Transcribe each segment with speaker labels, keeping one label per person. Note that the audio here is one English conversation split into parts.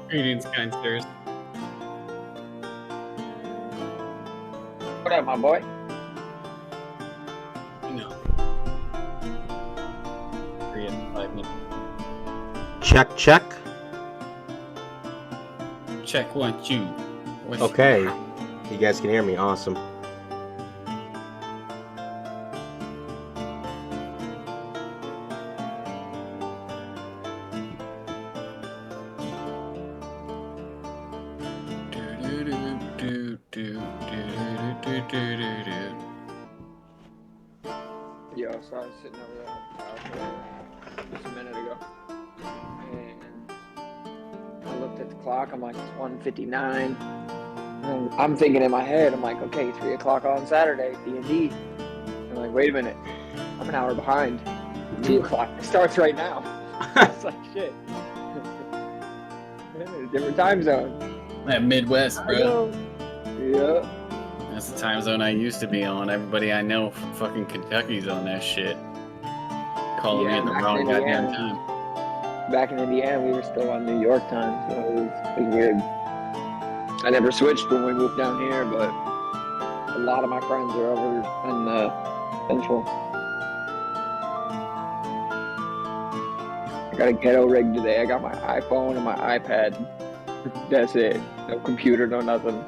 Speaker 1: Greetings, kind sirs.
Speaker 2: What up, my boy?
Speaker 1: No. 3 and 5 minutes.
Speaker 3: Check, check.
Speaker 1: Check 1, 2.
Speaker 3: Okay. You guys can hear me. Awesome.
Speaker 2: Yo, so I was sitting over there just a minute ago, and I looked at the clock. I'm like, it's 1:59. And I'm thinking in my head, I'm like, okay, 3 o'clock on Saturday, D&D. I'm like, wait a minute, I'm an hour behind. 2 o'clock starts right now. It's like shit. Different time zone.
Speaker 1: That Midwest, bro.
Speaker 2: Yeah.
Speaker 1: That's the time zone I used to be on. Everybody I know from fucking Kentucky's on that shit. Calling me at the wrong goddamn time.
Speaker 2: Back in Indiana, we were still on New York time, so it was weird. I never switched when we moved down here, but a lot of my friends are over in the Central. I got a ghetto rig today. I got my iPhone and my iPad. That's it. No computer, no nothing.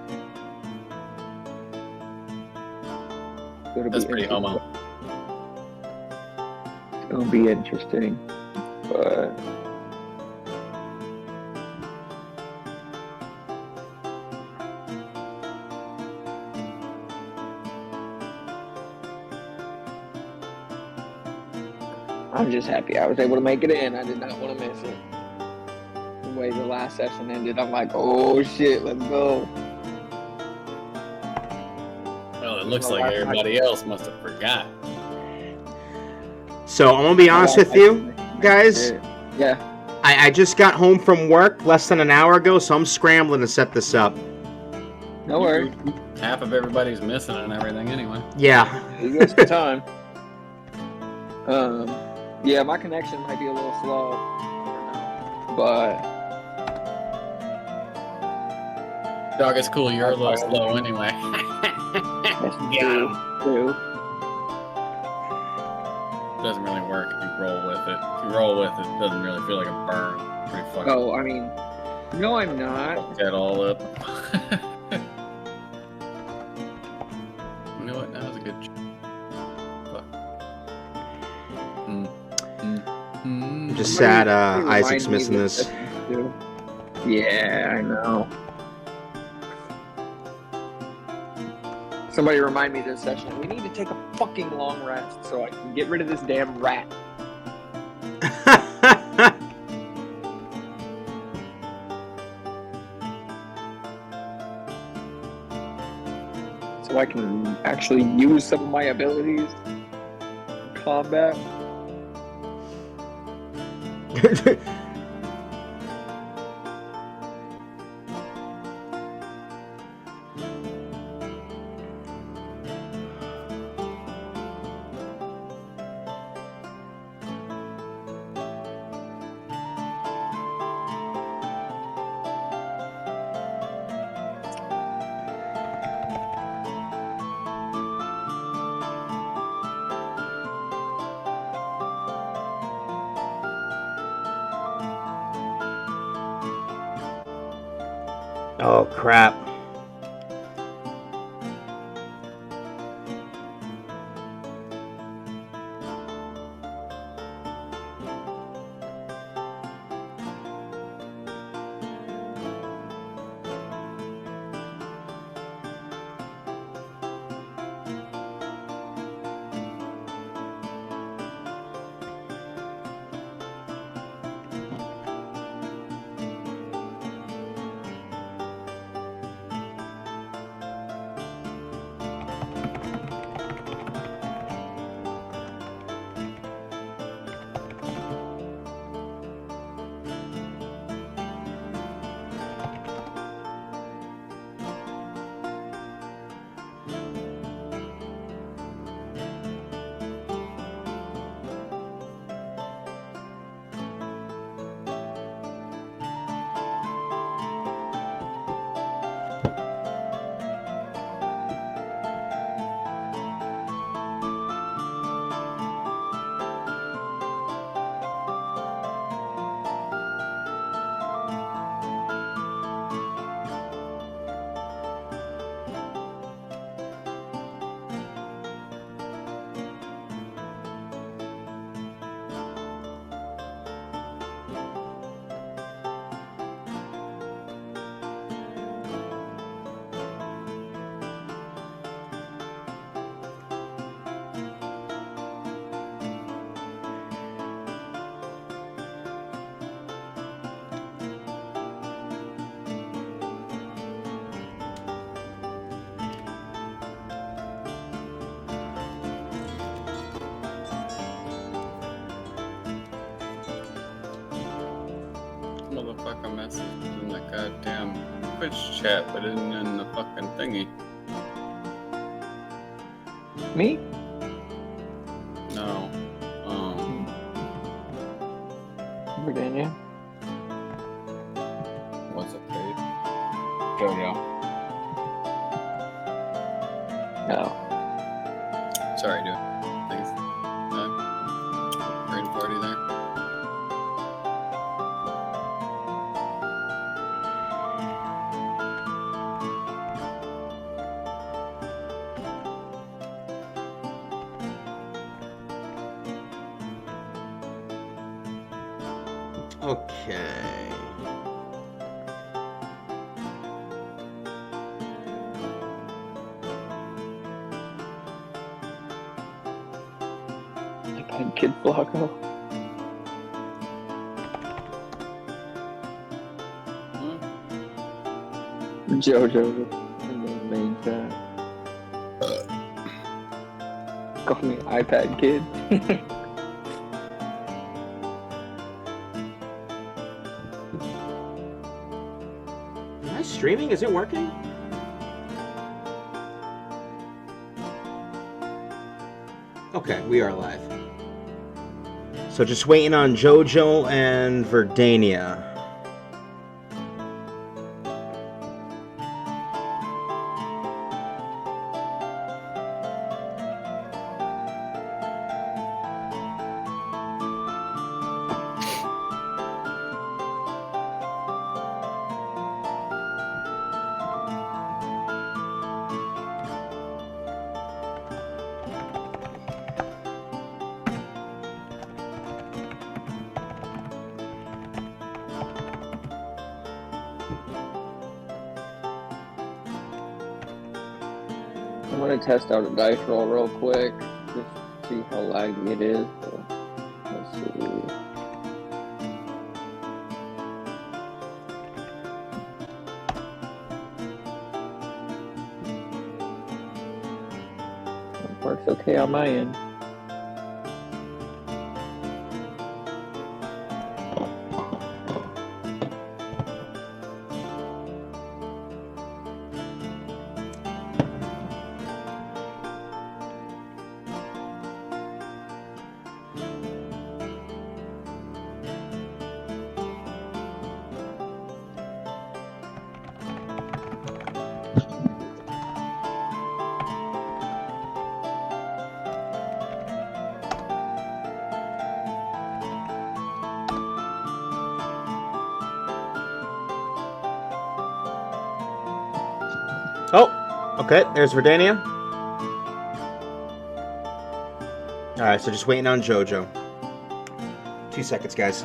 Speaker 1: That's pretty homo.
Speaker 2: It's gonna be interesting, but I'm just happy I was able to make it in. I did not want to miss it. The way the last session ended, I'm like, oh shit, let's go.
Speaker 1: Well, it looks like everybody else must have forgot.
Speaker 3: So I'm gonna be honest with you, guys.
Speaker 2: Yeah.
Speaker 3: I just got home from work less than an hour ago, so I'm scrambling to set this up.
Speaker 2: No worries.
Speaker 1: Half of everybody's missing and everything anyway.
Speaker 3: Yeah.
Speaker 2: You got some time. Yeah, my connection might be a little slow, but
Speaker 1: Dog, it's cool. You're a little slow anyway.
Speaker 2: that's
Speaker 1: Yeah.
Speaker 2: true.
Speaker 1: It doesn't really work if you roll with it. If you roll with it, it doesn't really feel like a burn. Pretty fucking.
Speaker 2: Oh, I mean, no, I'm not.
Speaker 1: Fuck that all up. You know what? That was a good.
Speaker 3: I'm just sad Isaac's missing this.
Speaker 2: Yeah, I know. Somebody remind me this session. We need to take a fucking long rest so I can get rid of this damn rat. So I can actually use some of my abilities in combat.
Speaker 3: Oh crap.
Speaker 1: motherfucker message in the goddamn Twitch chat, but isn't in the fucking thingy.
Speaker 2: Me?
Speaker 1: No.
Speaker 2: Virginia?
Speaker 1: What's it paid? Jojo.
Speaker 2: No.
Speaker 1: Sorry, dude. Thanks. Brain party there.
Speaker 3: Okay.
Speaker 2: iPad Kid Flacco. Jojo in the main chat. Call me iPad Kid.
Speaker 3: Am I streaming? Is it working? Okay, we are live. So just waiting on Jojo and Verdania.
Speaker 2: I'm gonna test out a dice roll real quick, just to see how laggy it is. So, let's see. It works okay on my end.
Speaker 3: Oh, okay, there's Verdania. Alright, so just waiting on Jojo. 2 seconds, guys.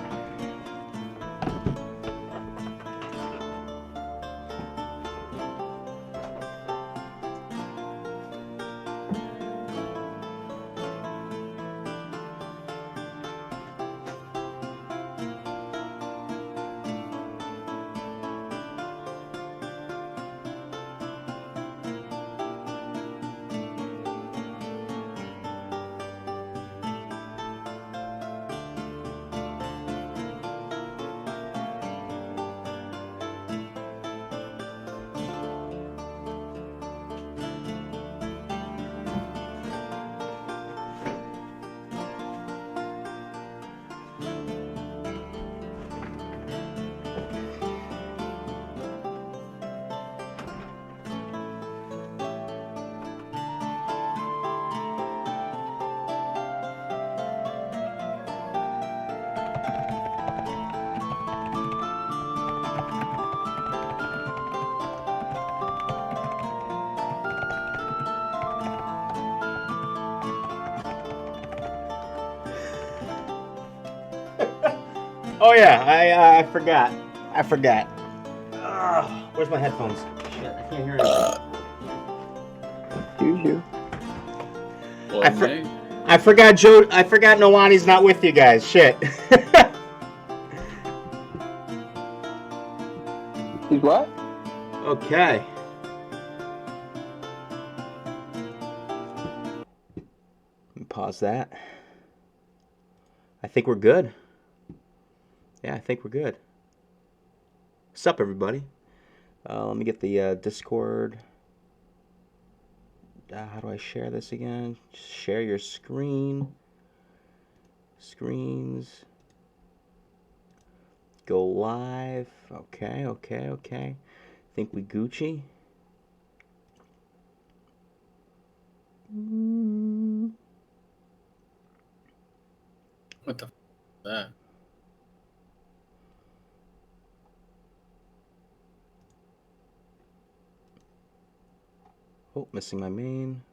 Speaker 3: Oh yeah, I forgot. Where's my headphones? Shit, I can't hear anything. I forgot Joe. I forgot Nawani's not with you guys. Shit.
Speaker 2: He's what?
Speaker 3: Okay. Pause that. I think we're good. Yeah, I think we're good. Sup, everybody? Let me get the Discord. How do I share this again? Share your screen. Screens. Go live. Okay. Think we Gucci?
Speaker 1: What the f is that?
Speaker 3: Oh, missing my main.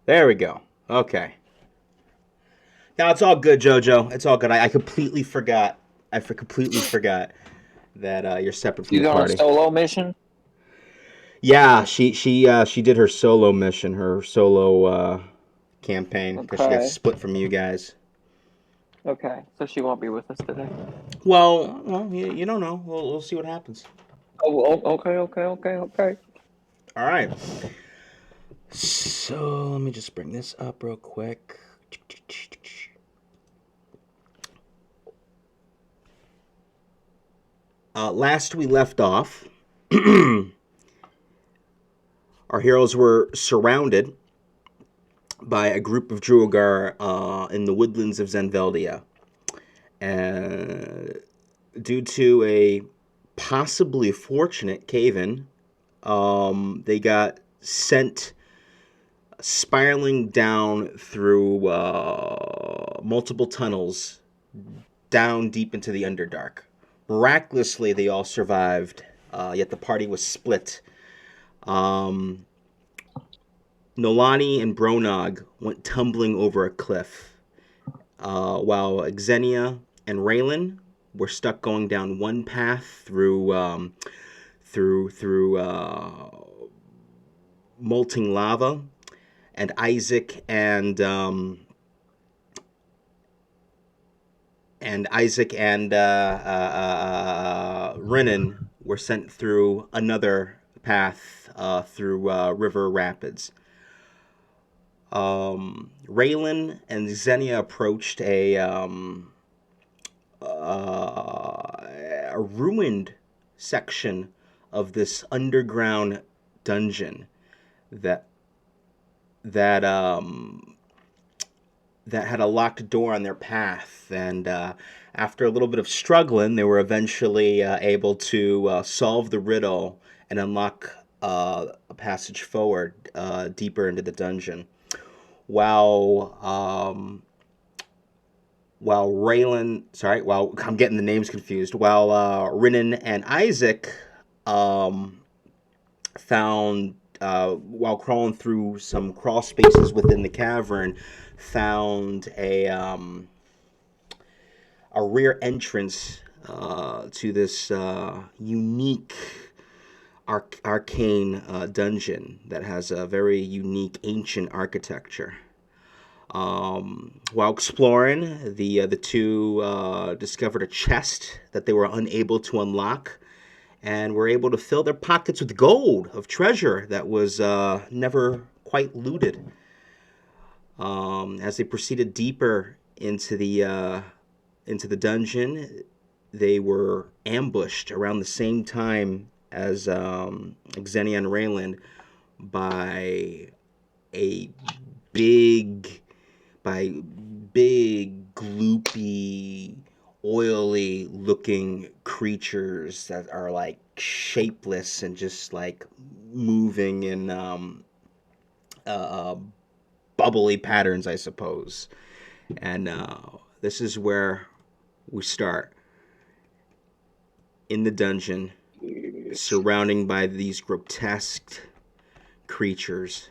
Speaker 3: There we go. Okay. Now it's all good, JoJo. It's all good. I completely forgot. Completely forgot that you're separate from
Speaker 2: You
Speaker 3: the
Speaker 2: on a
Speaker 3: party.
Speaker 2: solo mission?
Speaker 3: Yeah, she did her solo mission, her solo campaign, because she got
Speaker 2: Okay.
Speaker 3: split from you guys.
Speaker 2: Okay, so she won't be with us today.
Speaker 3: Well, you don't know. We'll see what happens.
Speaker 2: Oh, okay.
Speaker 3: All right. So let me just bring this up real quick. Last we left off, our heroes were surrounded by a group of Druagar in the woodlands of Zenveldia. And due to a possibly fortunate cave-in, they got sent spiraling down through multiple tunnels down deep into the Underdark. Miraculously, they all survived, yet the party was split. Nolani and Bronog went tumbling over a cliff, while Xenia and Raylan were stuck going down one path through molting lava, and Isaac and Renan were sent through another path through river rapids. Raylan and Xenia approached a ruined section of this underground dungeon that had a locked door on their path, and after a little bit of struggling, they were eventually able to solve the riddle and unlock a passage forward deeper into the dungeon. While I'm getting the names confused, while Renan and Isaac found, while crawling through some crawl spaces within the cavern, found a rear entrance to this unique arcane dungeon that has a very unique ancient architecture. While exploring, the two discovered a chest that they were unable to unlock, and were able to fill their pockets with gold of treasure that was never quite looted. As they proceeded deeper into the dungeon, they were ambushed around the same time as Xenia and Rayland by big, gloopy, oily looking creatures that are like shapeless and just like moving in bubbly patterns, I suppose. And this is where we start. In the dungeon, surrounding by these grotesque creatures.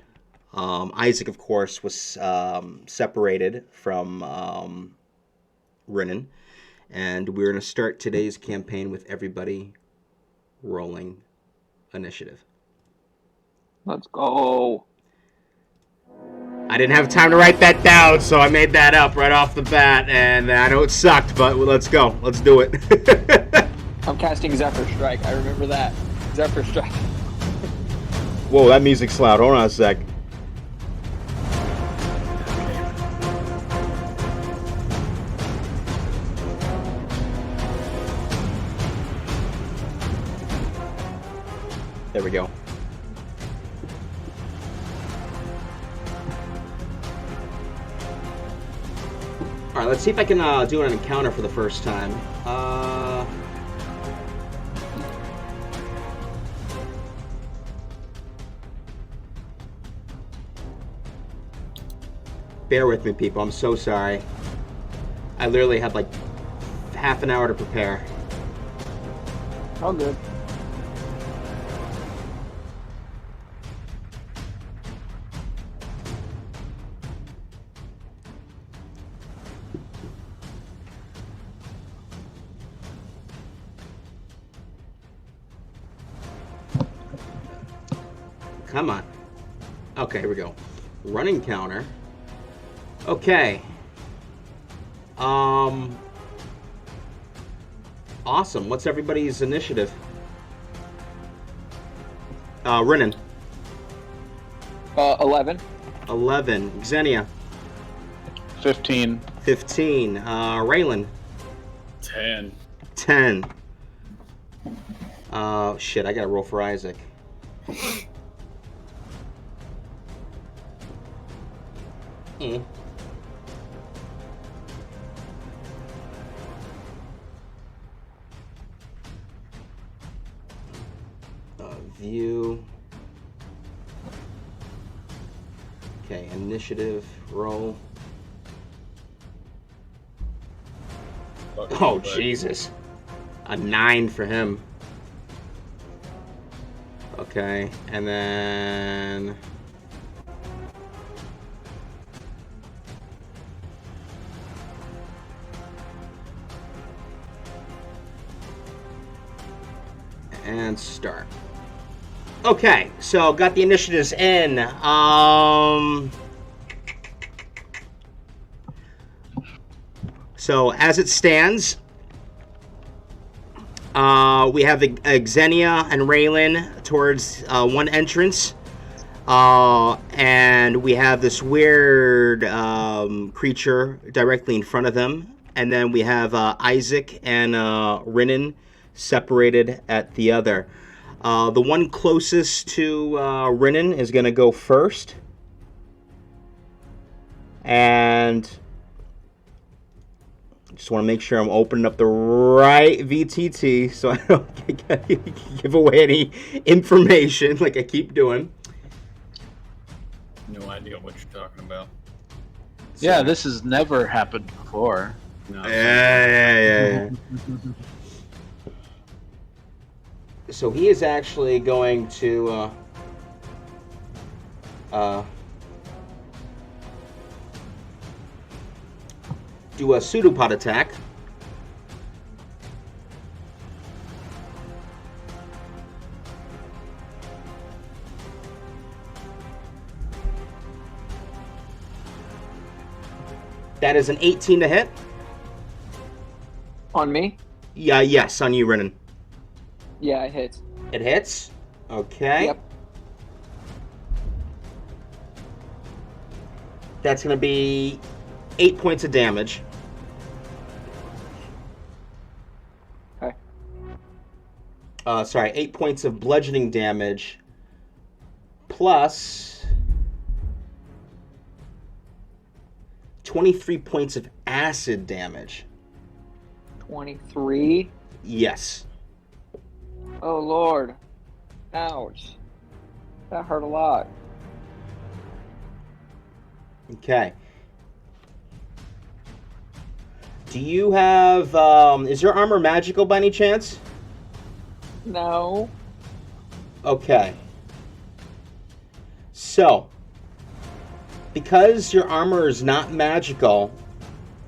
Speaker 3: Isaac, of course, was separated from Renan, and we're going to start today's campaign with everybody rolling initiative.
Speaker 2: Let's go.
Speaker 3: I didn't have time to write that down, so I made that up right off the bat, and I know it sucked, but let's go. Let's do it.
Speaker 2: I'm casting Zephyr Strike. I remember that. Zephyr Strike.
Speaker 3: Whoa, that music's loud. Hold on a sec. There we go. All right, let's see if I can do an encounter for the first time. Bear with me, people. I'm so sorry. I literally had like half an hour to prepare.
Speaker 2: All good.
Speaker 3: Come on. Okay, here we go. Running counter. Okay. Awesome. What's everybody's initiative? Renan.
Speaker 2: 11.
Speaker 3: 11. Xenia.
Speaker 4: 15.
Speaker 3: 15. Raylan.
Speaker 1: 10.
Speaker 3: 10. Shit, I gotta roll for Isaac. View. Okay, initiative, roll. Oh, Jesus. A 9 for him. Okay, and then... and start. Okay, so got the initiatives in. So as it stands, we have Xenia and Raylan towards one entrance, and we have this weird creature directly in front of them, and then we have Isaac and Renan separated at the other. The one closest to Renan is going to go first. And just want to make sure I'm opening up the right VTT so I don't give away any information like I keep doing.
Speaker 1: No idea what you're talking about.
Speaker 4: Yeah, this has never happened before.
Speaker 1: No.
Speaker 3: Yeah. So he is actually going to do a pseudopod attack. That is an 18 to hit.
Speaker 2: On me?
Speaker 3: Yeah, yes, on you, Renan.
Speaker 2: Yeah, it hits.
Speaker 3: It hits. Okay.
Speaker 2: Yep.
Speaker 3: That's going to be 8 points of damage.
Speaker 2: Okay.
Speaker 3: Sorry, 8 points of bludgeoning damage. Plus 23 points of acid damage.
Speaker 2: 23?
Speaker 3: Yes.
Speaker 2: Oh, Lord. Ouch. That hurt a lot.
Speaker 3: Okay. Do you have, is your armor magical by any chance?
Speaker 2: No.
Speaker 3: Okay. So, because your armor is not magical,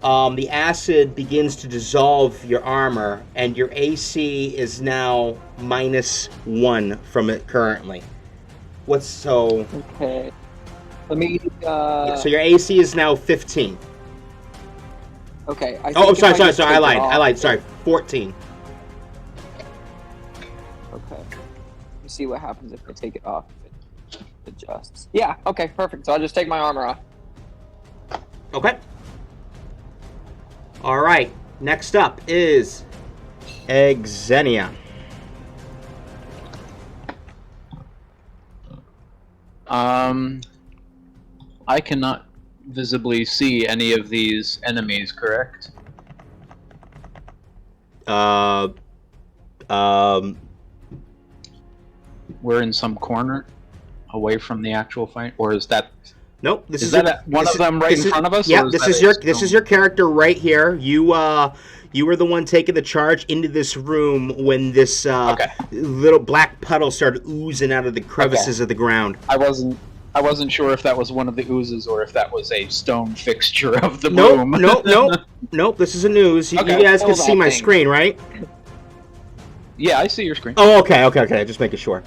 Speaker 3: the acid begins to dissolve your armor, and your AC is now -1 from it currently.
Speaker 2: Okay. Let me,
Speaker 3: So your AC is now 15.
Speaker 2: Okay.
Speaker 3: Sorry. I lied. Sorry, 14.
Speaker 2: Okay. Let me see what happens if I take it off. If it adjusts. Yeah, okay, perfect. So I'll just take my armor off.
Speaker 3: Okay. All right. Next up is Xenia.
Speaker 4: I cannot visibly see any of these enemies, correct? We're in some corner away from the actual fight, or is that?
Speaker 3: Nope. This
Speaker 4: Is that one of them right in front of us?
Speaker 3: Yeah,
Speaker 4: or
Speaker 3: this is your character right here. You were the one taking the charge into this room when this little black puddle started oozing out of the crevices of the ground.
Speaker 4: I wasn't sure if that was one of the oozes or if that was a stone fixture of the room.
Speaker 3: Nope. This is a ooze. You guys can see my screen, right?
Speaker 4: Yeah, I see your screen.
Speaker 3: Oh, okay. Just making sure.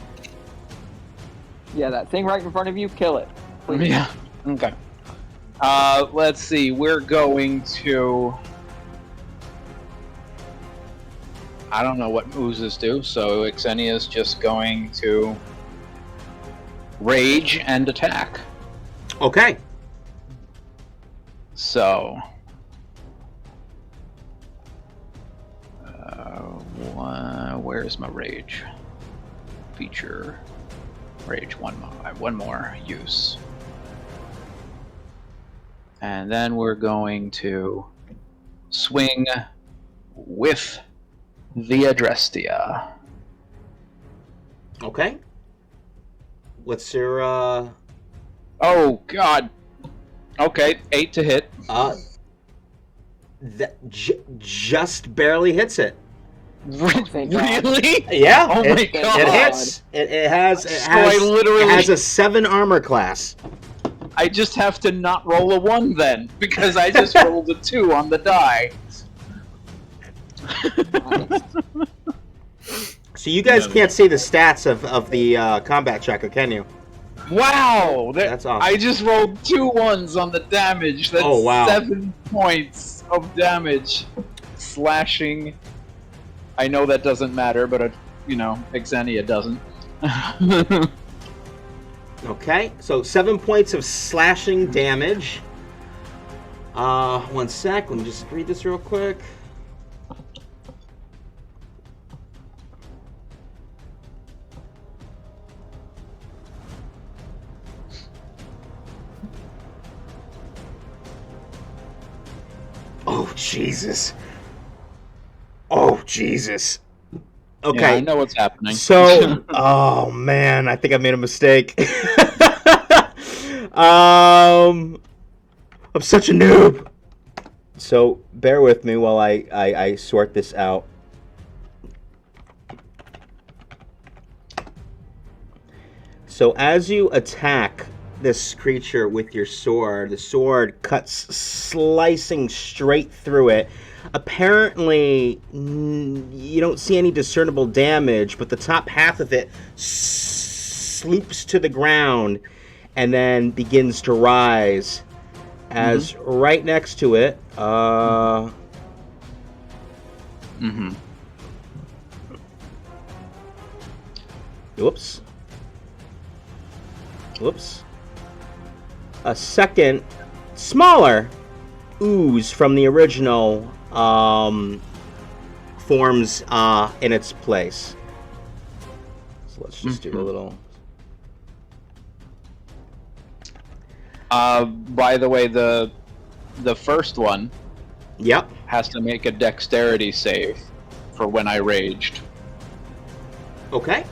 Speaker 2: Yeah, that thing right in front of you, kill it. Please.
Speaker 4: Yeah. Okay. Let's see. We're going to. I don't know what oozes do, so Xenia's just going to rage and attack.
Speaker 3: Okay.
Speaker 4: So. Where's my rage? Feature. Rage, one more use. And then we're going to swing with the Adrestia.
Speaker 3: Okay. What's your
Speaker 4: Oh god. Okay, 8 to hit.
Speaker 3: That just barely hits it.
Speaker 4: Really?
Speaker 3: Yeah.
Speaker 4: Oh my god.
Speaker 3: It hits. It has a 7 armor class.
Speaker 4: I just have to not roll a 1 then, because I just rolled a 2 on the die.
Speaker 3: So you guys can't see the stats of the combat checker, can you?
Speaker 4: Wow!
Speaker 3: That's awesome.
Speaker 4: I just rolled 2 1s on the damage. That's 7 points of damage. Slashing. I know that doesn't matter, but, Xenia doesn't.
Speaker 3: Okay, so 7 points of slashing damage. 1 sec, let me just read this real quick. Oh, Jesus. Oh, Jesus. Okay.
Speaker 4: Yeah, I know what's happening.
Speaker 3: So, oh man, I think I made a mistake. I'm such a noob. So, bear with me while I sort this out. So, as you attack this creature with your sword, the sword cuts slicing straight through it. Apparently, you don't see any discernible damage, but the top half of it sloops to the ground and then begins to rise. As right next to it, Whoops. A second, smaller ooze from the original forms in its place. So let's just do a little.
Speaker 4: By the way, the first one.
Speaker 3: Yep.
Speaker 4: Has to make a dexterity save for when I raged.
Speaker 3: Okay.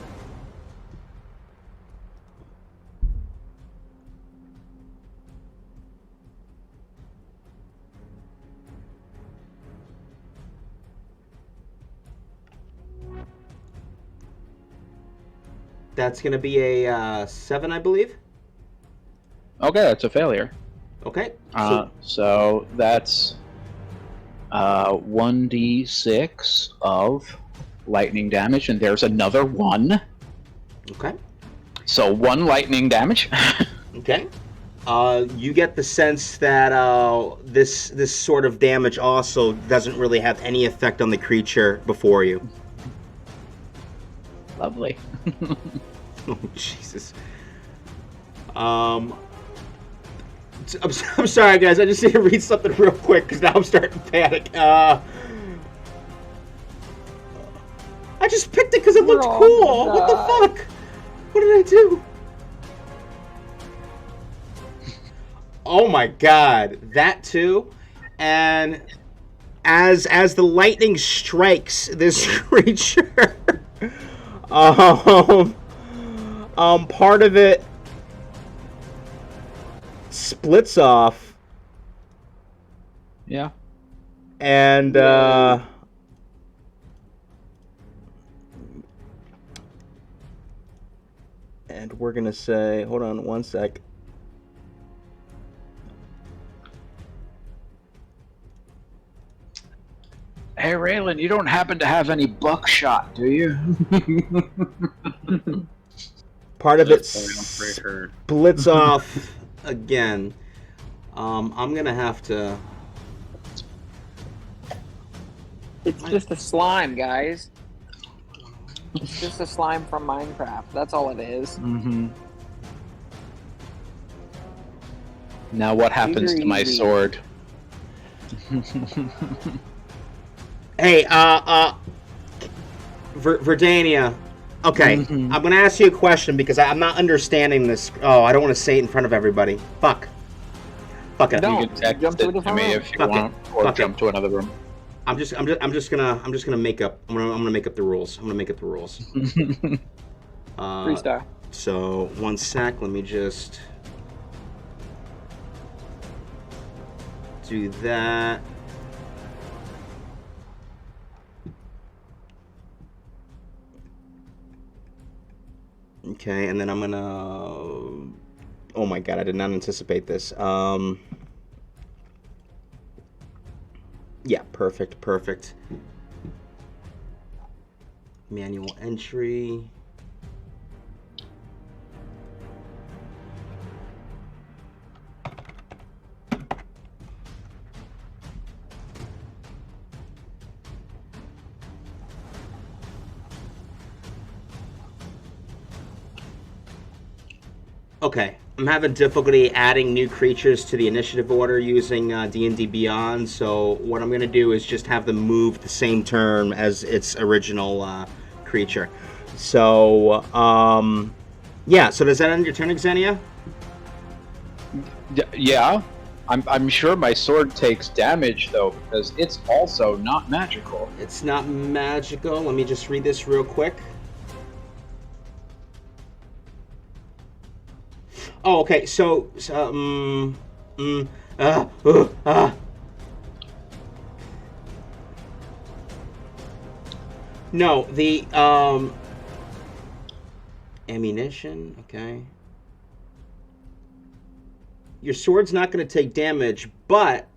Speaker 3: That's going to be a 7, I believe.
Speaker 4: Okay, that's a failure.
Speaker 3: Okay.
Speaker 4: So that's 1d6 of lightning damage, and there's another 1.
Speaker 3: Okay.
Speaker 4: So 1 lightning damage.
Speaker 3: Okay. You get the sense that this sort of damage also doesn't really have any effect on the creature before you.
Speaker 4: Lovely.
Speaker 3: Oh, Jesus. I'm sorry, guys. I just need to read something real quick because now I'm starting to panic. I just picked it because it looked cool. What the fuck? What did I do? Oh my god, that too. And as the lightning strikes this creature, part of it splits off.
Speaker 4: Yeah.
Speaker 3: And and we're gonna say, hold on one sec.
Speaker 4: Hey, Raylan, you don't happen to have any buckshot, do you?
Speaker 3: Part of it splits off again. I'm gonna have to.
Speaker 2: It's just a slime, guys. It's just a slime from Minecraft. That's all it is.
Speaker 4: Mm-hmm. Now what happens to my
Speaker 2: Easy.
Speaker 4: sword?
Speaker 3: Hey, Verdania. Okay,
Speaker 4: Mm-hmm.
Speaker 3: I'm gonna ask you a question because I'm not understanding this. Oh, I don't want to say it in front of everybody. Fuck it.
Speaker 2: Don't.
Speaker 4: You can text
Speaker 2: Jump to a
Speaker 4: it to
Speaker 2: different
Speaker 4: me
Speaker 2: room.
Speaker 4: if you
Speaker 3: Fuck it.
Speaker 4: want, or
Speaker 3: Fuck
Speaker 4: jump to another room.
Speaker 3: I'm just gonna make up. I'm gonna make up the rules. I'm gonna make up the rules.
Speaker 2: Freestyle.
Speaker 3: So one sec. Let me just do that. Okay, and then I'm gonna. Oh my god, I did not anticipate this. Yeah, perfect. Manual entry. Okay, I'm having difficulty adding new creatures to the initiative order using D&D Beyond, so what I'm going to do is just have them move the same turn as its original creature. So, yeah, so does that end your turn, Xenia?
Speaker 4: Yeah, I'm sure my sword takes damage though, because it's also not magical.
Speaker 3: It's not magical. Let me just read this real quick. Oh, okay. So no, the ammunition. Okay. Your sword's not going to take damage, but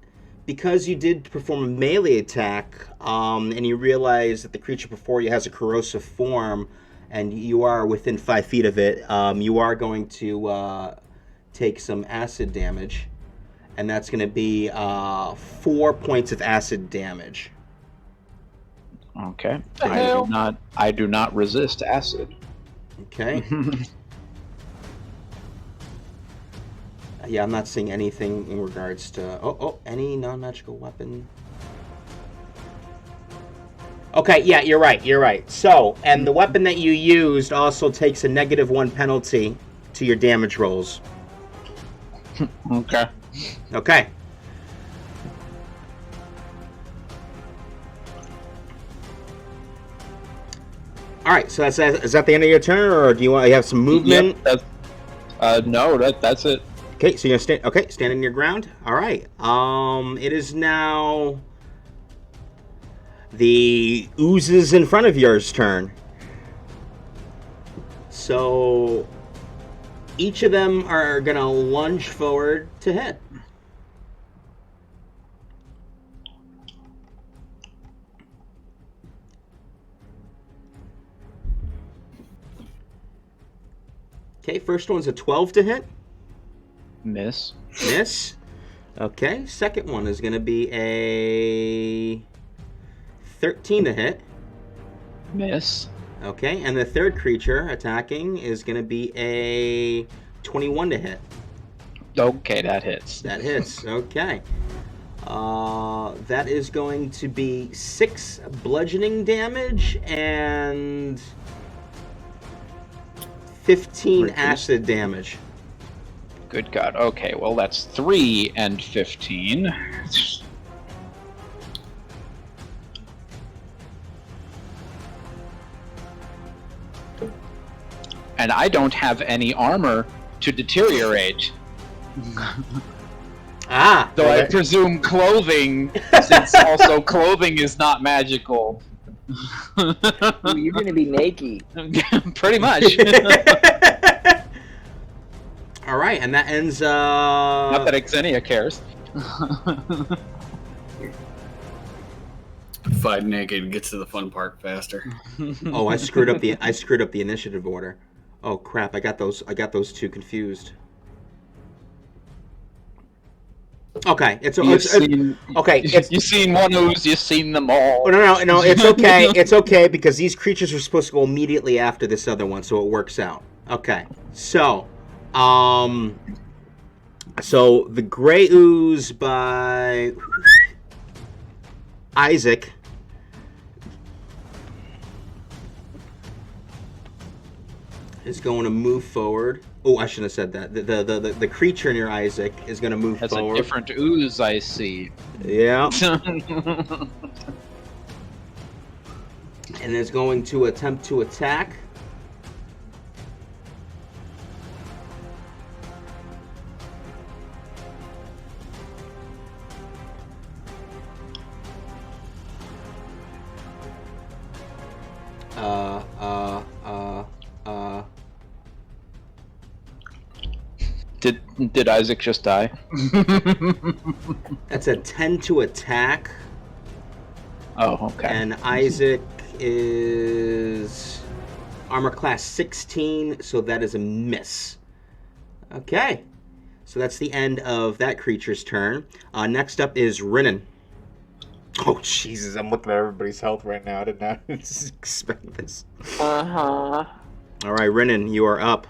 Speaker 3: because you did perform a melee attack, and you realize that the creature before you has a corrosive form, and you are within 5 feet of it, you are going to take some acid damage, and that's going to be 4 points of acid damage.
Speaker 4: Okay. I do not resist acid.
Speaker 3: Okay. Yeah, I'm not seeing anything in regards to any non-magical weapon. Okay, yeah, you're right. So, and the weapon that you used also takes a -1 penalty to your damage rolls.
Speaker 4: Okay.
Speaker 3: Okay. All right, so is that the end of your turn, or do you have some movement?
Speaker 4: Yep, no, that's it.
Speaker 3: Okay, so you're gonna standing your ground. All right. It is now the oozes in front of yours turn. So each of them are gonna lunge forward to hit. Okay, first one's a 12 to hit.
Speaker 4: Miss.
Speaker 3: Okay, second one is gonna be a 13 to hit.
Speaker 4: Miss.
Speaker 3: Okay, and the third creature attacking is going to be a 21 to hit.
Speaker 4: Okay, that hits.
Speaker 3: That hits, okay. That is going to be 6 bludgeoning damage and 15 acid damage.
Speaker 4: Good God. Okay, well that's 3 and 15. And I don't have any armor to deteriorate.
Speaker 3: Ah!
Speaker 4: So I presume clothing, since also clothing is not magical.
Speaker 2: Ooh, you're gonna be naked.
Speaker 4: Pretty much.
Speaker 3: All right, and that ends.
Speaker 4: Not that Xenia cares.
Speaker 1: Fight naked gets to the fun part faster.
Speaker 3: Oh, I screwed up the initiative order. Oh crap! I got those two confused. Okay,
Speaker 4: You've seen one ooze, you've seen them all.
Speaker 3: Oh, no, it's okay. It's okay because these creatures are supposed to go immediately after this other one, so it works out. Okay, so the gray ooze by Isaac is going to move forward. Oh, I shouldn't have said that. The creature near Isaac is going to move forward.
Speaker 4: That's a different ooze, I see.
Speaker 3: Yeah. And is going to attempt to attack.
Speaker 4: Did Isaac just die?
Speaker 3: That's a 10 to attack.
Speaker 4: Oh, okay.
Speaker 3: And Isaac is armor class 16, so that is a miss. Okay. So that's the end of that creature's turn. Next up is Rinnan. Oh, Jesus, I'm looking at everybody's health right now. I did not expect this.
Speaker 2: Uh-huh.
Speaker 3: All right, Rinnan, you are up.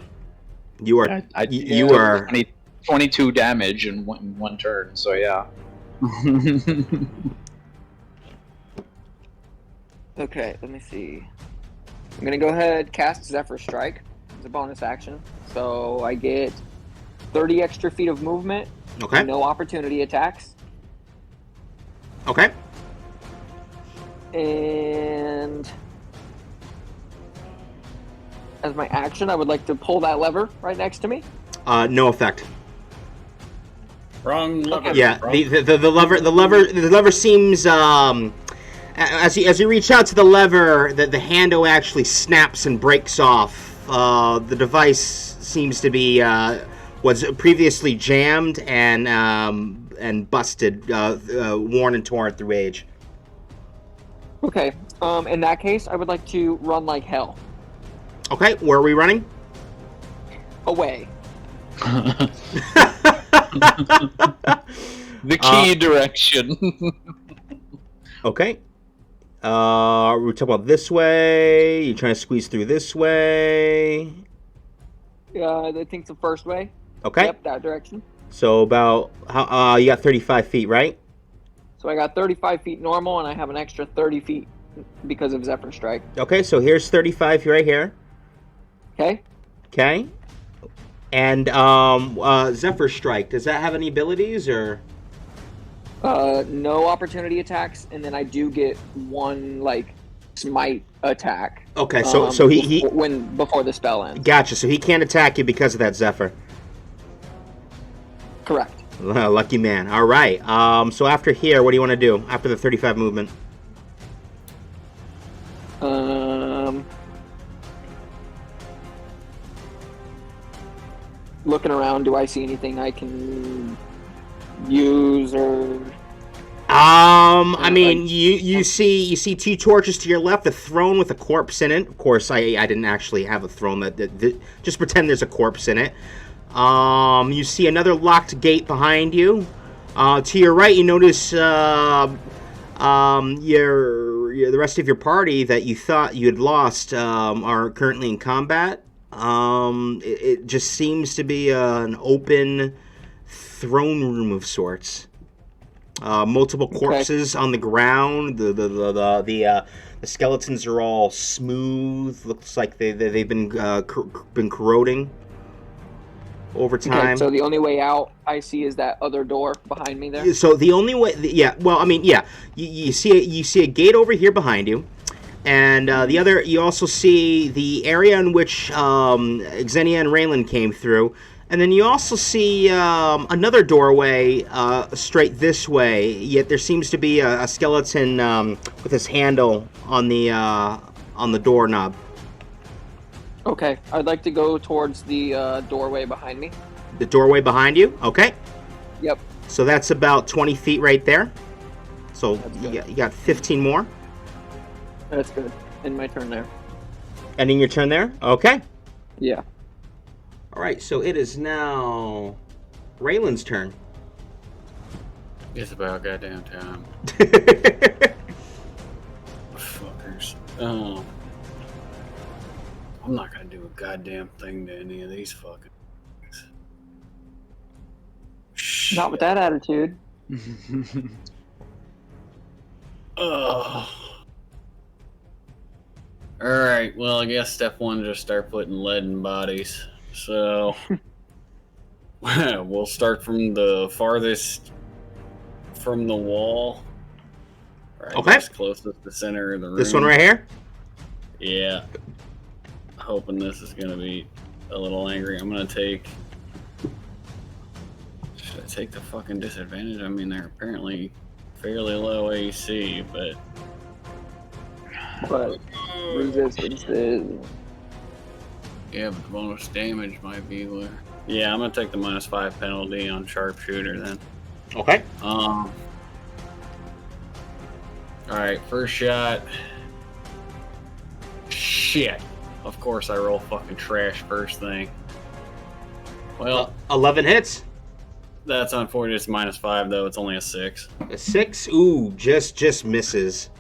Speaker 3: You are...
Speaker 4: you are... 22 damage in one turn, so yeah.
Speaker 2: Okay, let me see. I'm gonna go ahead cast Zephyr Strike as a bonus action. So I get 30 extra feet of movement.
Speaker 3: Okay.
Speaker 2: No opportunity attacks.
Speaker 3: Okay.
Speaker 2: And as my action, I would like to pull that lever right next to me.
Speaker 3: No effect.
Speaker 1: Wrong lever.
Speaker 3: Yeah,
Speaker 1: Wrong.
Speaker 3: the lever seems as you reach out to the lever, the handle actually snaps and breaks off. The device seems to be was previously jammed and busted, worn and torn through age.
Speaker 2: Okay. In that case, I would like to run like hell.
Speaker 3: Okay, where are we running?
Speaker 2: Away.
Speaker 4: The key direction.
Speaker 3: Okay. We're talking about this way. You're trying to squeeze through this way.
Speaker 2: I think it's the first way.
Speaker 3: Okay.
Speaker 2: Yep, that direction.
Speaker 3: So about how you got 35 feet, right?
Speaker 2: So I got 35 feet normal, and I have an extra 30 feet because of Zephyr Strike.
Speaker 3: Okay, so here's 35 right here.
Speaker 2: Okay.
Speaker 3: Okay. And Zephyr Strike, does that have any abilities or?
Speaker 2: No opportunity attacks, and then I do get one like smite attack.
Speaker 3: Okay, so he
Speaker 2: before the spell ends.
Speaker 3: Gotcha. So he can't attack you because of that Zephyr.
Speaker 2: Correct.
Speaker 3: Lucky man. All right. So after here, what do you want to do after the 35 movement?
Speaker 2: Looking around, do I see anything I can use or?
Speaker 3: I mean, you see 2 torches to your left, a throne with a corpse in it. Of course, I didn't actually have a throne. That just pretend there's a corpse in it. You see another locked gate behind you. To your right, you notice the rest of your party that you thought you had lost are currently in combat. It just seems to be an open throne room of sorts. Multiple corpses on the ground. The skeletons are all smooth. Looks like they've been corroding. over time.
Speaker 2: Okay, so the only way out I see is that other door behind me there.
Speaker 3: So the only way, yeah. Well, I mean, yeah. You see a gate over here behind you, and the other. You also see the area in which Xenia and Raylan came through, and then you also see another doorway straight this way. Yet there seems to be a skeleton with his handle on the doorknob.
Speaker 2: Okay, I'd like to go towards the doorway behind me.
Speaker 3: The doorway behind you? Okay.
Speaker 2: Yep.
Speaker 3: So that's about 20 feet right there. So you got 15 more.
Speaker 2: That's good. End my turn there.
Speaker 3: Ending your turn there? Okay.
Speaker 2: Yeah.
Speaker 3: All right, so it is now Raylan's turn.
Speaker 1: It's about goddamn time. Fuckers. I'm not gonna do a goddamn thing to any of these fucking things.
Speaker 2: Not with that attitude.
Speaker 1: Ugh. Alright, well, I guess step one, just start putting lead in bodies. So, we'll start from the farthest from the wall. Right,
Speaker 3: Okay.
Speaker 1: Closest to the center of the room.
Speaker 3: This one right here?
Speaker 1: Yeah. Hoping this is going to be a little angry. I'm going to take... Should I take the fucking disadvantage? I mean, they're apparently fairly low AC, but...
Speaker 2: Resistance is...
Speaker 1: Yeah, but the bonus damage might be where... Yeah, I'm going to take the -5 penalty on sharpshooter then.
Speaker 3: Okay.
Speaker 1: Alright, first shot. Shit. Of course I roll fucking trash first thing. Well,
Speaker 3: 11 hits.
Speaker 1: that's unfortunate. It's -5 though. It's only a 6.
Speaker 3: A 6? Ooh, just misses.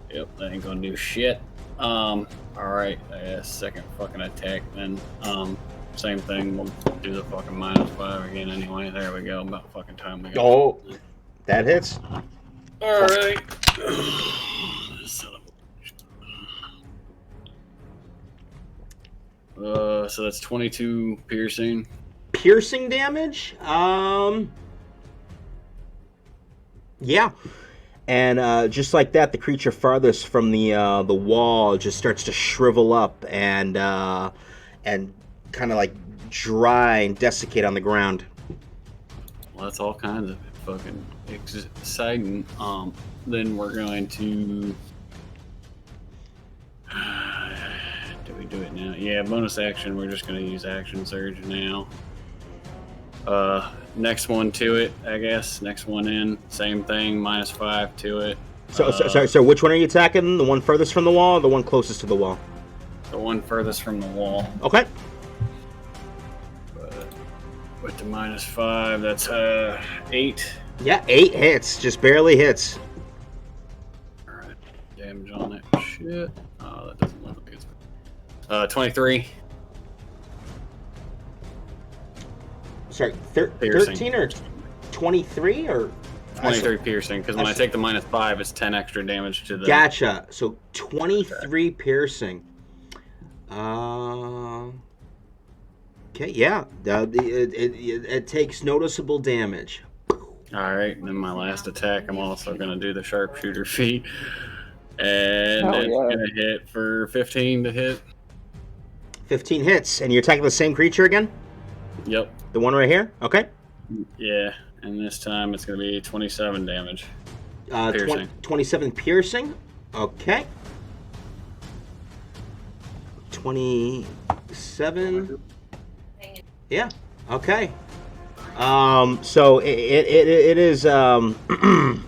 Speaker 1: Yep, that ain't gonna do shit. Alright, second fucking attack then. Same thing. We'll do the fucking -5 again anyway. There we go. About fucking time we go.
Speaker 3: Oh, that hits.
Speaker 1: Alright. So that's 22 piercing.
Speaker 3: Piercing damage? Yeah. And just like that, the creature farthest from the wall just starts to shrivel up and kind of like dry and desiccate on the ground.
Speaker 1: Well, that's all kinds of fucking exciting. Then we're going to... Do we do it now? Yeah, bonus action. We're just going to use action surge now. Next one to it, I guess. Next one in. Same thing. -5 to it.
Speaker 3: So which one are you attacking? The one furthest from the wall or the one closest to the wall?
Speaker 1: The one furthest from the wall.
Speaker 3: Okay.
Speaker 1: With the -5, that's 8.
Speaker 3: Yeah, 8 hits. Just barely hits.
Speaker 1: Alright. Damage on that shit. Oh, that doesn't look like it's... 23.
Speaker 3: Sorry, 13 or 23 or...
Speaker 1: 23 piercing, because when I take the -5, it's 10 extra damage to the...
Speaker 3: Gotcha. So 23 piercing. Okay, yeah. It takes noticeable damage.
Speaker 1: Alright, and then my last attack, I'm also going to do the sharpshooter feat. And it's going to hit for 15 to hit.
Speaker 3: 15 hits. And you're attacking the same creature again?
Speaker 1: Yep.
Speaker 3: The one right here? Okay.
Speaker 1: Yeah, and this time it's going to be 27 damage. Piercing.
Speaker 3: 27 piercing? Okay. 27. Yeah. Okay. So it is. Let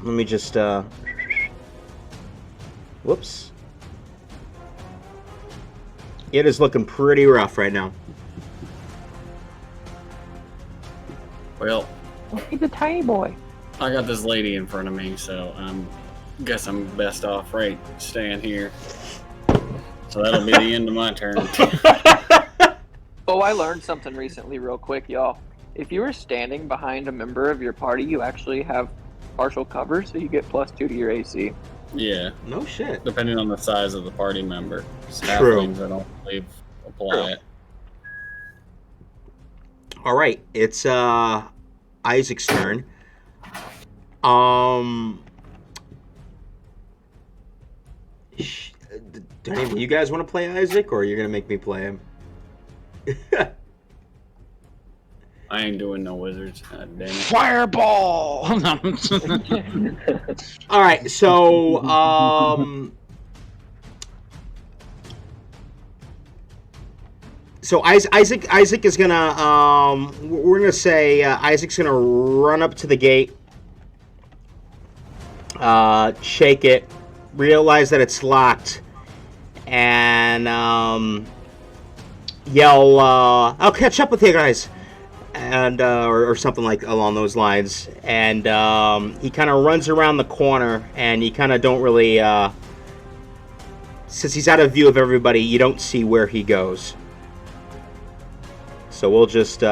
Speaker 3: me just. Whoops. It is looking pretty rough right now.
Speaker 1: Well,
Speaker 2: he's a tiny boy.
Speaker 1: I got this lady in front of me, so guess I'm best off right staying here. So that'll be the end of my turn.
Speaker 2: Oh, I learned something recently real quick, y'all. If you are standing behind a member of your party, you actually have partial cover, so you get +2 to your AC.
Speaker 1: Yeah.
Speaker 3: No shit.
Speaker 1: Depending on the size of the party member.
Speaker 3: True.
Speaker 1: Halflings, I don't believe apply it.
Speaker 3: All right, it's Isaac's turn. Do any of you guys want to play Isaac, or are you gonna make me play him?
Speaker 1: I ain't doing no wizards. God damn it.
Speaker 4: Fireball!
Speaker 3: All right, so Isaac is gonna we're gonna say Isaac's gonna run up to the gate, shake it, realize that it's locked, and yell, "I'll catch up with you guys," and or something like along those lines. And he kind of runs around the corner, and you kind of don't really, since he's out of view of everybody, you don't see where he goes. So we'll just,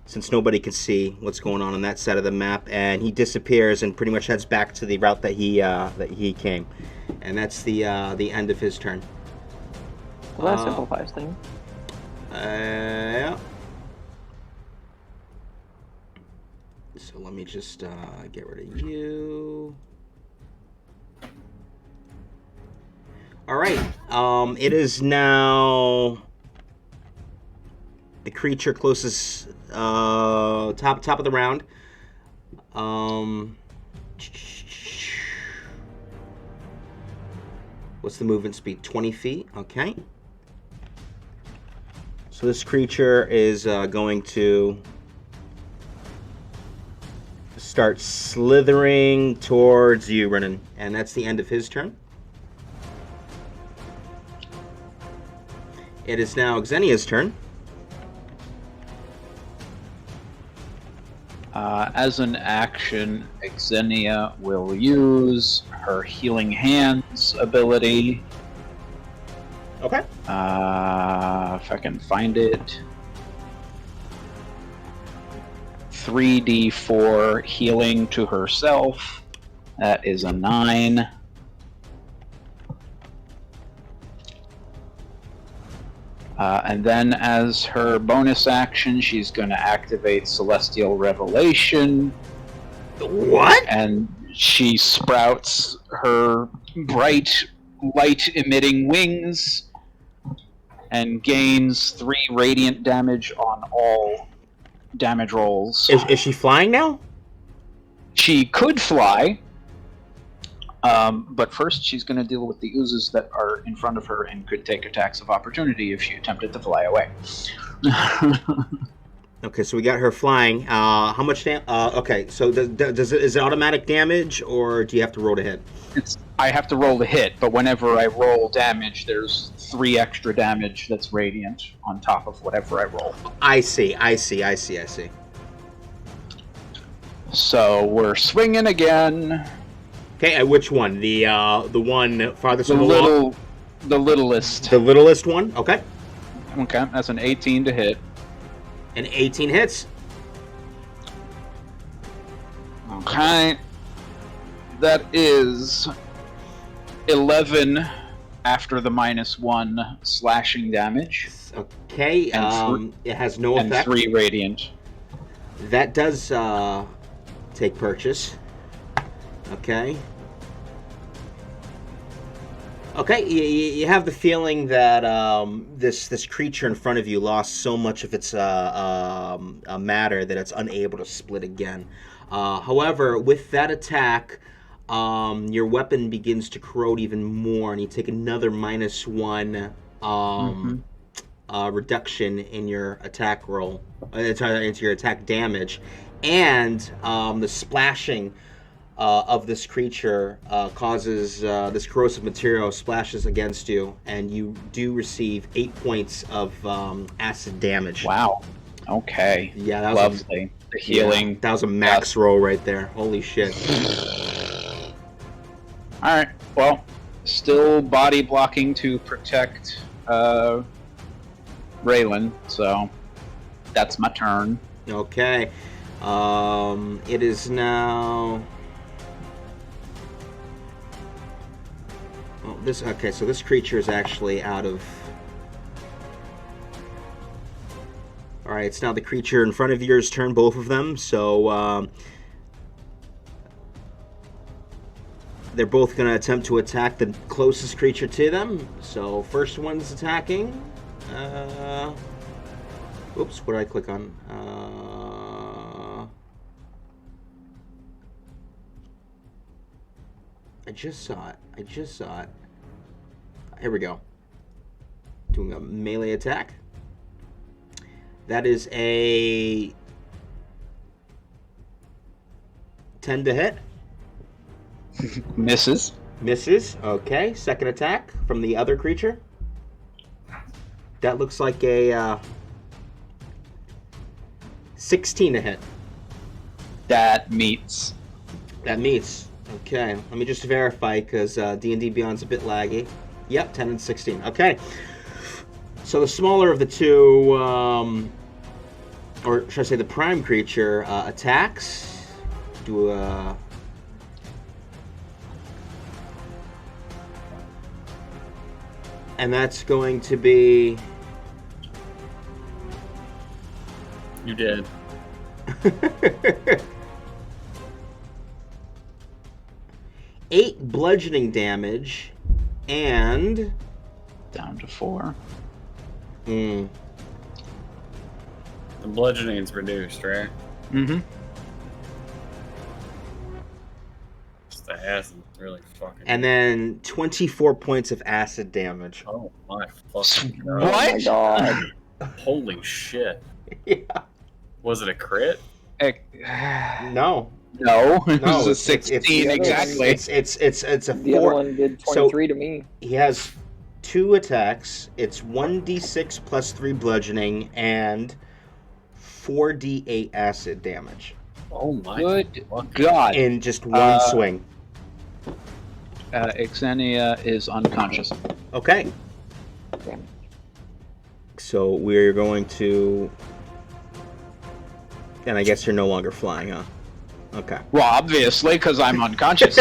Speaker 3: since nobody can see what's going on that side of the map, and he disappears and pretty much heads back to the route that he came, and that's the end of his turn.
Speaker 2: Well, that simplifies things.
Speaker 3: Yeah. So let me just get rid of you. All right. It is now the creature closest, top of the round. What's the movement speed? 20 feet. Okay. So this creature is going to start slithering towards you, Renan, and that's the end of his turn. It is now Xenia's turn.
Speaker 4: As an action, Xenia will use her Healing Hands ability.
Speaker 3: Okay.
Speaker 4: If I can find it. 3d4 healing to herself. That is a 9. And then as her bonus action, she's going to activate Celestial Revelation.
Speaker 3: What?
Speaker 4: And she sprouts her bright light-emitting wings and gains 3 radiant damage on all damage rolls.
Speaker 3: Is she flying now?
Speaker 4: She could fly, but first she's going to deal with the oozes that are in front of her and could take attacks of opportunity if she attempted to fly away.
Speaker 3: Okay, so we got her flying. How much damage? Okay, so is it automatic damage, or do you have to roll to hit?
Speaker 4: I have to roll the hit, but whenever I roll damage, there's 3 extra damage that's radiant on top of whatever I roll.
Speaker 3: I see.
Speaker 4: So we're swinging again.
Speaker 3: Okay, which one? The one farthest along?
Speaker 4: The littlest.
Speaker 3: The littlest one? Okay.
Speaker 4: Okay, that's an 18 to hit.
Speaker 3: And 18 hits.
Speaker 4: Okay. That is 11 after the -1 slashing damage.
Speaker 3: Okay, it has no effect.
Speaker 4: And 3 radiant.
Speaker 3: That does take purchase. Okay. Okay, you have the feeling that this creature in front of you lost so much of its matter that it's unable to split again. However, with that attack, your weapon begins to corrode even more, and you take another -1 reduction in your attack roll, into your attack damage, and the splashing of this creature causes this corrosive material splashes against you, and you do receive 8 points of acid damage.
Speaker 4: Wow. Okay.
Speaker 3: Yeah, that was
Speaker 4: lovely. The healing.
Speaker 3: Yeah, that was a max roll right there. Holy shit.
Speaker 4: All right. Well, still body blocking to protect Raylan, so that's my turn.
Speaker 3: Okay. It is now. So this creature is actually out of right, it's now the creature in front of yours turn, both of them. So they're both going to attempt to attack the closest creature to them. So first one's attacking. Oops, what did I click on? I just saw it. Here we go. Doing a melee attack. That is a 10 to hit.
Speaker 4: Misses.
Speaker 3: Misses. Okay. Second attack from the other creature. That looks like a 16 to hit.
Speaker 4: That meets.
Speaker 3: That meets. Okay. Let me just verify because D&D Beyond's a bit laggy. Yep, 10 and 16. Okay. So the smaller of the two, or should I say the prime creature, attacks. Do a... And that's going to be...
Speaker 1: You did.
Speaker 3: 8 bludgeoning damage, and...
Speaker 4: Down to 4.
Speaker 3: Hmm.
Speaker 1: The bludgeoning's reduced, right?
Speaker 4: Mm-hmm.
Speaker 1: Just the acid really fucking.
Speaker 3: And then 24 points of acid damage.
Speaker 1: Oh my fucking god!
Speaker 4: What?
Speaker 2: Oh my god.
Speaker 1: Holy shit!
Speaker 3: Yeah.
Speaker 1: Was it a crit?
Speaker 3: No.
Speaker 4: No, it
Speaker 3: No,
Speaker 4: was a
Speaker 3: it's
Speaker 4: 16 exactly.
Speaker 3: It's a 4.
Speaker 2: The other one did 23 to me.
Speaker 3: He has 2 attacks. It's 1d6 plus 3 bludgeoning and 4d8 acid damage
Speaker 1: Oh my
Speaker 4: Good
Speaker 1: fucking
Speaker 4: God.
Speaker 3: in just one swing.
Speaker 4: Xenia is unconscious.
Speaker 3: Okay.
Speaker 2: Damn.
Speaker 3: So we're going to... And I guess you're no longer flying, huh? Okay.
Speaker 4: Well, obviously, because I'm unconscious.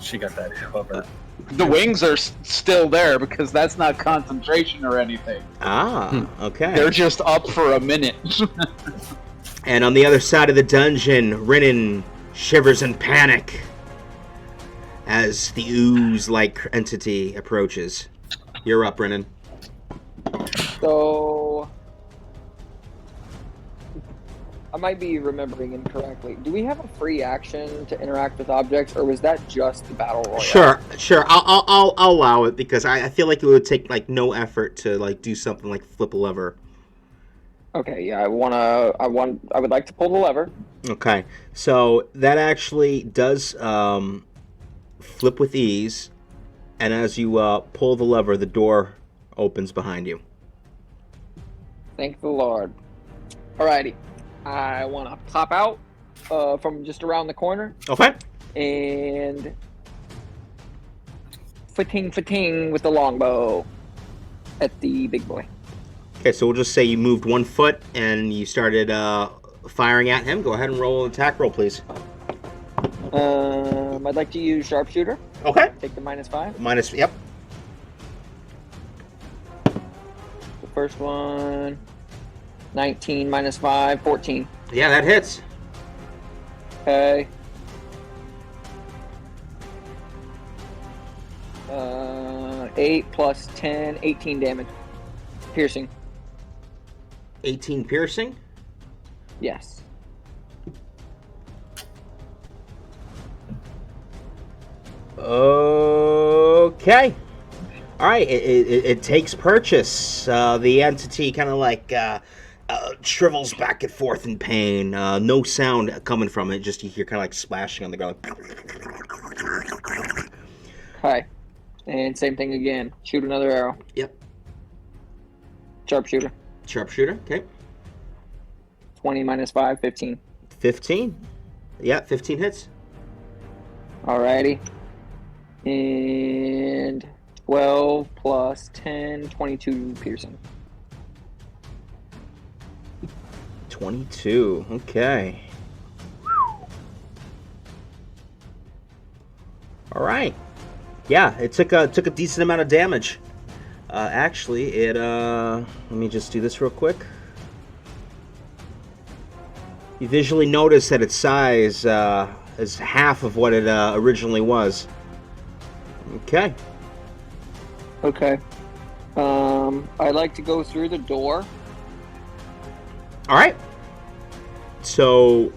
Speaker 1: She got that covered.
Speaker 4: The wings are still there because that's not concentration or anything.
Speaker 3: Ah, okay.
Speaker 4: They're just up for a minute.
Speaker 3: And on the other side of the dungeon, Rinnan shivers in panic as the ooze-like entity approaches. You're up, Rinnan.
Speaker 2: So I might be remembering incorrectly. Do we have a free action to interact with objects, or was that just the battle royale?
Speaker 3: Sure. I'll allow it because I feel like it would take like no effort to like do something like flip a lever.
Speaker 2: Okay, yeah, I would like to pull the lever.
Speaker 3: Okay, so that actually does flip with ease, and as you pull the lever, the door opens behind you.
Speaker 2: Thank the Lord. Alrighty. I want to pop out from just around the corner
Speaker 3: Okay.
Speaker 2: and fating with the longbow at the big boy.
Speaker 3: Okay, so we'll just say you moved 1 foot and you started firing at him. Go ahead and roll an attack roll, please.
Speaker 2: I'd like to use sharpshooter.
Speaker 3: Okay.
Speaker 2: Take the -5.
Speaker 3: Yep.
Speaker 2: The first one, 19 -5, 14.
Speaker 3: Yeah, that hits.
Speaker 2: Okay. 8 plus 10, 18 damage. Piercing.
Speaker 3: 18 piercing.
Speaker 2: Yes.
Speaker 3: Okay. All right. It takes purchase. The entity kind of like shrivels back and forth in pain. No sound coming from it. Just you hear kind of like splashing on the ground.
Speaker 2: Okay. And same thing again. Shoot another arrow.
Speaker 3: Yep.
Speaker 2: Sharpshooter.
Speaker 3: Sharpshooter. Okay.
Speaker 2: 20 -5, 15.
Speaker 3: 15. Yeah, 15 hits.
Speaker 2: Alrighty. And 12 plus 10, 22 piercing.
Speaker 3: 22. Okay. All right. Yeah, it took a decent amount of damage. Actually, it, let me just do this real quick. You visually notice that its size is half of what it originally was. Okay.
Speaker 2: Okay. I'd like to go through the door.
Speaker 3: All right. So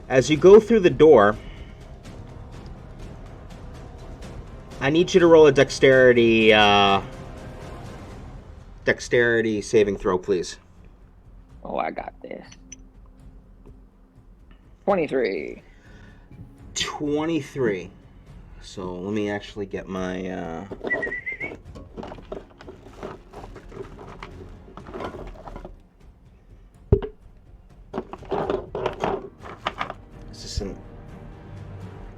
Speaker 3: as you go through the door, I need you to roll a dexterity saving throw, please.
Speaker 2: Oh, I got this. 23.
Speaker 3: 23. So let me actually get my is this an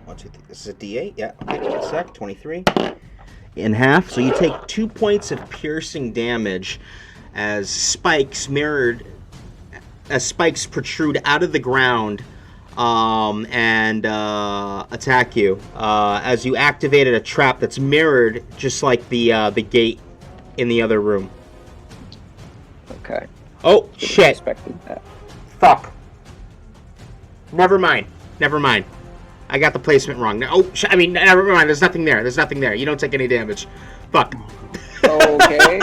Speaker 3: 1, 2, 3? This is a D8. Yeah. Okay. Give me a sec. 23 in half. So you take 2 points of piercing damage as spikes protrude out of the ground and attack you as you activated a trap that's mirrored just like the gate in the other room.
Speaker 2: Okay.
Speaker 3: Oh, shit.
Speaker 2: Expected that.
Speaker 3: Fuck. Never mind. I got the placement wrong. I mean, never mind. There's nothing there. You don't take any damage. Fuck.
Speaker 2: Okay.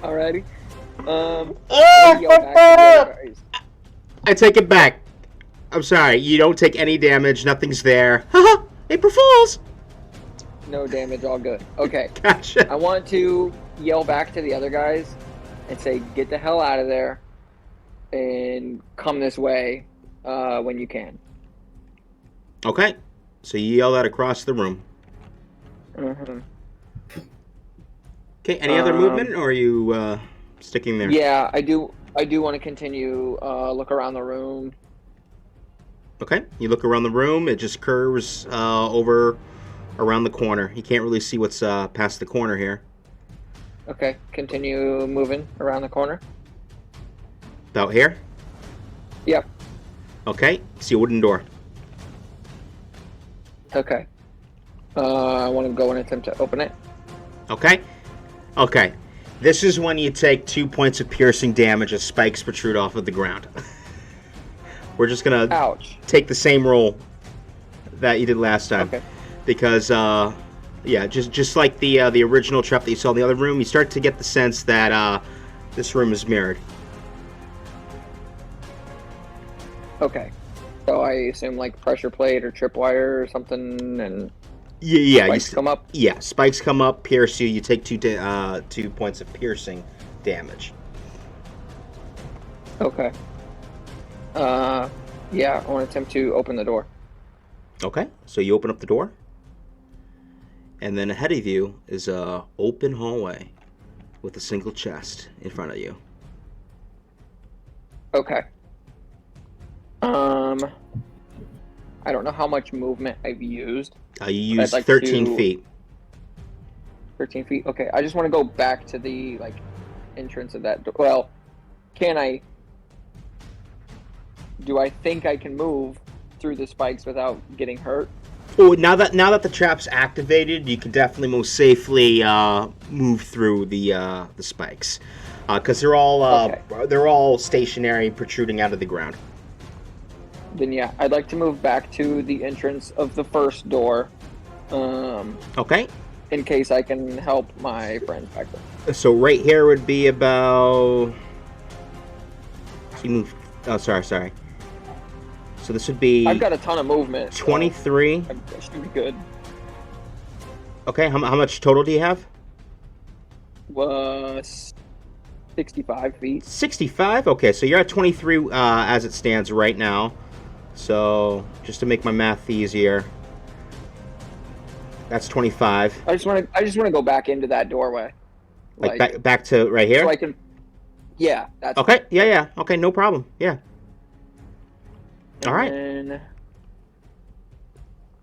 Speaker 2: Alrighty.
Speaker 3: I take it back. I'm sorry. You don't take any damage. Nothing's there. Haha. April Fools.
Speaker 2: No damage. All good. Okay.
Speaker 3: Gotcha.
Speaker 2: I want to yell back to the other guys and say, "Get the hell out of there and come this way when you can."
Speaker 3: Okay. So you yell that across the room.
Speaker 2: Mm-hmm.
Speaker 3: Okay. Any other movement, or are you sticking there?
Speaker 2: Yeah, I do want to continue. Look around the room.
Speaker 3: Okay. You look around the room. It just curves over around the corner. You can't really see what's past the corner here.
Speaker 2: Okay. Continue moving around the corner.
Speaker 3: About here?
Speaker 2: Yep.
Speaker 3: Okay. See a wooden door.
Speaker 2: Okay. I want to go and attempt to open it.
Speaker 3: Okay. Okay. This is when you take 2 points of piercing damage as spikes protrude off of the ground. We're just gonna take the same roll that you did last time.
Speaker 2: Okay.
Speaker 3: Because yeah, just like the original trap that you saw in the other room, you start to get the sense that this room is mirrored.
Speaker 2: Okay. So I assume like pressure plate or tripwire or something, and
Speaker 3: yeah,
Speaker 2: spikes come up.
Speaker 3: Yeah, spikes come up, pierce you. You take 2 points of piercing damage.
Speaker 2: Okay. Yeah, I want to attempt to open the door.
Speaker 3: Okay, so you open up the door, and then ahead of you is a open hallway with a single chest in front of you.
Speaker 2: Okay. I don't know how much movement I've used.
Speaker 3: You use 13 feet.
Speaker 2: 13 feet. Okay, I just want to go back to the entrance of that door. Well, can I? Do I think I can move through the spikes without getting hurt?
Speaker 3: Oh, now that the trap's activated, you can definitely most safely move through the spikes, because they're all stationary, protruding out of the ground.
Speaker 2: Then yeah, I'd like to move back to the entrance of the first door.
Speaker 3: Okay.
Speaker 2: In case I can help my friend back there.
Speaker 3: So right here would be about. You move. Oh, sorry. So this would be.
Speaker 2: I've got a ton of movement.
Speaker 3: 23.
Speaker 2: So I should be good.
Speaker 3: Okay. How much total do you have?
Speaker 2: 65 feet.
Speaker 3: 65. Okay, so you're at 23 as it stands right now. So just to make my math easier, that's 25.
Speaker 2: I just want to go back into that doorway.
Speaker 3: Like back to right here.
Speaker 2: So I can. Yeah. That's
Speaker 3: okay. Fine. Yeah. Okay. No problem. Yeah. All right.
Speaker 2: Then,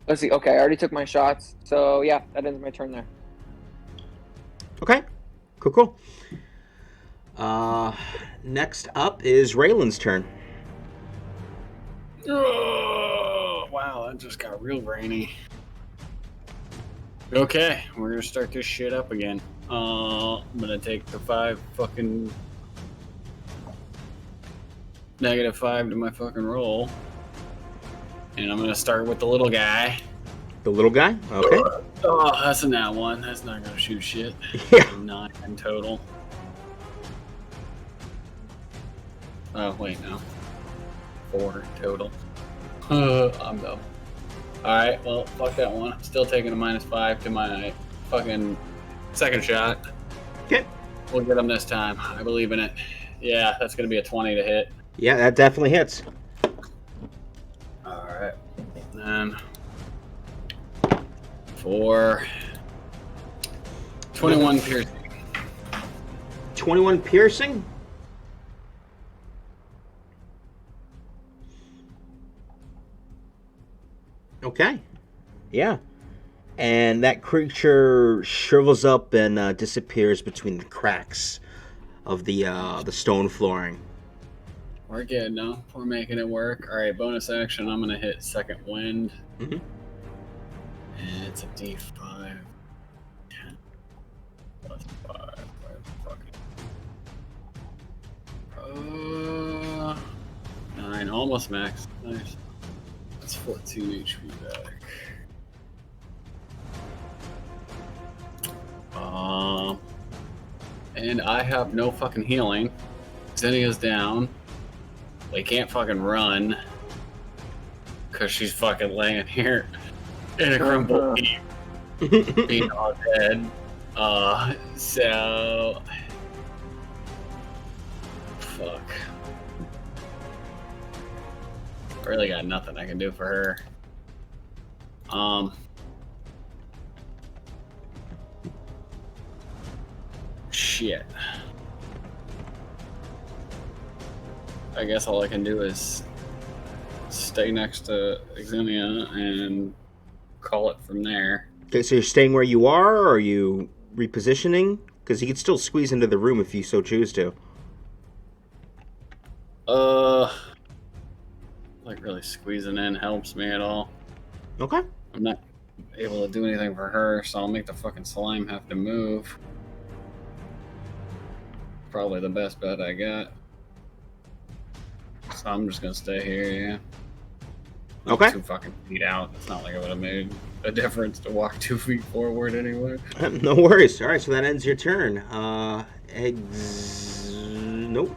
Speaker 2: let's see. Okay, I already took my shots, so yeah, that ends my turn there.
Speaker 3: Okay. Cool. Next up is Raylan's turn.
Speaker 1: Oh, wow, that just got real brainy. Okay, we're gonna start this shit up again. I'm gonna take the 5 fucking -5 to my fucking roll. And I'm gonna start with the little guy.
Speaker 3: The little guy? Okay.
Speaker 1: Oh, that's a nat 1. That's not gonna shoot shit.
Speaker 3: Yeah.
Speaker 1: 9 in total. Oh, wait, no. 4 total. I'm dumb. Alright, well, fuck that one. I'm still taking a -5 to my fucking second shot.
Speaker 3: Okay.
Speaker 1: We'll get him this time. I believe in it. Yeah, that's gonna be a 20 to hit.
Speaker 3: Yeah, that definitely hits.
Speaker 1: Alright. And for 21 piercing.
Speaker 3: 21 piercing? Okay. Yeah. And that creature shrivels up and disappears between the cracks of the stone flooring.
Speaker 1: We're good now. We're making it work. Alright, bonus action. I'm gonna hit second wind.
Speaker 3: Mm-hmm.
Speaker 1: And it's a D5. 10 plus 5. Fucking. 9. Almost max. Nice. That's 14 HP back. And I have no fucking healing. Xenia's down. They can't fucking run. Because she's fucking laying here in a crumpled heap. Being all dead. So... Fuck. I really got nothing I can do for her. Shit. I guess all I can do is stay next to Xenia and call it from there.
Speaker 3: Okay, so you're staying where you are, or are you repositioning? Because you could still squeeze into the room if you so choose to.
Speaker 1: Like really squeezing in helps me at all.
Speaker 3: Okay.
Speaker 1: I'm not able to do anything for her, so I'll make the fucking slime have to move. Probably the best bet I got. So I'm just gonna stay here, yeah. I'm
Speaker 3: Okay.
Speaker 1: 2 fucking feet out. It's not like it would have made a difference to walk 2 feet forward anyway.
Speaker 3: No worries. All right, so that ends your turn. Nope.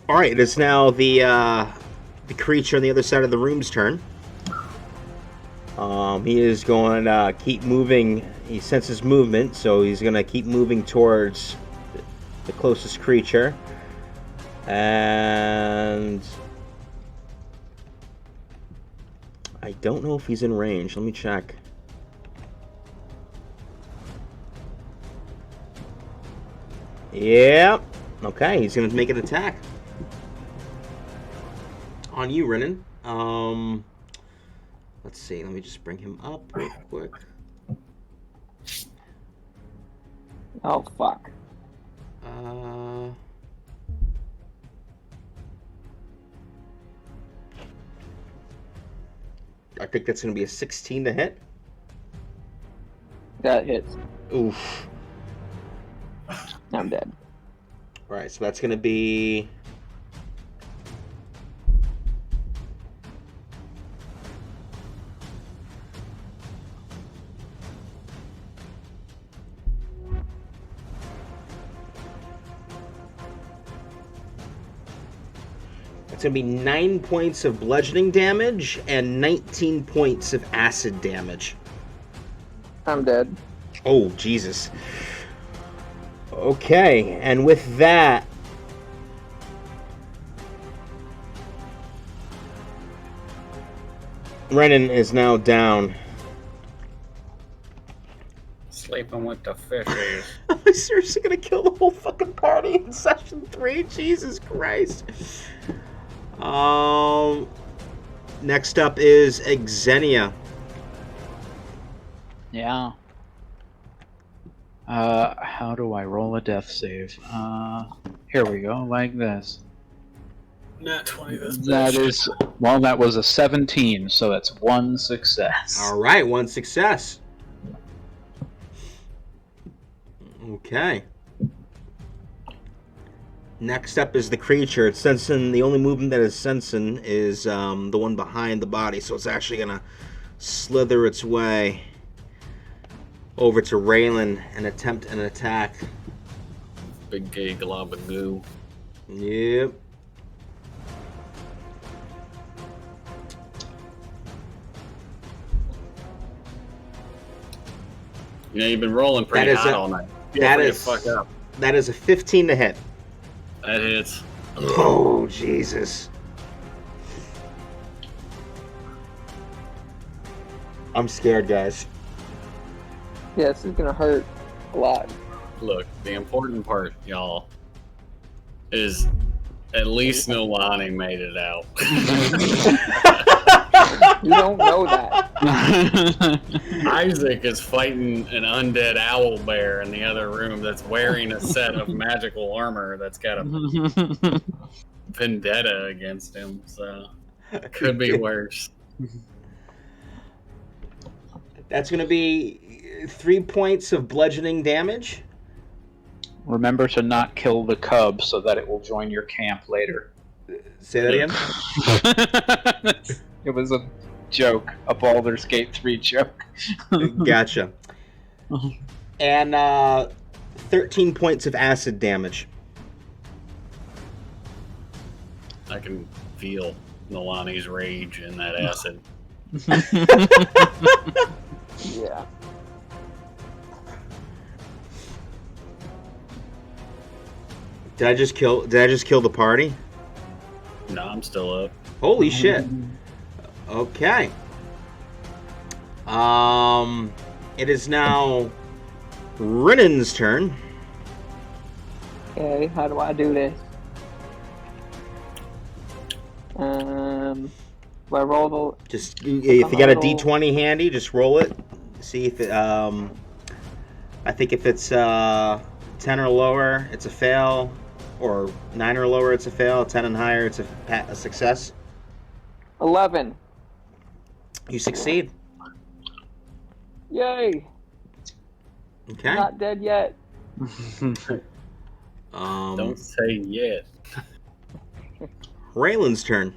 Speaker 3: All right, it is now the creature on the other side of the room's turn. He is going to keep moving. He senses movement, so he's going to keep moving towards the closest creature. And I don't know if he's in range. Let me check. Yep. Okay, he's going to make an attack on you, Renan. Let's see. Let me just bring him up real quick.
Speaker 2: Oh, fuck.
Speaker 3: I think that's going to be a 16 to hit.
Speaker 2: That hits.
Speaker 3: Oof.
Speaker 2: I'm dead.
Speaker 3: All right, so that's going to be... It's going to be 9 points of bludgeoning damage and 19 points of acid damage.
Speaker 2: I'm dead.
Speaker 3: Oh, Jesus. Okay, and with that... Renan is now down.
Speaker 1: Sleeping with the fishies.
Speaker 3: I'm seriously going to kill the whole fucking party in session 3? Jesus Christ. Next up is Xenia.
Speaker 4: Yeah. How do I roll a death save? Here we go, like this.
Speaker 1: Not 20, that's
Speaker 4: That is, well, that was a 17, so that's one success.
Speaker 3: All right, one success. Okay. Next up is the creature. It's sensing. The only movement that it's sensing is the one behind the body, so it's actually gonna slither its way over to Raylan and attempt an attack.
Speaker 1: Big gay glob of goo.
Speaker 3: Yep.
Speaker 1: You know, you've been rolling pretty
Speaker 3: That is
Speaker 1: hot
Speaker 3: a-
Speaker 1: all night.
Speaker 3: that
Speaker 1: Feel free to
Speaker 3: is-
Speaker 1: fuck up.
Speaker 3: That is a 15 to hit.
Speaker 1: That hits.
Speaker 3: Oh, Jesus. I'm scared, guys.
Speaker 2: Yeah, this is gonna hurt a lot.
Speaker 1: Look, the important part, y'all, is at least Nolani made it out.
Speaker 2: You don't know that.
Speaker 1: Isaac is fighting an undead owl bear in the other room that's wearing a set of magical armor that's got a vendetta against him, so could be worse.
Speaker 3: That's going to be 3 points of bludgeoning damage.
Speaker 4: Remember to not kill the cub so that it will join your camp later.
Speaker 3: Say that again?
Speaker 4: It was a joke, a Baldur's Gate 3 joke.
Speaker 3: Gotcha. And 13 points of acid damage.
Speaker 1: I can feel Nolani's rage in that acid.
Speaker 2: Yeah.
Speaker 3: Did I just kill the party?
Speaker 1: No, I'm still up.
Speaker 3: Holy shit. Okay. It is now Rinnan's turn.
Speaker 2: Okay, how do I do this? Do I roll the...
Speaker 3: Just if you got a D20 handy, just roll it. See if it I think if it's 10 or lower, it's a fail, or 9 or lower, it's a fail. 10 and higher, it's a success.
Speaker 2: 11.
Speaker 3: You succeed.
Speaker 2: Yay!
Speaker 3: Okay.
Speaker 2: Not dead yet.
Speaker 1: Don't say yet.
Speaker 3: Raylan's turn.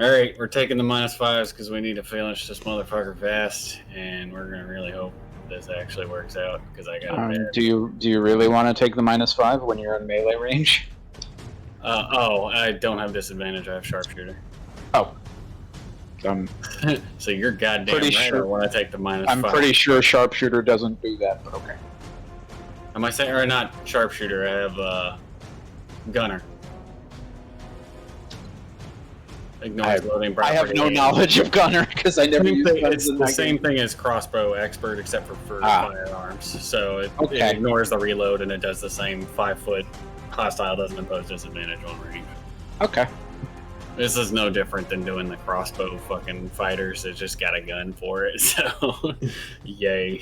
Speaker 1: Alright, we're taking the -5s because we need to finish this motherfucker fast, and we're gonna really hope this actually works out because I got a bad.
Speaker 4: Do you really want to take the -5 when you're in melee range?
Speaker 1: I don't have disadvantage. I have sharpshooter.
Speaker 4: Oh.
Speaker 1: So you're goddamn
Speaker 4: Pretty
Speaker 1: right.
Speaker 4: sure-
Speaker 1: When I take the -5,
Speaker 4: I'm pretty sure sharpshooter doesn't do that, but okay.
Speaker 1: Am I saying or not sharpshooter? I have gunner. Ignores loading
Speaker 4: I
Speaker 1: property.
Speaker 4: have no knowledge of gunner because I never used guns
Speaker 1: It's
Speaker 4: in
Speaker 1: the
Speaker 4: that
Speaker 1: same
Speaker 4: game.
Speaker 1: thing as crossbow expert, except for firearms. So it
Speaker 4: Okay.
Speaker 1: ignores the reload and it does the same 5-foot. Hostile doesn't impose disadvantage on range.
Speaker 4: Okay.
Speaker 1: This is no different than doing the crossbow fucking fighters. It's just got a gun for it, so yay.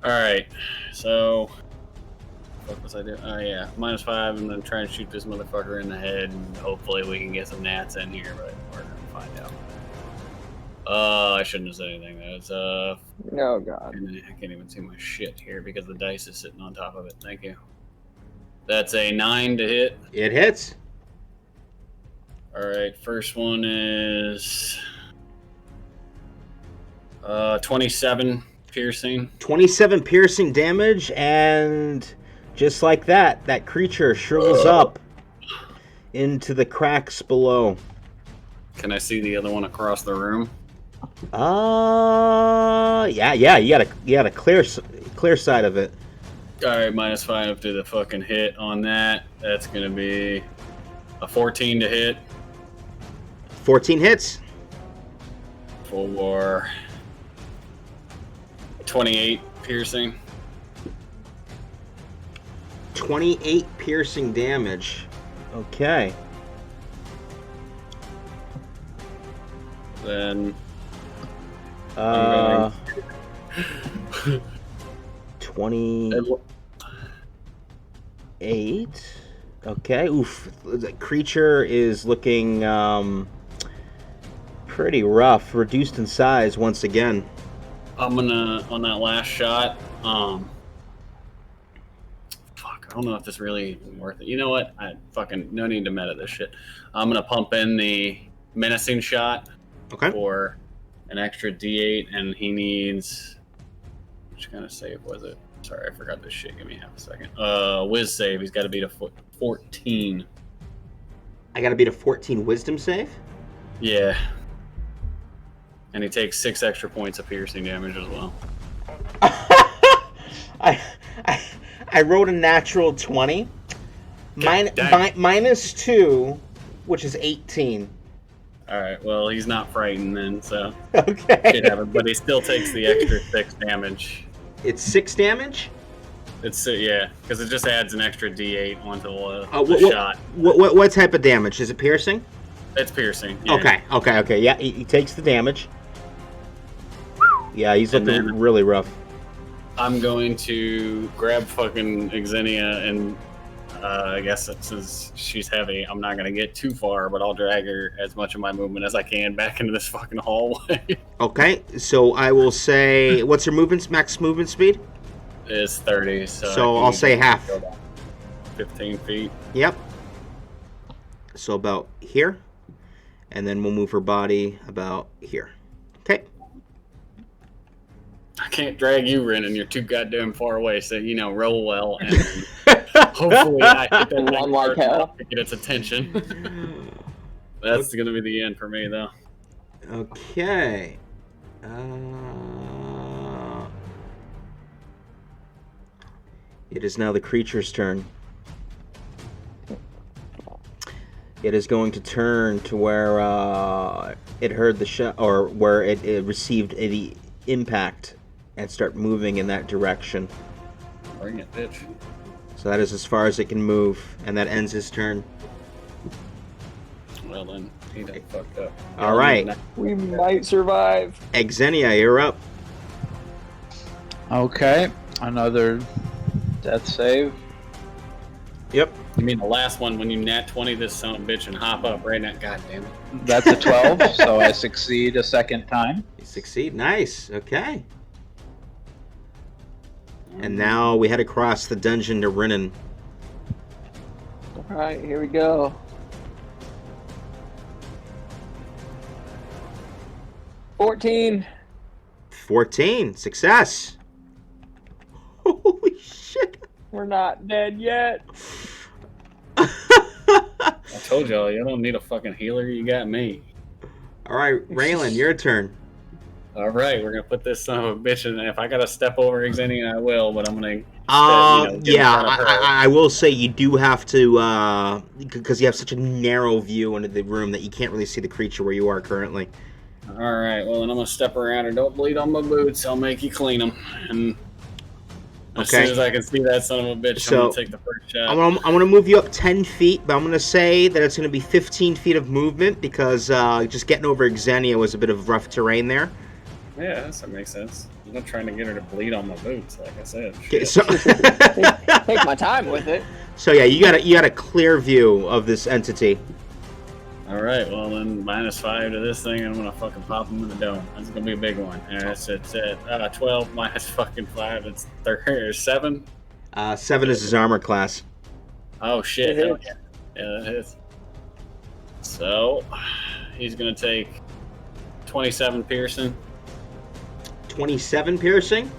Speaker 1: Alright, so what was I doing? Oh yeah, -5 and then try and shoot this motherfucker in the head and hopefully we can get some gnats in here, but we're gonna find out. I shouldn't have said anything. That's
Speaker 2: Oh god.
Speaker 1: I can't even see my shit here because the dice is sitting on top of it. Thank you. That's a 9 to hit.
Speaker 3: It hits.
Speaker 1: Alright, first one is 27 piercing.
Speaker 3: 27 piercing damage, and just like that, that creature shrivels up into the cracks below.
Speaker 1: Can I see the other one across the room?
Speaker 3: Yeah, you got a clear side of it.
Speaker 1: Alright, -5 to the fucking hit on that. That's gonna be a 14 to hit
Speaker 3: 14 hits.
Speaker 1: for 28 piercing.
Speaker 3: 28 piercing damage. Okay.
Speaker 1: Then
Speaker 3: Uh, 28. Okay. Oof. The creature is looking pretty rough. Reduced in size once again.
Speaker 1: I'm gonna on that last shot. Fuck. I don't know if this really worth it. You know what? I fucking no need to meta this shit. I'm gonna pump in the menacing shot.
Speaker 3: Okay.
Speaker 1: For an extra D8, and he needs. Which kind of save was it? Sorry, I forgot this shit. Give me half a second. Whiz save. He's got to beat a 14.
Speaker 3: I got to beat a 14 wisdom save?
Speaker 1: Yeah. And he takes 6 extra points of piercing damage as well.
Speaker 3: I rolled a natural 20. Minus 2, which is 18.
Speaker 1: Alright, well, he's not frightened then, so.
Speaker 3: Okay.
Speaker 1: But he still takes the extra 6 damage.
Speaker 3: It's 6 damage?
Speaker 1: It's yeah, because it just adds an extra D8 onto the shot.
Speaker 3: What type of damage? Is it piercing?
Speaker 1: It's piercing. Yeah.
Speaker 3: Okay. Yeah, he takes the damage. Yeah, he's looking really rough.
Speaker 1: I'm going to grab fucking Xenia and I guess since she's heavy, I'm not going to get too far, but I'll drag her as much of my movement as I can back into this fucking hallway.
Speaker 3: Okay, so I will say, what's her max movement speed?
Speaker 1: It's 30,
Speaker 3: so I'll say half.
Speaker 1: 15 feet.
Speaker 3: Yep. So about here, and then we'll move her body about here. Okay.
Speaker 1: I can't drag you, Ren, and you're too goddamn far away, so, roll well, and hopefully I hit that
Speaker 2: Run like hell
Speaker 1: to get its attention. That's going to be the end for me, though.
Speaker 3: Okay. It is now the creature's turn. It is going to turn to where it heard the shot, or where it received the impact, and start moving in that direction.
Speaker 1: Bring it, bitch.
Speaker 3: So that is as far as it can move, and that ends his turn.
Speaker 1: Well then, he done fucked up.
Speaker 3: All right.
Speaker 2: We might survive.
Speaker 3: Xenia, you're up.
Speaker 4: Okay, another death save.
Speaker 3: Yep.
Speaker 1: You mean the last one when you nat 20 this son of a bitch and hop up right now? God damn it.
Speaker 4: That's a 12, so I succeed a second time.
Speaker 3: You succeed. Nice. Okay. And now we head across the dungeon to Rinnan.
Speaker 2: Alright, here we go. 14.
Speaker 3: 14. Success. Holy shit.
Speaker 2: We're not dead yet.
Speaker 1: I told y'all, you don't need a fucking healer, you got me.
Speaker 3: Alright, Raylan, your turn.
Speaker 1: Alright, we're gonna put this son of a bitch in, and if I gotta step over Xenia, I will, but I'm gonna
Speaker 3: I will say you do have to, because you have such a narrow view into the room that you can't really see the creature where you are currently.
Speaker 1: Alright, well then I'm gonna step around and don't bleed on my boots, I'll make you clean them. And as soon as I can see that son of a bitch, I'm gonna take the first shot.
Speaker 3: I'm gonna move you up 10 feet, but I'm gonna say that it's gonna be 15 feet of movement, because just getting over Xenia was a bit of rough terrain there.
Speaker 1: Yeah, that makes sense. I'm not trying to get her to bleed on my boots, like I said.
Speaker 3: Okay, so
Speaker 2: take my time with it.
Speaker 3: So yeah, you got a clear view of this entity.
Speaker 1: Alright, well then -5 to this thing, and I'm gonna fucking pop him in the dome. That's gonna be a big one. And it's at 12 minus fucking 5, it's 7.
Speaker 3: 7 is his armor class.
Speaker 1: Oh shit, hell yeah. Yeah, that hits. So, he's gonna take 27 piercing.
Speaker 3: 27 piercing?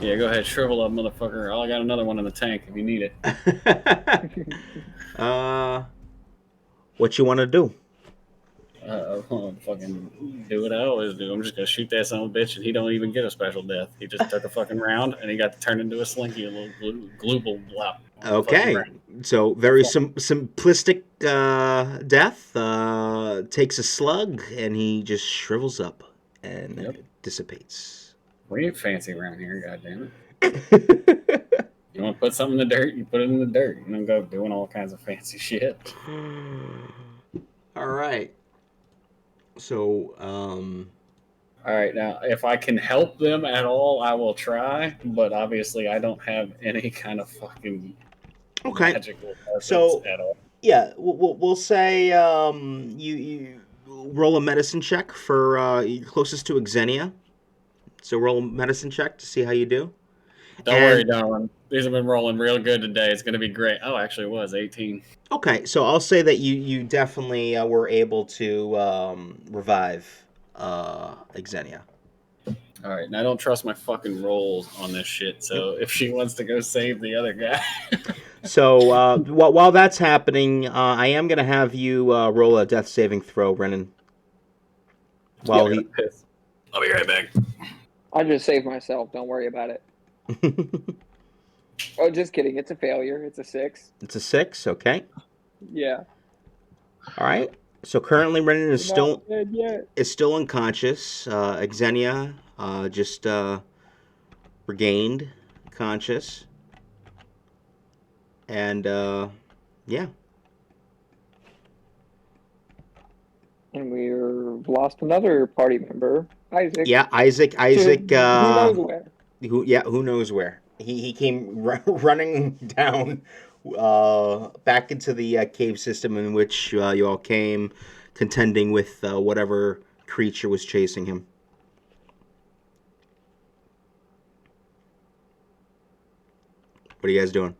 Speaker 1: Yeah, go ahead, shrivel up, motherfucker. Oh, I got another one in the tank if you need it.
Speaker 3: What you want to do?
Speaker 1: Fucking do what I always do. I'm just gonna shoot that son of a bitch, and he don't even get a special death. He just took a fucking round, and he got to turn into a slinky, a little global blop.
Speaker 3: Okay, so very simplistic death. Takes a slug, and he just shrivels up and dissipates.
Speaker 1: We ain't fancy around here, goddammit. You want to put something in the dirt, you put it in the dirt. You don't go doing all kinds of fancy shit.
Speaker 3: All right. So,
Speaker 1: All right, now if I can help them at all, I will try. But obviously, I don't have any kind of fucking magical weapons
Speaker 3: So
Speaker 1: at all.
Speaker 3: yeah, we'll say you roll a medicine check for you're closest to Xenia. So roll a medicine check to see how you do.
Speaker 1: Don't worry, darling. These have been rolling real good today. It's going to be great. Oh, actually, it was 18.
Speaker 3: Okay, so I'll say that you definitely were able to revive Xenia.
Speaker 1: All right, now I don't trust my fucking rolls on this shit. So if she wants to go save the other guy.
Speaker 3: So while that's happening, I am going to have you roll a death saving throw, Brennan.
Speaker 1: While he... I'll be right back.
Speaker 2: I'll just save myself. Don't worry about it. Oh, just kidding. It's a failure. It's a 6.
Speaker 3: It's a 6, okay.
Speaker 2: Yeah.
Speaker 3: All right. So currently Brennan is still unconscious. Xenia just regained conscious. And yeah.
Speaker 2: And we've lost another party member, Isaac.
Speaker 3: Yeah, Isaac.
Speaker 2: Who knows where?
Speaker 3: Who knows where? He came running down back into the cave system in which you all came, contending with whatever creature was chasing him. What are you guys doing?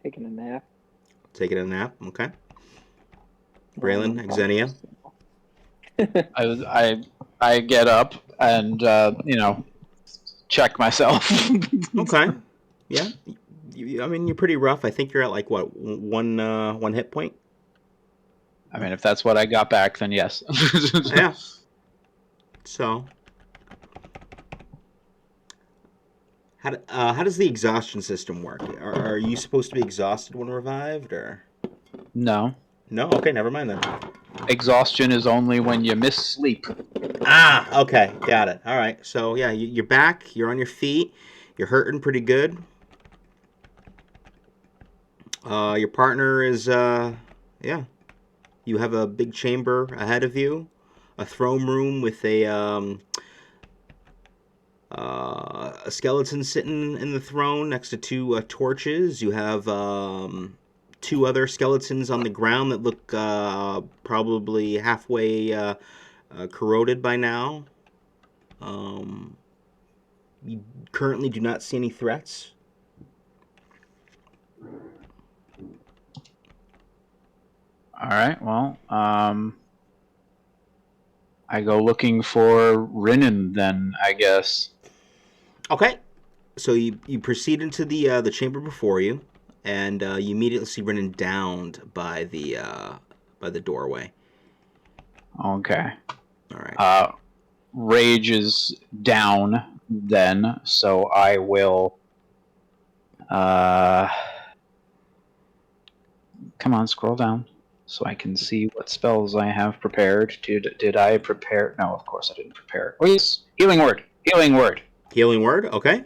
Speaker 2: Taking a nap.
Speaker 3: Taking a nap, okay. Braylon, Xenia.
Speaker 4: I get up and check myself.
Speaker 3: Okay. Yeah. I mean, you're pretty rough. I think you're at like what, one hit point.
Speaker 4: I mean, if that's what I got back, then yes.
Speaker 3: Yeah. So, how does the exhaustion system work? Are you supposed to be exhausted when revived, or?
Speaker 4: No.
Speaker 3: No. Okay, never mind then.
Speaker 4: Exhaustion is only when you miss sleep.
Speaker 3: Ah, okay, got it. All right. So yeah, you're back. You're on your feet. You're hurting pretty good. Your partner is yeah. You have a big chamber ahead of you, a throne room with a skeleton sitting in the throne next to two torches. You have two other skeletons on the ground that look probably halfway corroded by now. You currently do not see any threats.
Speaker 4: All right. Well, I go looking for Rinnan then, I guess.
Speaker 3: Okay. So you proceed into the chamber before you, and you immediately see Rinnan downed by the doorway.
Speaker 4: Okay.
Speaker 3: All right.
Speaker 4: Rage is down then, so I will. Come on, scroll down so I can see what spells I have prepared. Did I prepare? No, of course I didn't prepare. Oh yes, healing word. Healing word.
Speaker 3: Healing word. Okay.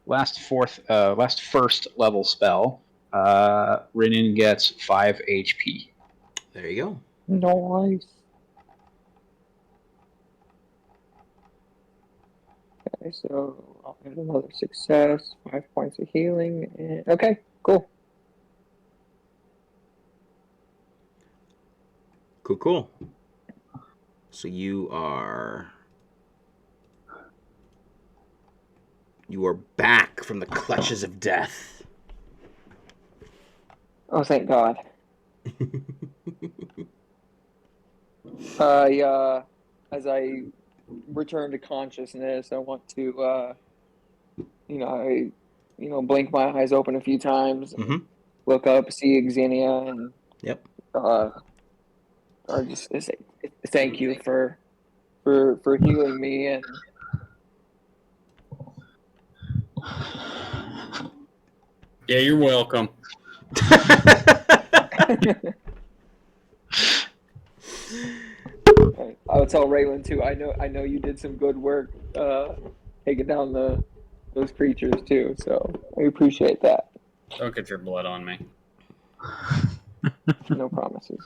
Speaker 4: Last first level spell. Rinnan gets 5 HP.
Speaker 3: There you go.
Speaker 2: Nice. Okay, so I'll get another success, 5 points of healing, and okay, cool.
Speaker 3: Cool. So you are back from the clutches of death.
Speaker 2: Oh, thank God. As I return to consciousness, I want to, blink my eyes open a few times,
Speaker 3: Mm-hmm.
Speaker 2: look up, see Xenia, and
Speaker 3: Yep.
Speaker 2: Or just say thank you for healing me and.
Speaker 1: Yeah, you're welcome.
Speaker 2: I'll tell Raylan too. I know you did some good work taking down those creatures too. So I appreciate that.
Speaker 1: Don't get your blood on me.
Speaker 2: No promises.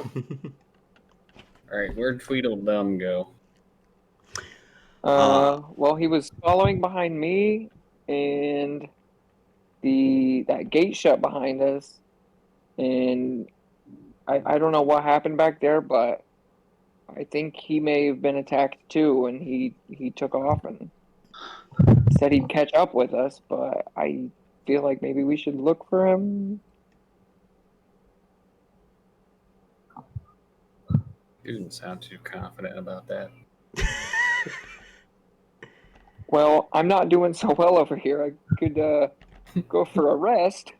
Speaker 1: All right, where'd Tweedledum go?
Speaker 2: Well, he was following behind me, and that gate shut behind us, and I don't know what happened back there, but I think he may have been attacked too, and he took off and said he'd catch up with us, but I feel like maybe we should look for him.
Speaker 1: You didn't sound too confident about that.
Speaker 2: Well, I'm not doing so well over here. I could go for a rest,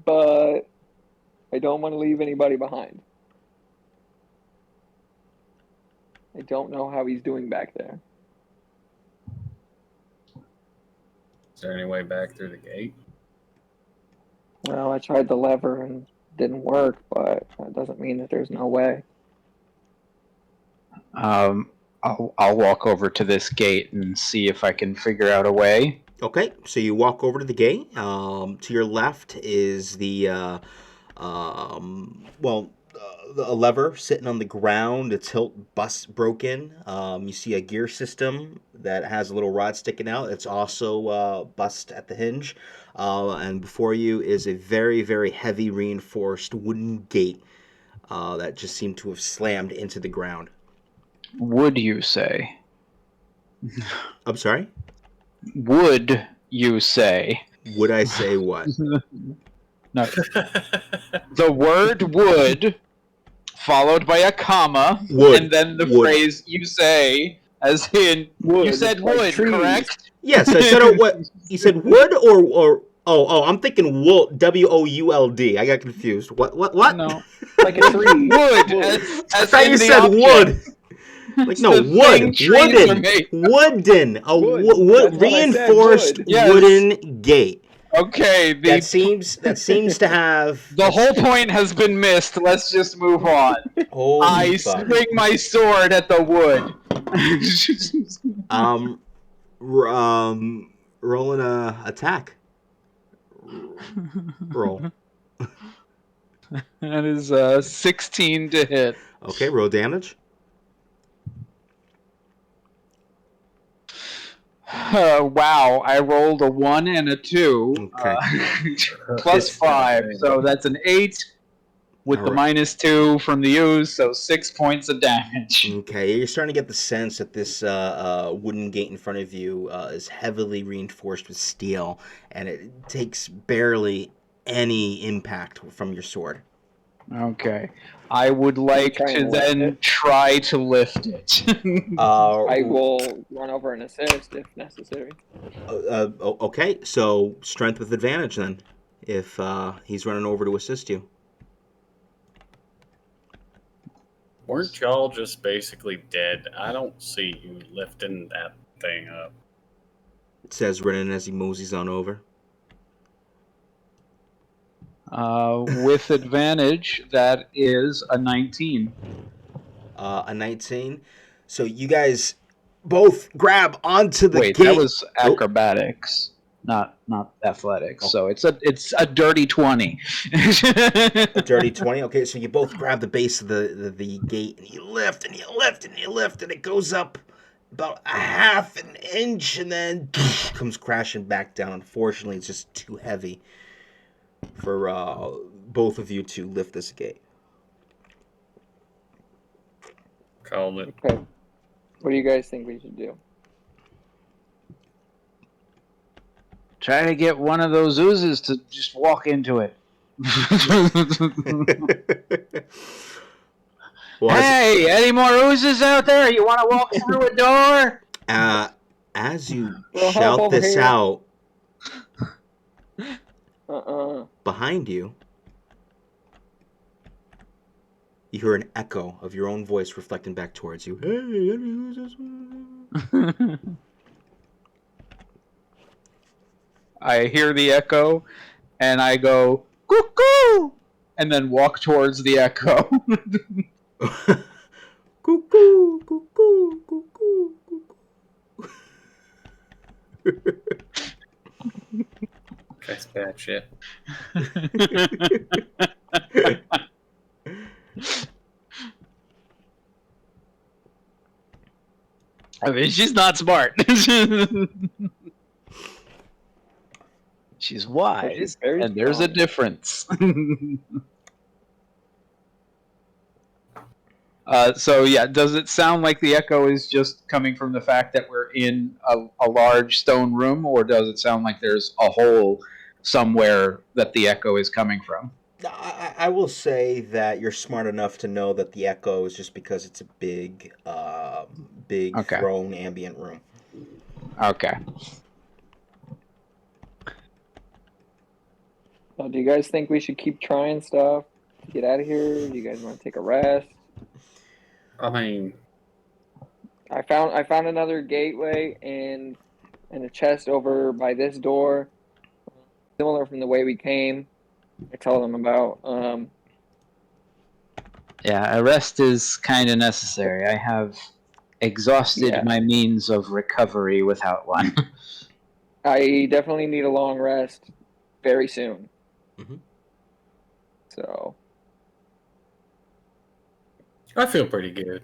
Speaker 2: but I don't want to leave anybody behind. I don't know how he's doing back there.
Speaker 1: Is there any way back through the gate?
Speaker 2: Well, I tried the lever and didn't work, but that doesn't mean that there's no way.
Speaker 4: I'll walk over to this gate and see if I can figure out a way.
Speaker 3: Okay, so you walk over to the gate. To your left is a lever sitting on the ground. The tilt bus broken. You see a gear system that has a little rod sticking out. It's also bust at the hinge. And before you is a very, very heavy reinforced wooden gate that just seemed to have slammed into the ground.
Speaker 4: Would you say?
Speaker 3: I'm sorry?
Speaker 4: Would you say?
Speaker 3: Would I say what?
Speaker 4: No. The word would, followed by a comma,
Speaker 3: Would.
Speaker 4: and then the
Speaker 3: Would.
Speaker 4: phrase you say, as in,
Speaker 2: Would.
Speaker 4: you said
Speaker 2: Like
Speaker 4: would,
Speaker 2: trees.
Speaker 4: correct?
Speaker 3: Yes, I said what? You said would or I'm thinking wool, WOULD. I got confused. What?
Speaker 4: No.
Speaker 2: Like a tree.
Speaker 4: Would.
Speaker 3: I
Speaker 4: As
Speaker 3: thought
Speaker 4: in
Speaker 3: you
Speaker 4: the
Speaker 3: said
Speaker 4: object.
Speaker 3: wood. Like no,
Speaker 4: The thing
Speaker 3: wood,
Speaker 4: trees are
Speaker 3: wooden,
Speaker 4: made of.
Speaker 3: wooden, a
Speaker 2: Wood.
Speaker 3: wood
Speaker 2: That's what I said,
Speaker 3: reinforced
Speaker 2: wood.
Speaker 4: Yes.
Speaker 3: wooden gate.
Speaker 4: Okay,
Speaker 3: That seems to have
Speaker 4: the whole point has been missed. Let's just move on.
Speaker 3: Holy
Speaker 4: I
Speaker 3: fuck.
Speaker 4: swing my sword at the wood.
Speaker 3: Rolling a attack. Roll.
Speaker 4: That is 16 to hit.
Speaker 3: Okay, roll damage.
Speaker 4: Wow, I rolled a 1 and a 2.
Speaker 3: Okay.
Speaker 4: Plus 5, so that's an 8 with
Speaker 3: All
Speaker 4: the
Speaker 3: right.
Speaker 4: -2 from the use, so 6 points of damage.
Speaker 3: Okay, you're starting to get the sense that this wooden gate in front of you is heavily reinforced with steel, and it takes barely any impact from your sword.
Speaker 4: Okay. I would like
Speaker 2: Try
Speaker 4: to
Speaker 2: and lift
Speaker 4: then
Speaker 2: it.
Speaker 4: try to lift it.
Speaker 2: I will run over and assist if necessary.
Speaker 3: Okay, so strength with advantage then, if he's running over to assist you.
Speaker 1: Weren't y'all just basically dead? I don't see you lifting that thing up.
Speaker 3: Says Renan as he moseys on over.
Speaker 4: With advantage, that is a 19.
Speaker 3: A 19. So you guys both grab onto the
Speaker 4: Wait,
Speaker 3: gate.
Speaker 4: that was acrobatics, not athletics.
Speaker 3: Oh.
Speaker 4: So it's a dirty 20.
Speaker 3: A dirty 20. Okay, so you both grab the base of the gate, and you lift, and you lift, and you lift, and it goes up about a half an inch, and then comes crashing back down. Unfortunately, it's just too heavy for both of you to lift this gate.
Speaker 1: Called it.
Speaker 2: Okay. What do you guys think we should do?
Speaker 4: Try to get one of those oozes to just walk into it.
Speaker 3: Well,
Speaker 4: Hey, any more oozes out there? You want to walk through a door?
Speaker 3: as you
Speaker 2: Well, hop
Speaker 3: shout
Speaker 2: over
Speaker 3: this
Speaker 2: here.
Speaker 3: out
Speaker 2: Uh-uh.
Speaker 3: behind you, you hear an echo of your own voice reflecting back towards you. Hey, who's this?
Speaker 4: I hear the echo, and I go, cuckoo, and then walk towards the echo.
Speaker 3: Cuckoo, cuckoo, cuckoo, cuckoo.
Speaker 1: That's bad shit.
Speaker 4: I mean, she's not smart. She's wise,
Speaker 2: she's very
Speaker 4: and there's a
Speaker 2: strong.
Speaker 4: difference. So yeah, does it sound like the echo is just coming from the fact that we're in a large stone room, or does it sound like there's a hole somewhere that the echo is coming from?
Speaker 3: I will say that you're smart enough to know that the echo is just because it's a big,
Speaker 4: Okay.
Speaker 3: thrown ambient room.
Speaker 4: Okay.
Speaker 2: So do you guys think we should keep trying stuff to get out of here? Do you guys want to take a rest?
Speaker 1: I mean,
Speaker 2: I found another gateway and a chest over by this door, similar from the way we came. I tell them about.
Speaker 4: Yeah, a rest is kind of necessary. I have exhausted
Speaker 2: Yeah.
Speaker 4: my means of recovery without one.
Speaker 2: I definitely need a long rest very soon.
Speaker 3: Mhm.
Speaker 2: So
Speaker 1: I feel pretty good.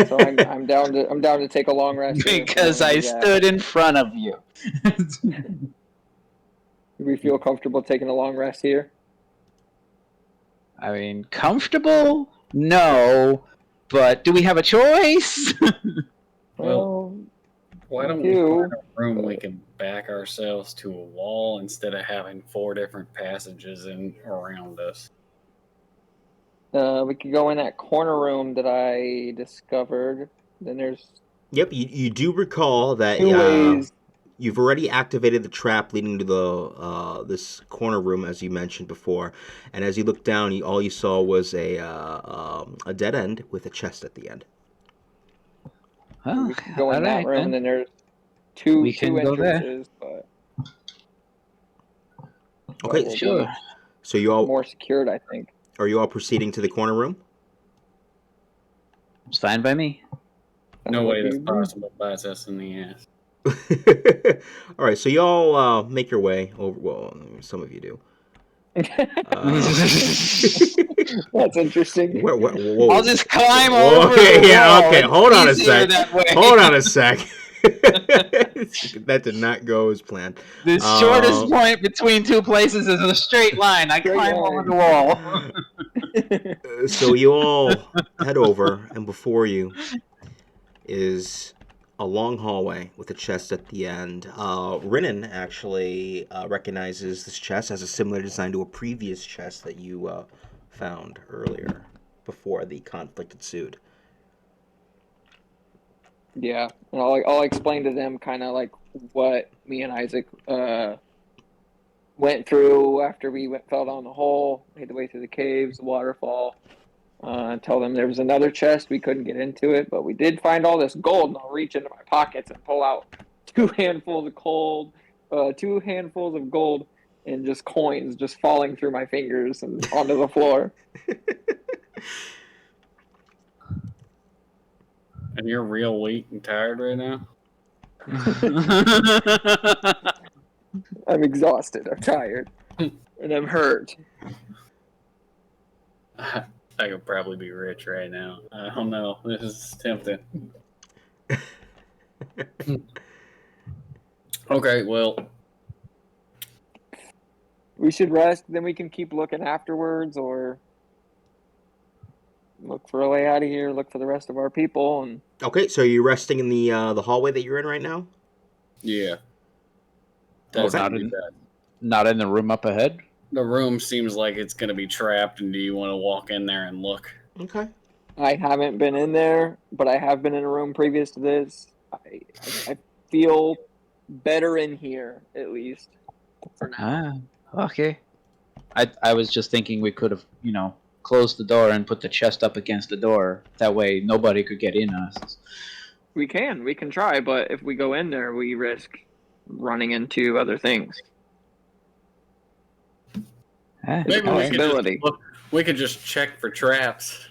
Speaker 2: so I'm down to take a long rest here.
Speaker 4: Because I stood in front of you.
Speaker 2: Do we feel comfortable taking a long rest here?
Speaker 4: I mean, comfortable? No. But do we have a choice?
Speaker 1: Well, why don't we
Speaker 2: do,
Speaker 1: find a room we can back ourselves to a wall instead of having 4 different passages in around us?
Speaker 2: we could go in that corner room that I discovered. Then there's
Speaker 3: Yep, you do recall that
Speaker 2: 2 ways.
Speaker 3: you've already activated the trap leading to the this corner room, as you mentioned before. And as you looked down, all you saw was a dead end with a chest at the end.
Speaker 4: Well,
Speaker 2: We could go in
Speaker 4: all
Speaker 2: that
Speaker 4: right,
Speaker 2: room,
Speaker 4: then.
Speaker 2: and then there's two
Speaker 4: We can go there.
Speaker 2: entrances, but
Speaker 3: Okay,
Speaker 2: we'll be
Speaker 4: Sure.
Speaker 3: so you all
Speaker 2: more secured, I think.
Speaker 3: are you all proceeding to the corner room?
Speaker 4: It's fine by me.
Speaker 1: No way
Speaker 2: Sounds
Speaker 1: that's
Speaker 2: like you-
Speaker 1: possible. Bites us in the ass.
Speaker 3: All right, so you all make your way over. Well, some of you do.
Speaker 2: That's interesting.
Speaker 3: Whoa.
Speaker 4: I'll just climb
Speaker 3: Whoa,
Speaker 4: over the
Speaker 3: yeah,
Speaker 4: wall.
Speaker 3: okay,
Speaker 4: It's
Speaker 3: hold on a
Speaker 4: easier
Speaker 3: sec.
Speaker 4: that way.
Speaker 3: Hold on a sec. That did not go as planned.
Speaker 4: The shortest point between 2 places is a straight line. I
Speaker 2: Straight
Speaker 4: climb
Speaker 2: line.
Speaker 4: over the wall.
Speaker 3: So you all head over, and before you is a long hallway with a chest at the end. Rinnan actually recognizes this chest as a similar design to a previous chest that you found earlier before the conflict ensued.
Speaker 2: Yeah, and I'll explain to them kind of like what me and Isaac went through after we fell down the hole, made the way through the caves, the waterfall. Tell them there was another chest, we couldn't get into it, but we did find all this gold, and I'll reach into my pockets and pull out 2 handfuls of gold, 2 handfuls of gold, and just coins just falling through my fingers and onto the floor.
Speaker 1: And you're real weak and tired right now?
Speaker 2: I'm exhausted, I'm tired, and I'm hurt.
Speaker 1: I could probably be rich right now. I don't know. This is tempting. Okay, well,
Speaker 2: We should rest, then we can keep looking afterwards, or look for a way out of here, look for the rest of our people, and
Speaker 3: Okay, so you're resting in the hallway that you're in right now?
Speaker 1: yeah. That's
Speaker 3: Okay.
Speaker 1: not too bad.
Speaker 4: Not in the room up ahead?
Speaker 1: The room seems like it's going to be trapped, and do you want to walk in there and look?
Speaker 3: Okay.
Speaker 2: I haven't been in there, but I have been in a room previous to this. I feel better in here, at least, for now.
Speaker 4: Okay. I was just thinking we could have, closed the door and put the chest up against the door. That way nobody could get in us.
Speaker 2: We can try, but if we go in there, we risk running into other things.
Speaker 1: Maybe
Speaker 2: Possibility.
Speaker 1: we could just check for traps.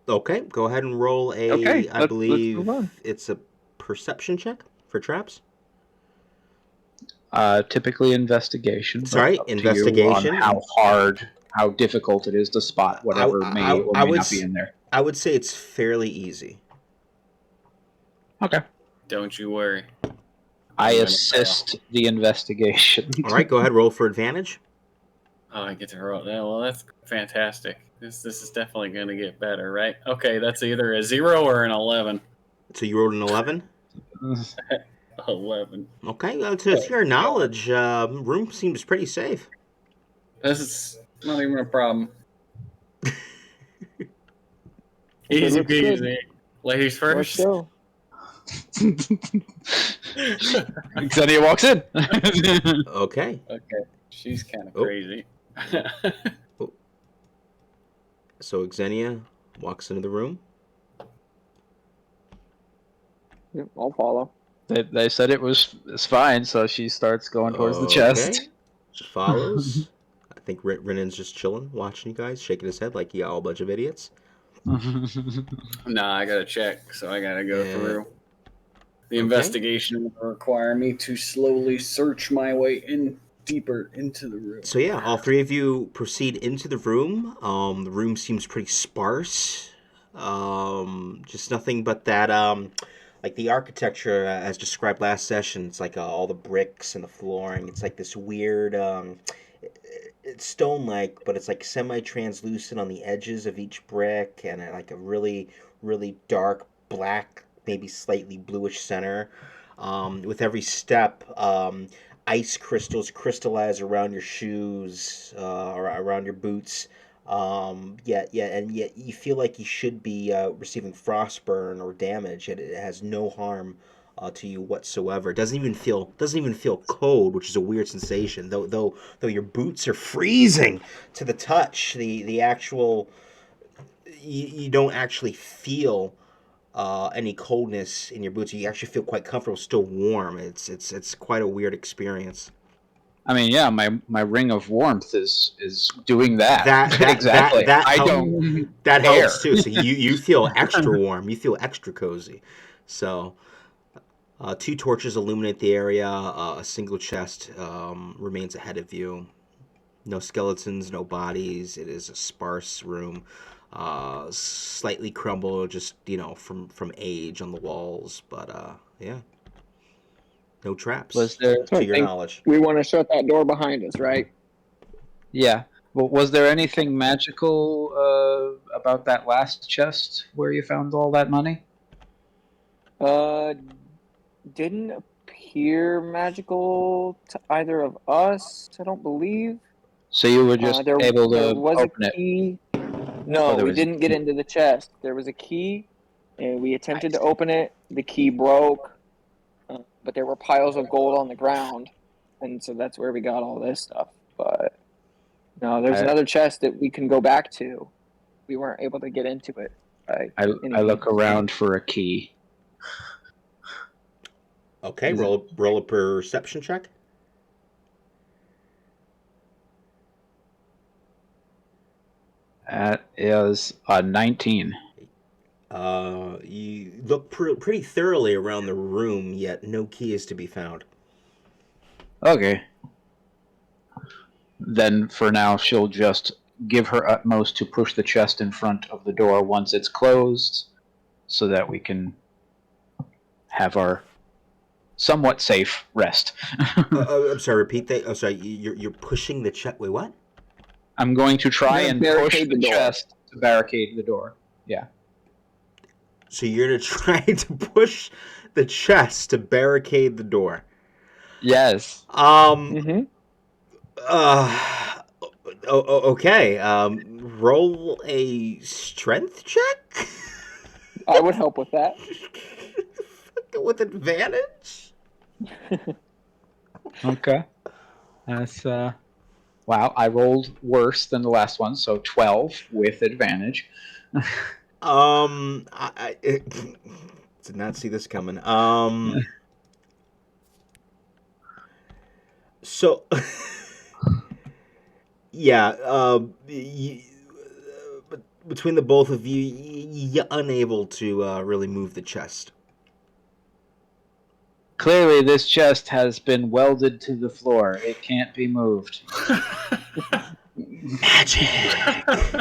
Speaker 3: Okay, go ahead and roll a,
Speaker 2: Okay,
Speaker 3: I
Speaker 2: let's
Speaker 3: believe
Speaker 2: move on.
Speaker 3: it's a perception check for traps.
Speaker 4: Typically investigation. but
Speaker 3: Sorry,
Speaker 4: up to you
Speaker 3: investigation.
Speaker 4: on how difficult it is to spot whatever may or may not be in there.
Speaker 3: I would say it's fairly easy.
Speaker 4: Okay.
Speaker 1: Don't you worry.
Speaker 4: I
Speaker 1: I'm gonna
Speaker 4: assist the investigation.
Speaker 3: All right, go ahead. Roll for advantage.
Speaker 1: Oh, I get to roll. Yeah, well, that's fantastic. This is definitely going to get better, right? Okay, that's either a 0 or an 11.
Speaker 3: So you rolled an 11.
Speaker 1: 11.
Speaker 3: Okay, to your knowledge, room seems pretty safe.
Speaker 1: This is not even a problem.
Speaker 2: If it
Speaker 1: Easy
Speaker 2: looks good,
Speaker 1: peasy. Ladies
Speaker 2: let's
Speaker 1: first.
Speaker 2: go.
Speaker 4: Xenia walks in.
Speaker 3: Okay.
Speaker 1: Okay, she's kind of
Speaker 3: Oh.
Speaker 1: crazy.
Speaker 3: So Xenia walks into the room.
Speaker 2: Yep, I'll follow.
Speaker 4: They said it's fine, so she starts going towards the chest.
Speaker 3: Follows. I think Renan's just chilling, watching you guys, shaking his head like you all a bunch of idiots.
Speaker 1: Nah, I gotta check, so I gotta go
Speaker 3: Yeah.
Speaker 1: through. The
Speaker 3: Okay.
Speaker 1: investigation will require me to slowly search my way in deeper into the room.
Speaker 3: So yeah, all three of you proceed into the room. The room seems pretty sparse. Just nothing but that, like the architecture as described last session. It's like all the bricks and the flooring. It's like this weird, it's stone-like, but it's like semi-translucent on the edges of each brick, and like a really, really dark black, maybe slightly bluish center. With every step, ice crystals crystallize around your shoes, or around your boots. Yet you feel like you should be receiving frostburn or damage, and it has no harm to you whatsoever. It doesn't even feel cold, which is a weird sensation. Though your boots are freezing to the touch, the actual you don't actually feel any coldness in your boots. You actually feel quite comfortable, still warm. It's quite a weird experience.
Speaker 4: I mean, yeah, my ring of warmth is doing that.
Speaker 3: That
Speaker 4: exactly.
Speaker 3: that
Speaker 4: I
Speaker 3: help-
Speaker 4: don't.
Speaker 3: that
Speaker 4: care.
Speaker 3: helps too. So you feel extra warm. You feel extra cozy. So 2 torches illuminate the area. A single chest remains ahead of you. No skeletons, no bodies. It is a sparse room. Slightly crumbled, just from age on the walls. But yeah, no traps.
Speaker 4: Was there?
Speaker 2: So I
Speaker 3: to your
Speaker 2: think
Speaker 3: knowledge?
Speaker 2: we want to shut that door behind us, right?
Speaker 4: Yeah. Well, was there anything magical about that last chest where you found all that money?
Speaker 2: Didn't appear magical to either of us, I don't believe.
Speaker 4: So you were just
Speaker 2: there
Speaker 4: able to
Speaker 2: was
Speaker 4: open
Speaker 2: a
Speaker 4: it.
Speaker 2: key. No,
Speaker 4: Oh, there
Speaker 2: we
Speaker 4: was a
Speaker 2: didn't get
Speaker 4: key.
Speaker 2: into the chest. There was a key, and we attempted to open it. The key broke, but there were piles of gold on the ground, and so that's where we got all this stuff. But no, there's another chest that we can go back to. We weren't able to get into it.
Speaker 4: I look around for a key.
Speaker 3: Okay,
Speaker 4: Is
Speaker 3: roll a perception check.
Speaker 4: That is a 19.
Speaker 3: You look pretty thoroughly around the room, yet no key is to be found.
Speaker 4: Okay. Then for now, she'll just give her utmost to push the chest in front of the door once it's closed, so that we can have our somewhat safe rest.
Speaker 3: I'm sorry. Repeat that. I'm sorry. You're pushing the chest. Wait, what?
Speaker 4: I'm going to try
Speaker 2: You're
Speaker 4: and
Speaker 2: gonna
Speaker 4: push
Speaker 2: barricade
Speaker 4: the
Speaker 2: the door.
Speaker 4: chest to barricade the door. Yeah.
Speaker 3: So you're gonna try to push the chest to barricade the door.
Speaker 4: Yes.
Speaker 3: Okay. Roll a strength check.
Speaker 2: I would help with that.
Speaker 3: With advantage.
Speaker 4: Okay. That's wow. I rolled worse than the last one, so 12 with advantage.
Speaker 3: I did not see this coming. So, yeah. Between the both of you, you're unable to really move the chest.
Speaker 4: Clearly, this chest has been welded to the floor. It can't be moved.
Speaker 3: Magic.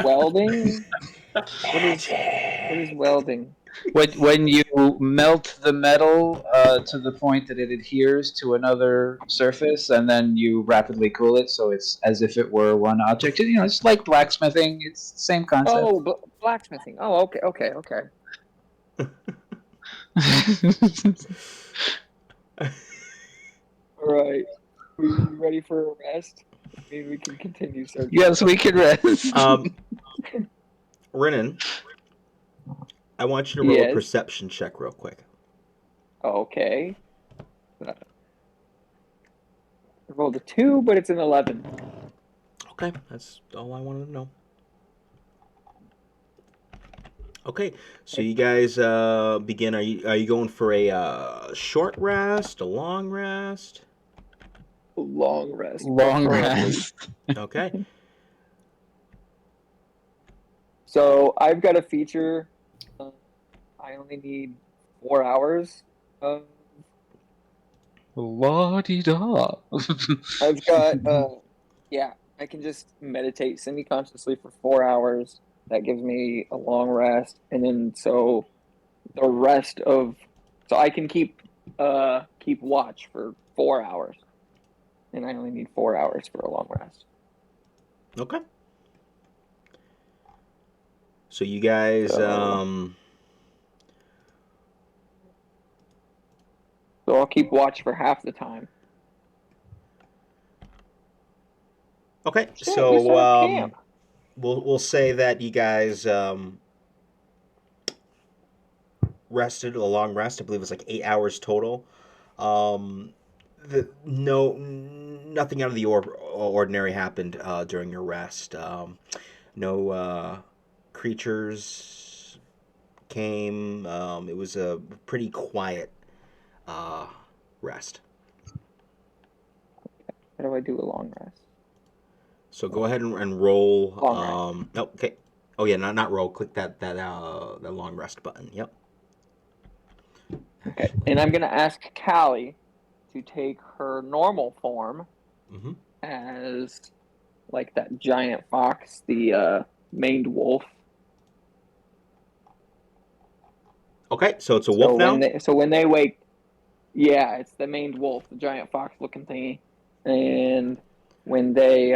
Speaker 2: Welding? What is welding?
Speaker 4: When you melt the metal to the point that it adheres to another surface, and then you rapidly cool it, so it's as if it were one object. You know, it's like blacksmithing. It's the same concept.
Speaker 2: Oh, blacksmithing. Oh, okay. All right. We ready for a rest? Maybe we can continue searching.
Speaker 4: Yes, we can rest.
Speaker 3: Renan, I want you to roll a
Speaker 2: Yes.
Speaker 3: perception check real quick.
Speaker 2: Okay. I rolled a 2, but it's an 11.
Speaker 3: Okay, that's all I wanted to know. Okay, so you guys begin. Are you going for a short rest, a long rest?
Speaker 2: Long rest.
Speaker 4: Long
Speaker 2: preferably.
Speaker 4: rest.
Speaker 3: Okay.
Speaker 2: So I've got a feature. I only need 4 hours of.
Speaker 4: La-di-da.
Speaker 2: I've got. Yeah, I can just meditate semi-consciously for 4 hours. That gives me a long rest, and then so the rest of. So I can keep watch for 4 hours, and I only need 4 hours for a long rest.
Speaker 3: Okay. So you guys,
Speaker 2: So I'll keep watch for half the time.
Speaker 3: okay.
Speaker 2: Shit, we
Speaker 3: So
Speaker 2: set up camp.
Speaker 3: we'll say that you guys rested a long rest. I believe it was like 8 hours total. Nothing out of the ordinary happened during your rest. No creatures came. It was a pretty quiet rest.
Speaker 2: How do I do a long rest?
Speaker 3: So go ahead and roll.
Speaker 2: Long rest.
Speaker 3: No, okay. Oh yeah, not roll. Click that long rest button. Yep.
Speaker 2: Okay, and I'm gonna ask Callie to take her normal form
Speaker 3: Mm-hmm.
Speaker 2: as like that giant fox, the maned wolf.
Speaker 3: Okay, so it's a wolf now.
Speaker 2: When they wake, yeah, it's the maned wolf, the giant fox-looking thingy, and when they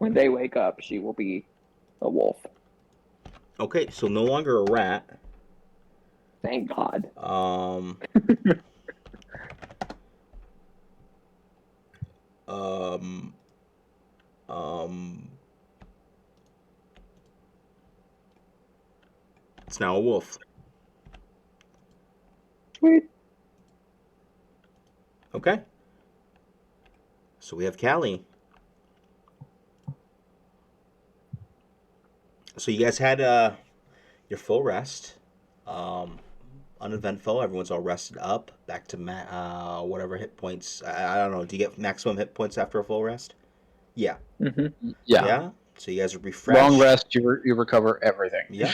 Speaker 2: wake up, she will be a wolf.
Speaker 3: Okay, so no longer a rat.
Speaker 2: Thank God.
Speaker 3: Um, um, it's now a wolf.
Speaker 2: Sweet.
Speaker 3: Okay. So we have Callie. So you guys had your full rest. Uneventful. Everyone's all rested up. Back to whatever hit points. I don't know. Do you get maximum hit points after a full rest? Yeah.
Speaker 2: Mm-hmm.
Speaker 4: Yeah.
Speaker 3: Yeah. So you guys are refreshed.
Speaker 4: Long rest, you recover everything.
Speaker 3: Yeah.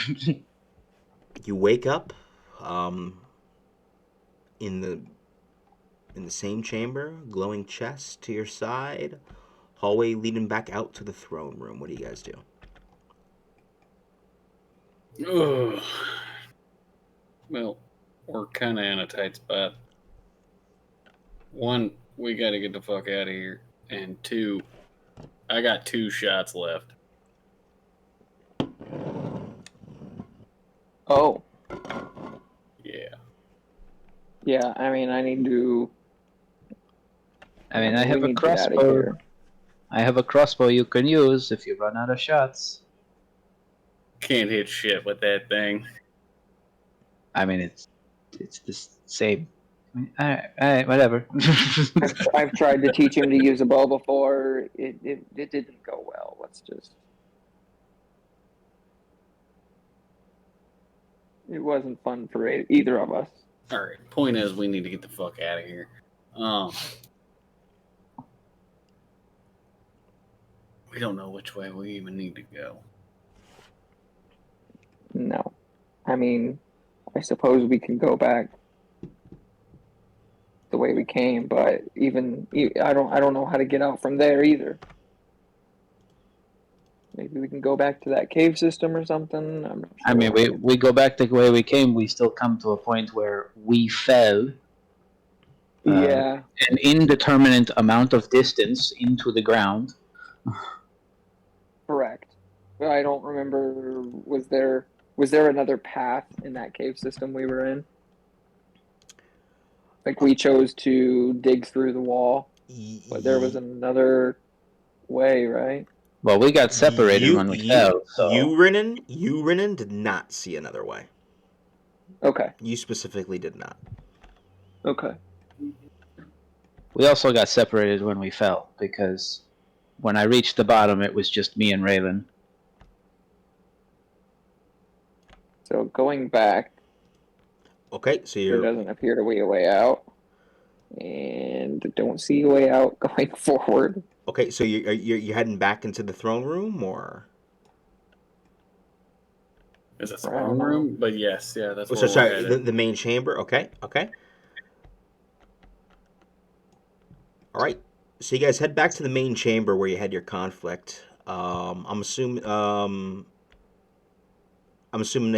Speaker 3: You wake up in the same chamber, glowing chest to your side, hallway leading back out to the throne room. What do you guys do?
Speaker 1: Ugh. Well, we're kind of in a tight spot. One, we got to get the fuck out of here. And two, I got 2 shots left.
Speaker 2: Oh.
Speaker 1: Yeah.
Speaker 2: Yeah, I mean, I need to.
Speaker 4: I mean, I have
Speaker 2: we
Speaker 4: a
Speaker 2: need to get out of
Speaker 4: crossbow.
Speaker 2: here.
Speaker 4: I have a crossbow you can use if you run out of shots.
Speaker 1: Can't hit shit with that thing.
Speaker 4: I mean, it's the same. I mean, all right, whatever.
Speaker 2: I've tried to teach him to use a bow before. It didn't go well. Let's just. It wasn't fun for either of us.
Speaker 1: All right. Point is, we need to get the fuck out of here. We don't know which way we even need to go.
Speaker 2: No, I mean, I suppose we can go back the way we came, but I don't know how to get out from there either. Maybe we can go back to that cave system or something. I'm not sure.
Speaker 4: I mean, we go back the way we came. We still come to a point where we fell
Speaker 2: Yeah.
Speaker 4: an indeterminate amount of distance into the ground.
Speaker 2: Correct. But I don't remember. Was there another path in that cave system we were in? Like we chose to dig through the wall, but there was another way, right?
Speaker 4: Well, we got separated when we fell, so
Speaker 3: Urinen did not see another way.
Speaker 2: Okay.
Speaker 3: You specifically did not.
Speaker 2: Okay.
Speaker 4: we also got separated when we fell because when I reached the bottom, it was just me and Raylan.
Speaker 2: So going back,
Speaker 3: Okay, so
Speaker 2: there
Speaker 3: you're
Speaker 2: doesn't appear to be a way out, and don't see a way out going forward.
Speaker 3: okay. So you're heading back into the throne room, or
Speaker 1: Is it throne room? But yes, yeah, that's
Speaker 3: oh,
Speaker 1: where
Speaker 3: so
Speaker 1: we're
Speaker 3: sorry,
Speaker 1: headed.
Speaker 3: the main chamber. Okay. All right. So you guys head back to the main chamber where you had your conflict. I'm assuming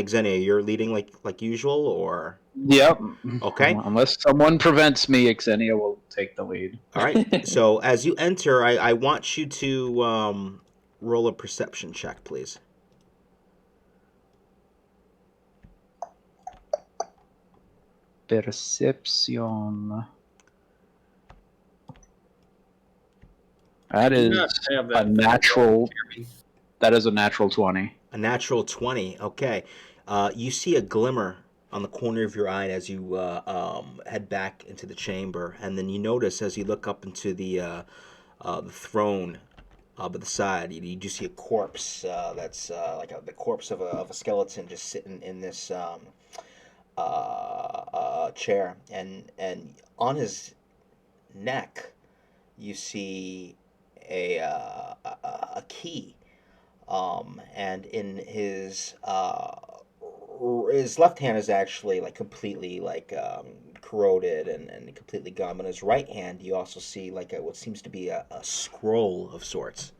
Speaker 3: Xenia, you're leading like usual, or
Speaker 4: Yep.
Speaker 3: okay.
Speaker 4: Unless someone prevents me, Xenia will take the lead.
Speaker 3: All right. So as you enter, I want you to roll a perception check, please.
Speaker 4: Perception. That
Speaker 1: Do
Speaker 4: is
Speaker 1: not have
Speaker 4: a
Speaker 1: that
Speaker 4: natural.
Speaker 1: thing.
Speaker 4: That is a natural 20.
Speaker 3: A natural 20. Okay. You see a glimmer on the corner of your eye as you head back into the chamber, and then you notice as you look up into the throne by the side, you do see a corpse that's the corpse of a skeleton just sitting in this chair, and on his neck you see a key, and in his left hand is actually like completely corroded and completely gone. But in his right hand, you also see like what seems to be a scroll of sorts.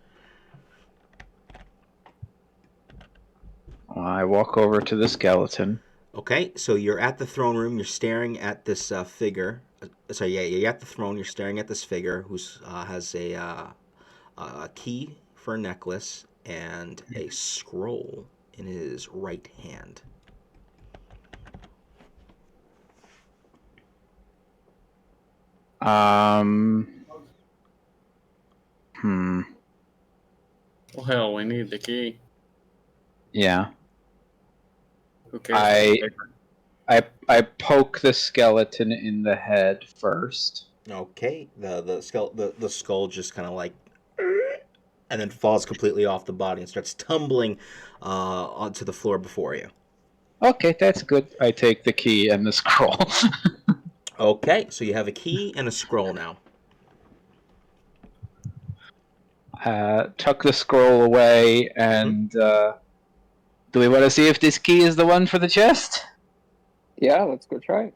Speaker 4: I walk over to the skeleton.
Speaker 3: Okay, so you're at the throne room. You're staring at this figure. Sorry, yeah, you're at the throne. You're staring at this figure who has a key for a necklace and a scroll in his right hand.
Speaker 1: Well, hell, we need the key.
Speaker 4: Yeah.
Speaker 1: Who cares?
Speaker 4: I poke the skeleton in the head first.
Speaker 3: Okay, the skull just kind of like, and then falls completely off the body and starts tumbling onto the floor before you.
Speaker 4: Okay, that's good. I take the key and the scroll.
Speaker 3: Okay, so you have a key and a scroll now.
Speaker 4: Tuck the scroll away, and do we want to see if this key is the one for the chest?
Speaker 2: Yeah, let's go try it.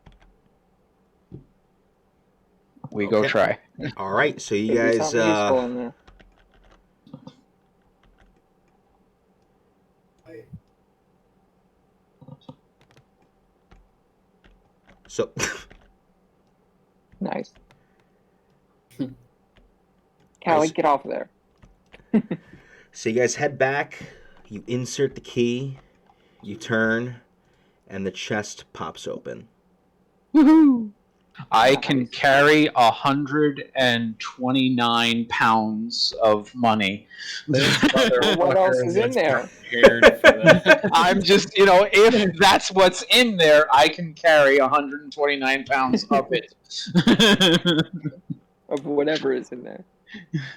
Speaker 4: We go try.
Speaker 3: All right, so you
Speaker 2: Could be
Speaker 3: guys.
Speaker 2: something useful in there.
Speaker 3: So.
Speaker 2: Nice. Callie, get off of there.
Speaker 3: So you guys head back. You insert the key. You turn, and the chest pops open.
Speaker 4: Woohoo! I can carry 129 pounds of money.
Speaker 2: What else is in there?
Speaker 4: I'm just, if that's what's in there, I can carry 129 pounds of it.
Speaker 2: Of whatever is in there.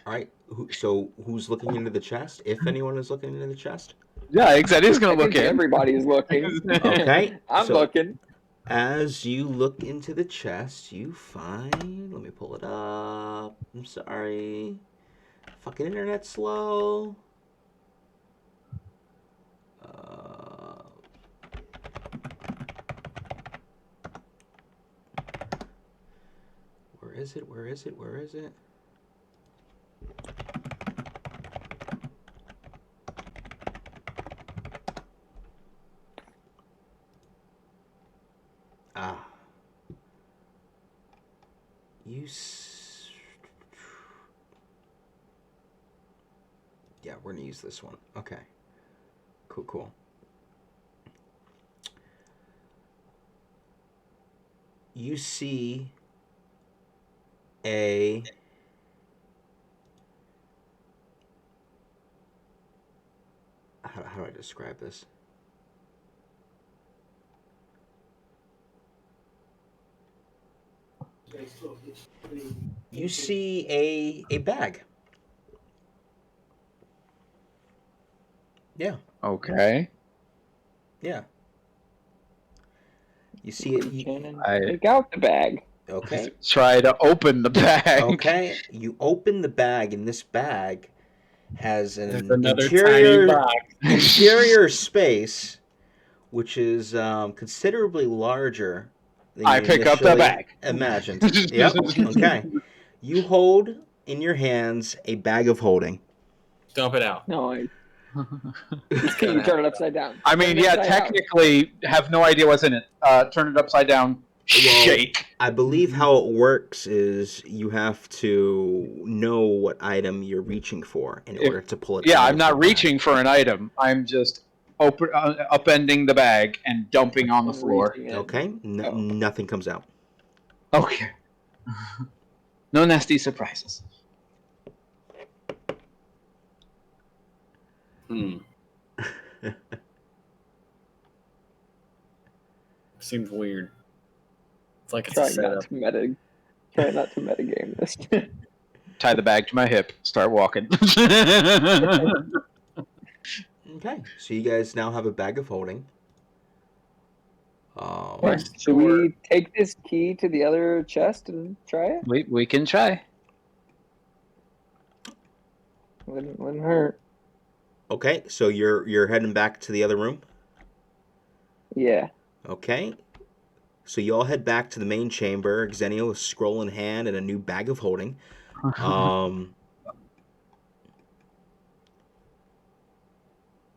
Speaker 3: All right. So who's looking into the chest? If anyone is looking into the chest.
Speaker 4: Yeah, exactly. He's gonna look in.
Speaker 2: Everybody's looking.
Speaker 3: Okay.
Speaker 2: I'm looking.
Speaker 3: As you look into the chest, you find. Let me pull it up. I'm sorry. Fucking internet's slow. Where is it? Where is it? Where is it? Yeah, we're gonna use this one. Okay. Cool. You see a how do I describe this? You see a bag. Yeah.
Speaker 4: Okay.
Speaker 3: Yeah. You see it.
Speaker 2: Reach in and
Speaker 4: I
Speaker 2: take out the bag.
Speaker 3: Okay.
Speaker 4: try to open the bag.
Speaker 3: Okay. You open the bag, and this bag has
Speaker 1: There's
Speaker 3: an
Speaker 1: another tiny
Speaker 3: interior
Speaker 1: box.
Speaker 3: interior space, which is considerably larger than
Speaker 4: I
Speaker 3: you
Speaker 4: pick up the
Speaker 3: initially
Speaker 4: bag.
Speaker 3: imagined. Yep. Okay. You hold in your hands a bag of holding.
Speaker 1: Dump it out.
Speaker 2: No,
Speaker 1: It's
Speaker 2: you
Speaker 1: gonna
Speaker 2: turn it
Speaker 1: happen.
Speaker 2: upside down.
Speaker 4: I
Speaker 2: Turn
Speaker 4: mean,
Speaker 2: it
Speaker 4: yeah,
Speaker 2: inside out.
Speaker 4: technically, have no idea what's in it. Turn it upside down. Shake.
Speaker 3: I believe how it works is you have to know what item you're reaching for in order to pull it
Speaker 4: Yeah,
Speaker 3: out
Speaker 4: I'm
Speaker 3: of the
Speaker 4: not
Speaker 3: bag.
Speaker 4: reaching for an item. I'm just upending the bag and dumping on the
Speaker 2: And
Speaker 4: floor.
Speaker 2: reaching in.
Speaker 3: Okay,
Speaker 2: Oh.
Speaker 3: nothing comes out.
Speaker 4: Okay. No nasty surprises.
Speaker 1: Seems weird. It's like it's
Speaker 2: Try
Speaker 1: a setup.
Speaker 2: Try not to metagame this.
Speaker 4: Tie the bag to my hip. Start walking.
Speaker 3: Okay, so you guys now have a bag of holding.
Speaker 2: Should we take this key to the other chest and try it?
Speaker 4: we can try.
Speaker 2: Wouldn't hurt.
Speaker 3: Okay, so you're heading back to the other room.
Speaker 2: Yeah.
Speaker 3: Okay, so you all head back to the main chamber. Xenio with scroll in hand and a new bag of holding.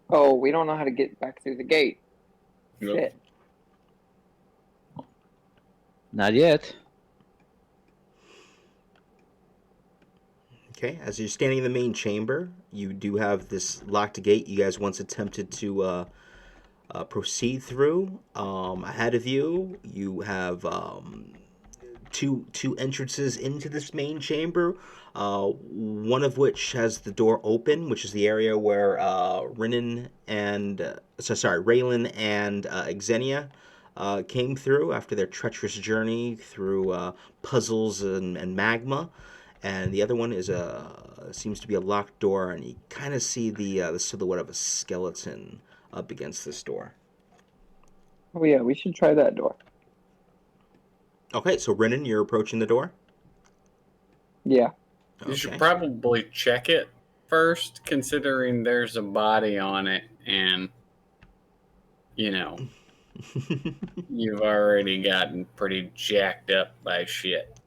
Speaker 2: Oh, we don't know how to get back through the gate.
Speaker 1: Nope.
Speaker 2: Shit.
Speaker 4: Not yet.
Speaker 3: Okay, as you're standing in the main chamber, you do have this locked gate you guys once attempted to proceed through. Ahead of you, you have two entrances into this main chamber. One of which has the door open, which is the area where Raylan and Xenia came through after their treacherous journey through puzzles and magma. And the other one is seems to be a locked door, and you kind of see the silhouette of a skeleton up against this door.
Speaker 2: Oh yeah, we should try that door.
Speaker 3: Okay, so Renan, you're approaching the door?
Speaker 2: Yeah.
Speaker 3: Okay.
Speaker 1: You should probably check it first, considering there's a body on it, and you've already gotten pretty jacked up by shit.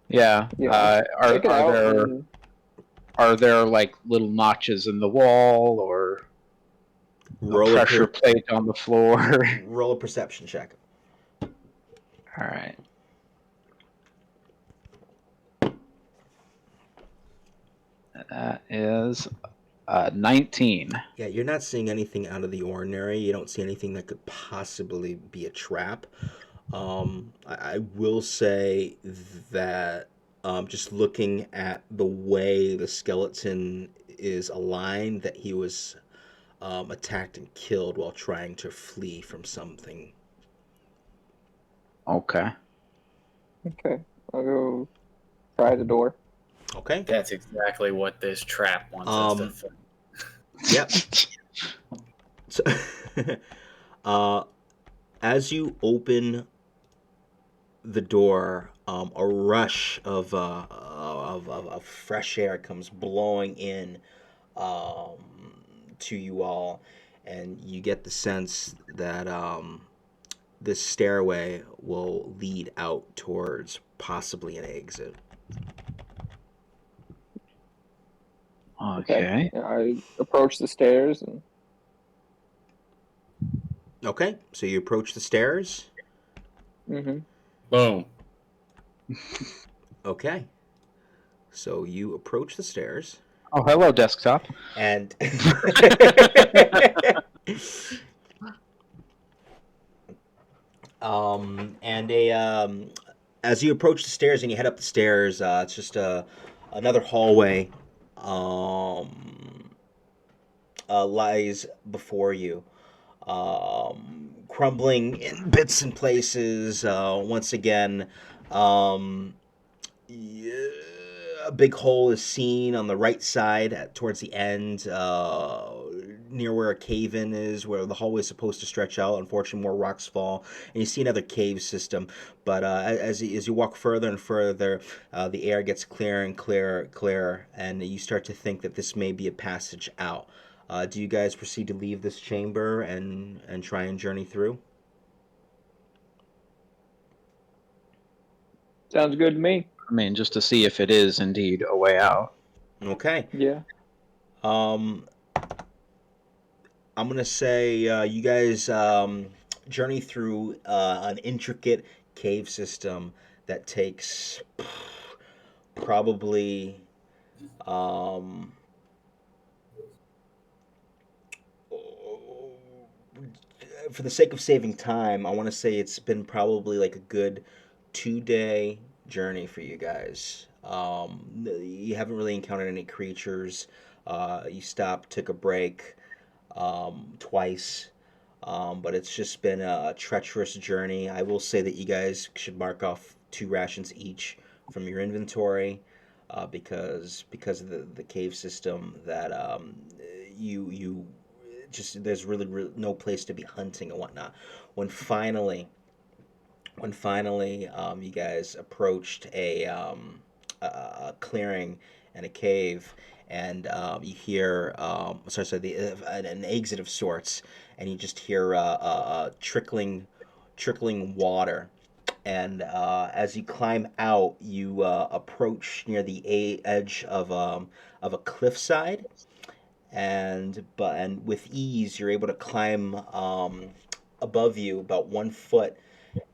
Speaker 4: Yeah.
Speaker 2: Check it out.
Speaker 4: Are there like little notches in the wall or
Speaker 3: Roll
Speaker 4: a pressure plate on the floor?
Speaker 3: Roll a perception check.
Speaker 4: All right. That is 19.
Speaker 3: Yeah, you're not seeing anything out of the ordinary. You don't see anything that could possibly be a trap. I will say that just looking at the way the skeleton is aligned, that he was attacked and killed while trying to flee from something.
Speaker 4: Okay.
Speaker 2: Okay. I'll go try the door.
Speaker 3: Okay.
Speaker 1: That's exactly what this trap wants us to think.
Speaker 3: Yep. So, as you open the door, a rush of fresh air comes blowing in to you all, and you get the sense that this stairway will lead out towards possibly an exit.
Speaker 4: Okay.
Speaker 2: I approach the stairs and.
Speaker 3: Okay, so you approach the stairs.
Speaker 2: Mm-hmm.
Speaker 1: Boom.
Speaker 3: Okay. So you approach the stairs,
Speaker 4: Oh, hello, desktop.
Speaker 3: and and as you approach the stairs and you head up the stairs, it's just another hallway um, lies before you, crumbling in bits and places. Once again, um, yeah, a big hole is seen on the right side towards the end, near where a cave in is, where the hallway is supposed to stretch out. Unfortunately, more rocks fall, and you see another cave system. But as you walk further and further, the air gets clearer and clearer, and you start to think that this may be a passage out. Do you guys proceed to leave this chamber and try and journey through?
Speaker 2: Sounds good to me.
Speaker 4: I mean, just to see if it is indeed a way out.
Speaker 3: Okay.
Speaker 2: Yeah.
Speaker 3: Um, I'm gonna say you guys journey through an intricate cave system that takes probably um, for the sake of saving time, I want to say it's been probably like a good 2 day journey for you guys. You haven't really encountered any creatures. You stopped, took a break twice. But it's just been a treacherous journey. I will say that you guys should mark off 2 rations each from your inventory, because of the cave system that you just there's really no place to be hunting and whatnot. When finally you guys approached a clearing and a cave, and you hear an exit of sorts, and you just hear trickling water. And as you climb out, you approach near the edge of a cliffside, and with ease you're able to climb above you about 1 foot,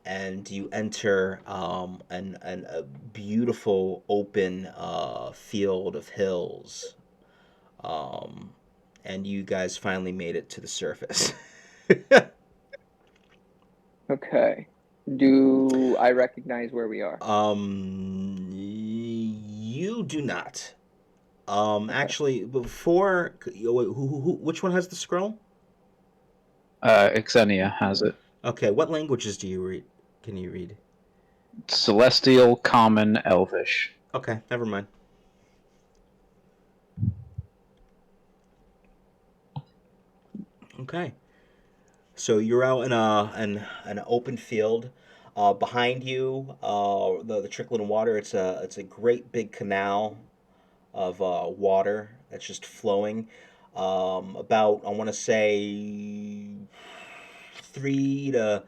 Speaker 3: and you enter a beautiful open field of hills, um, and you guys finally made it to the surface.
Speaker 2: Okay. Do I recognize where we are?
Speaker 3: You do not.
Speaker 2: Okay.
Speaker 3: Actually, before which one has the scroll?
Speaker 4: Xenia has it.
Speaker 3: Okay, what languages do you read? Can you read?
Speaker 4: Celestial, Common, Elvish.
Speaker 3: Okay, never mind. Okay, so you're out in an open field. Behind you, the trickling water. It's a great big canal of water that's just flowing. About, I want to say, 3 to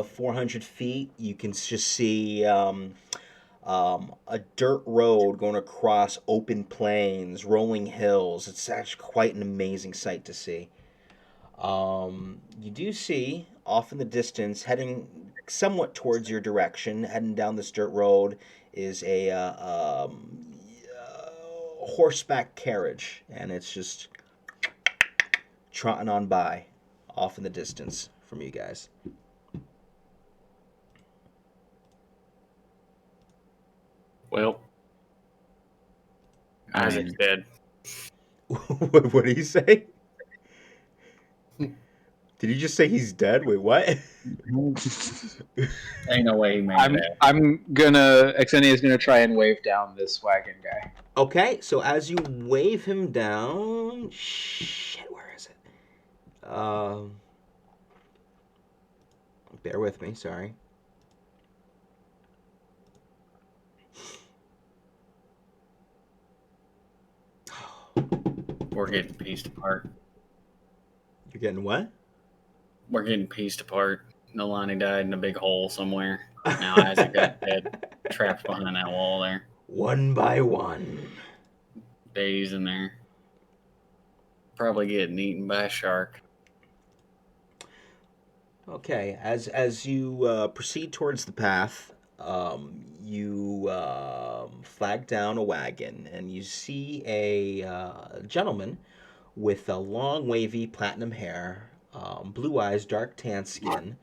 Speaker 3: 400 feet. You can just see a dirt road going across open plains, rolling hills. It's actually quite an amazing sight to see. You do see off in the distance, heading somewhat towards your direction, heading down this dirt road, is a horseback carriage, and it's just trotting on by off in the distance from you guys.
Speaker 1: Well, Isaac's dead.
Speaker 3: What did he say? Did he just say he's dead? Wait, what?
Speaker 1: Ain't no way he made that.
Speaker 4: Xenia's gonna try and wave down this wagon guy.
Speaker 3: Okay, so as you wave him down, shit, where is it? Bear with me, sorry.
Speaker 1: We're getting pieced apart.
Speaker 3: You're getting what?
Speaker 1: We're getting pieced apart. Nalani died in a big hole somewhere. Now Isaac got dead, trapped behind that wall there.
Speaker 3: One by one.
Speaker 1: Days in there. Probably getting eaten by a shark.
Speaker 3: Okay, as you proceed towards the path, you flag down a wagon and you see a gentleman with a long, wavy, platinum hair, blue eyes, dark tan skin,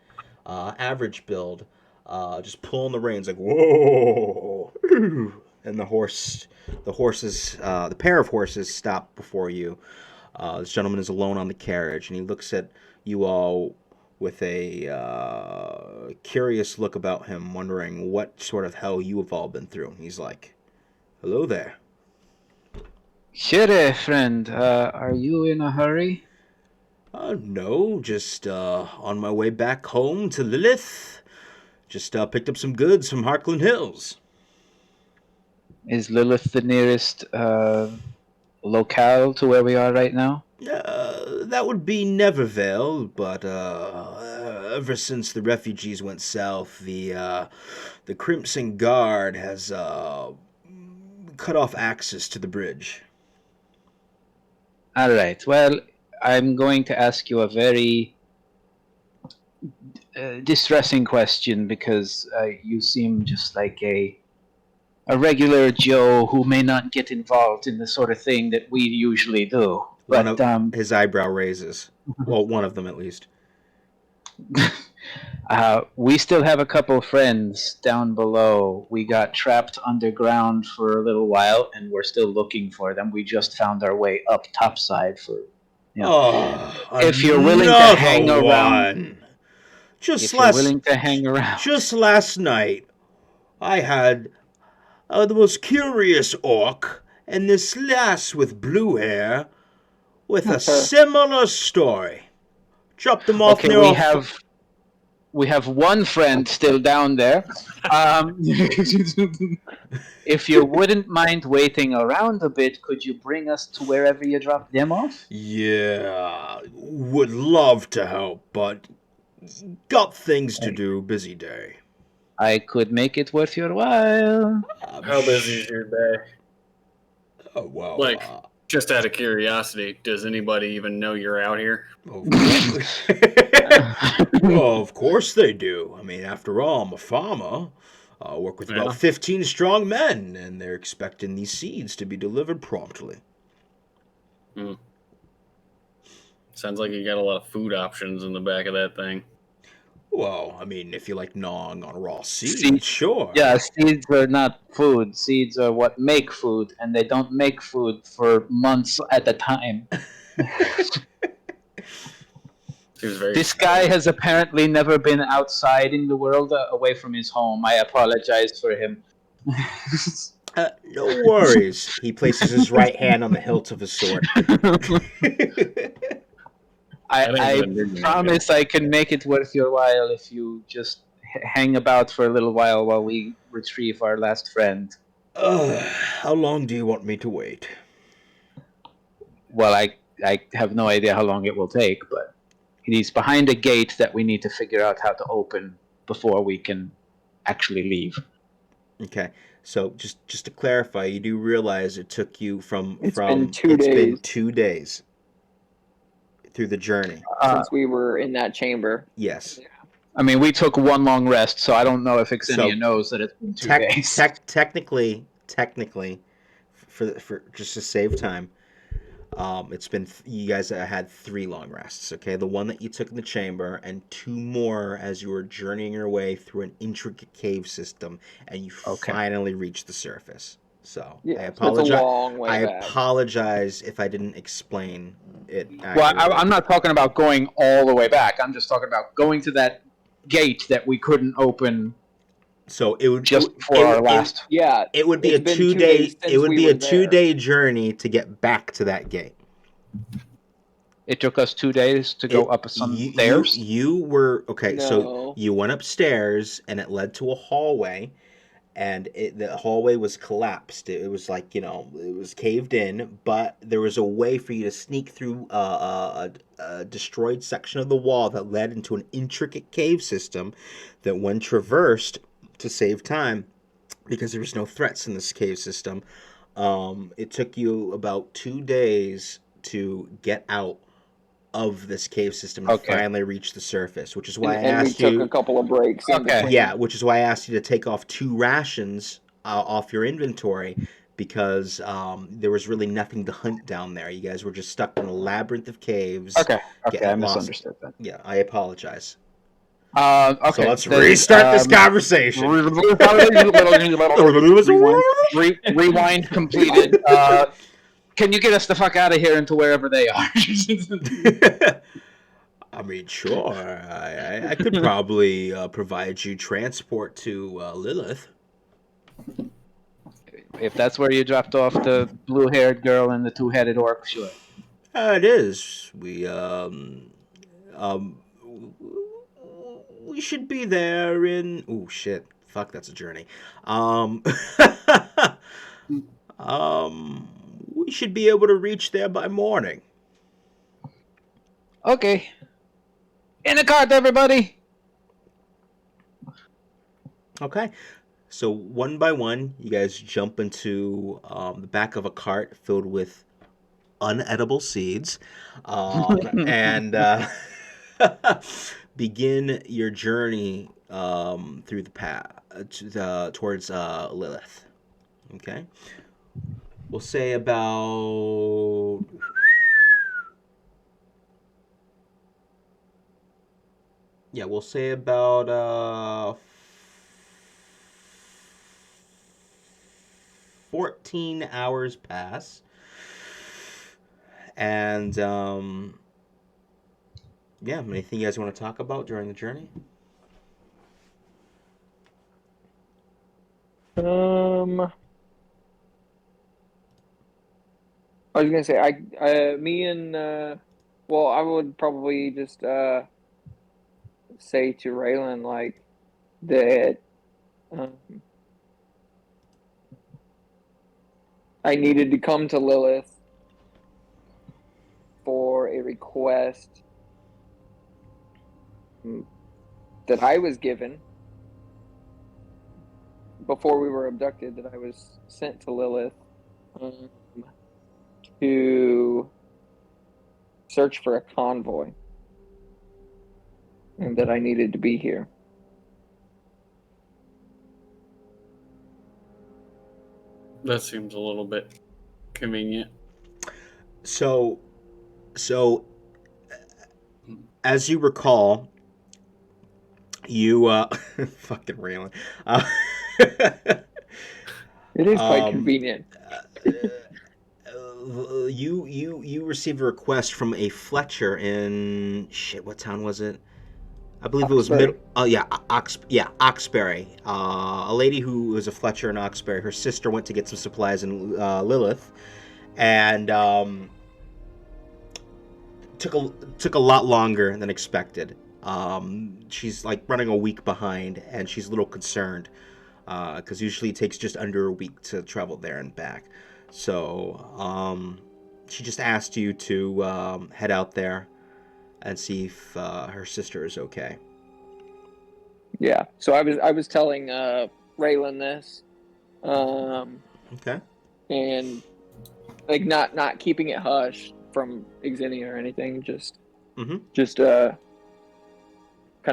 Speaker 3: average build, just pulling the reins like whoa, and the pair of horses stop before you. This gentleman is alone on the carriage, and he looks at you all with a curious look about him, wondering what sort of hell you have all been through. He's like, "Hello there."
Speaker 4: Shere, friend, are you in a hurry?
Speaker 3: No, just on my way back home to Lilith. Just picked up some goods from Harkland Hills.
Speaker 4: Is Lilith the nearest locale to where we are right now?
Speaker 3: That would be Nevervale, but ever since the refugees went south, the Crimson Guard has cut off access to the bridge.
Speaker 4: All right. Well, I'm going to ask you a very distressing question because you seem just like a regular Joe who may not get involved in the sort of thing that we usually do. But
Speaker 3: His eyebrow raises. Well, one of them at least.
Speaker 4: We still have a couple friends down below. We got trapped underground for a little while, and we're still looking for them. We just found our way up topside for. If you're willing to hang around,
Speaker 3: Just last night, I had the most curious orc and this lass with blue hair with a similar story. Dropped them off near.
Speaker 4: We have one friend still down there. If you wouldn't mind waiting around a bit, could you bring us to wherever you dropped them off?
Speaker 3: Yeah, would love to help, but got things to do. Busy day.
Speaker 4: I could make it worth your while.
Speaker 1: How busy is your day?
Speaker 3: Oh, well.
Speaker 1: Just out of curiosity, does anybody even know you're out here?
Speaker 3: Well, of course they do. I mean, after all, I'm a farmer. I work with about 15 strong men, and they're expecting these seeds to be delivered promptly.
Speaker 1: Sounds like you got a lot of food options in the back of that thing.
Speaker 3: Well, I mean, if you like gnawing on raw seeds, sure.
Speaker 4: Yeah, seeds are not food. Seeds are what make food, and they don't make food for months at a time. This guy has apparently never been outside in the world, away from his home. I apologize for him.
Speaker 3: No worries. He places his right hand on the hilt of his sword.
Speaker 4: I promise I can make it worth your while if you just hang about for a little while we retrieve our last friend.
Speaker 3: How long do you want me to wait?
Speaker 4: Well, I have no idea how long it will take, but he's behind a gate that we need to figure out how to open before we can actually leave.
Speaker 3: Okay. So just to clarify, you do realize it took you
Speaker 2: It's been 2 days
Speaker 3: through the journey
Speaker 2: since we were in that chamber.
Speaker 3: Yes.
Speaker 4: I mean, we took one long rest, so I don't know if Xenia knows that it's been 2 days.
Speaker 3: Technically, for just to save time, it's been you guys had 3 long rests. Okay, the one that you took in the chamber, and 2 more as you were journeying your way through an intricate cave system, and you finally reached the surface. So I apologize.
Speaker 2: It's a long way back.
Speaker 3: Apologize if I didn't explain it accurately.
Speaker 4: Well, I'm not talking about going all the way back. I'm just talking about going to that gate that we couldn't open.
Speaker 3: So it would
Speaker 4: just before our last.
Speaker 3: It would be a 2-day. It would be a 2-day journey to get back to that gate.
Speaker 4: It took us 2 days to go up some stairs.
Speaker 3: You were okay. No. So you went upstairs, and it led to a hallway. And the hallway was collapsed. It was like, it was caved in, but there was a way for you to sneak through a destroyed section of the wall that led into an intricate cave system that, when traversed to save time, because there was no threats in this cave system, it took you about 2 days to get out of this cave system to
Speaker 4: Okay.
Speaker 3: finally reach the surface, which is why I
Speaker 2: And we
Speaker 3: asked
Speaker 2: took
Speaker 3: you.
Speaker 2: a couple of breaks. In
Speaker 4: Okay.
Speaker 2: between.
Speaker 3: Yeah, which is why I asked you to take off 2 rations off your inventory because there was really nothing to hunt down there. You guys were just stuck in a labyrinth of caves.
Speaker 4: Okay. Okay. I
Speaker 3: Getting lost.
Speaker 4: misunderstood that.
Speaker 3: Yeah, I apologize.
Speaker 4: Okay.
Speaker 3: So let's
Speaker 4: then,
Speaker 3: restart this conversation.
Speaker 4: Rewind completed. Can you get us the fuck out of here into wherever they are?
Speaker 3: I mean, sure. I could probably provide you transport to Lilith.
Speaker 4: If that's where you dropped off the blue-haired girl and the two-headed orc, sure.
Speaker 3: It is. We should be there in. Oh shit! Fuck, that's a journey. We should be able to reach there by morning.
Speaker 4: Okay. In the cart, everybody!
Speaker 3: Okay. So one by one, you guys jump into the back of a cart filled with unedible seeds, and begin your journey through the path towards Lilith. Okay. We'll say about. Yeah, we'll say about 14 hours pass. And yeah, anything you guys want to talk about during the journey?
Speaker 2: I was gonna say me and well, I would probably just say to Raylan like that I needed to come to Lilith for a request that I was given before we were abducted, that I was sent to Lilith to search for a convoy, and that I needed to be here.
Speaker 1: That seems a little bit convenient.
Speaker 3: So as you recall, you fucking Raylan.
Speaker 2: It is quite convenient.
Speaker 3: You received a request from a Fletcher in shit. What town was it? I believe it was middle. Oh yeah, Oxbury. A lady who was a Fletcher in Oxbury. Her sister went to get some supplies in Lilith, and took a lot longer than expected. She's like running a week behind, and she's a little concerned because usually it takes just under a week to travel there and back. So she just asked you to head out there and see if her sister is okay.
Speaker 2: Yeah. So I was telling Raylan this,
Speaker 3: Okay.
Speaker 2: and like not keeping it hush from Xenia or anything, just kind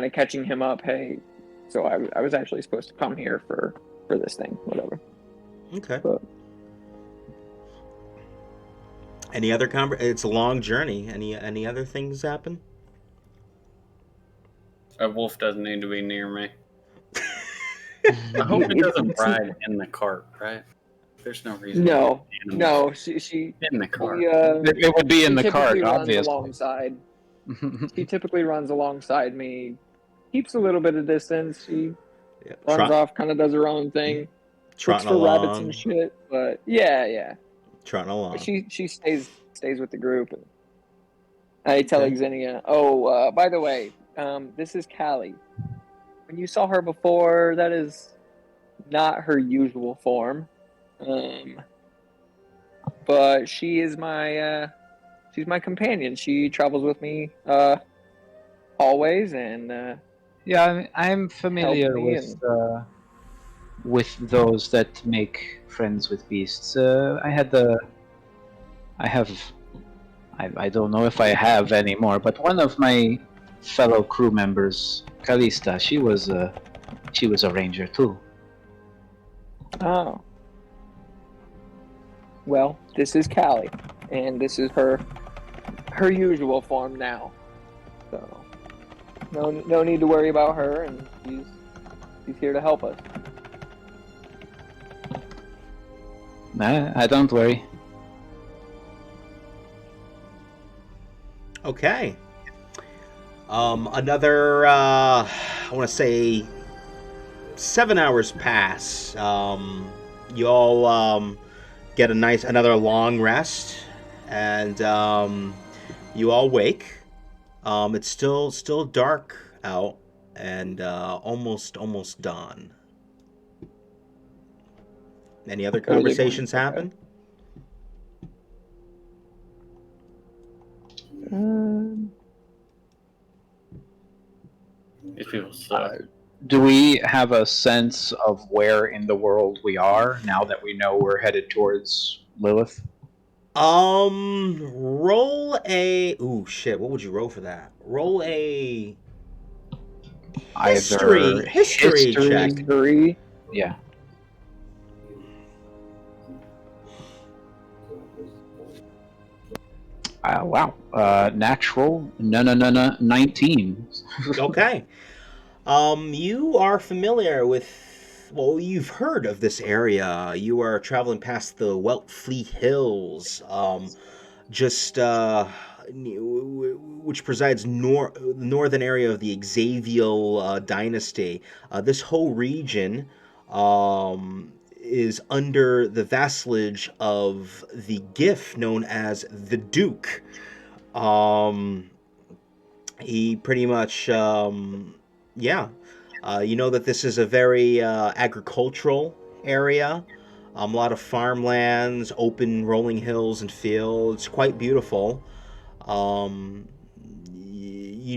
Speaker 2: of catching him up. Hey, so I was actually supposed to come here for this thing, whatever.
Speaker 3: Okay.
Speaker 2: But,
Speaker 3: any other it's a long journey. Any other things happen?
Speaker 1: A wolf doesn't need to be near me. I hope it doesn't ride in the cart, right? There's no reason.
Speaker 2: No. She
Speaker 1: in the cart.
Speaker 4: It would be in the cart, obviously.
Speaker 2: Alongside. She typically runs alongside me, keeps a little bit of distance. She runs off, kind of does her own thing. Looks for rabbits and shit, but yeah.
Speaker 3: Trotting along.
Speaker 2: But she stays with the group. And I tell Xenia, oh, by the way, this is Callie. When you saw her before, that is not her usual form. But she is she's my companion. She travels with me always, and
Speaker 4: yeah, I'm familiar with those that make friends with beasts. I have I don't know if I have anymore, but one of my fellow crew members, Kalista, she was a ranger too.
Speaker 2: Oh. Well, this is Callie, and this is her usual form now. So no need to worry about her, and she's here to help us.
Speaker 4: Nah, I don't worry.
Speaker 3: Okay. Another, I want to say, 7 hours pass. You all get another long rest, and you all wake. It's still dark out, and almost dawn. Any other conversations happen?
Speaker 1: These people suck.
Speaker 4: Do we have a sense of where in the world we are now that we know we're headed towards Lilith?
Speaker 3: Roll a... Ooh, shit, what would you roll for that? Roll a... History check.
Speaker 2: History.
Speaker 4: Yeah. Wow. Natural. No. 19.
Speaker 3: Okay. You are familiar with, well, you've heard of this area. You are traveling past the Weltfleet Hills, which presides the northern area of the Xaviel dynasty. This whole region is under the vassalage of the Gif known as the Duke. He pretty much, you know that this is a very agricultural area. A lot of farmlands, open rolling hills and fields, quite beautiful. You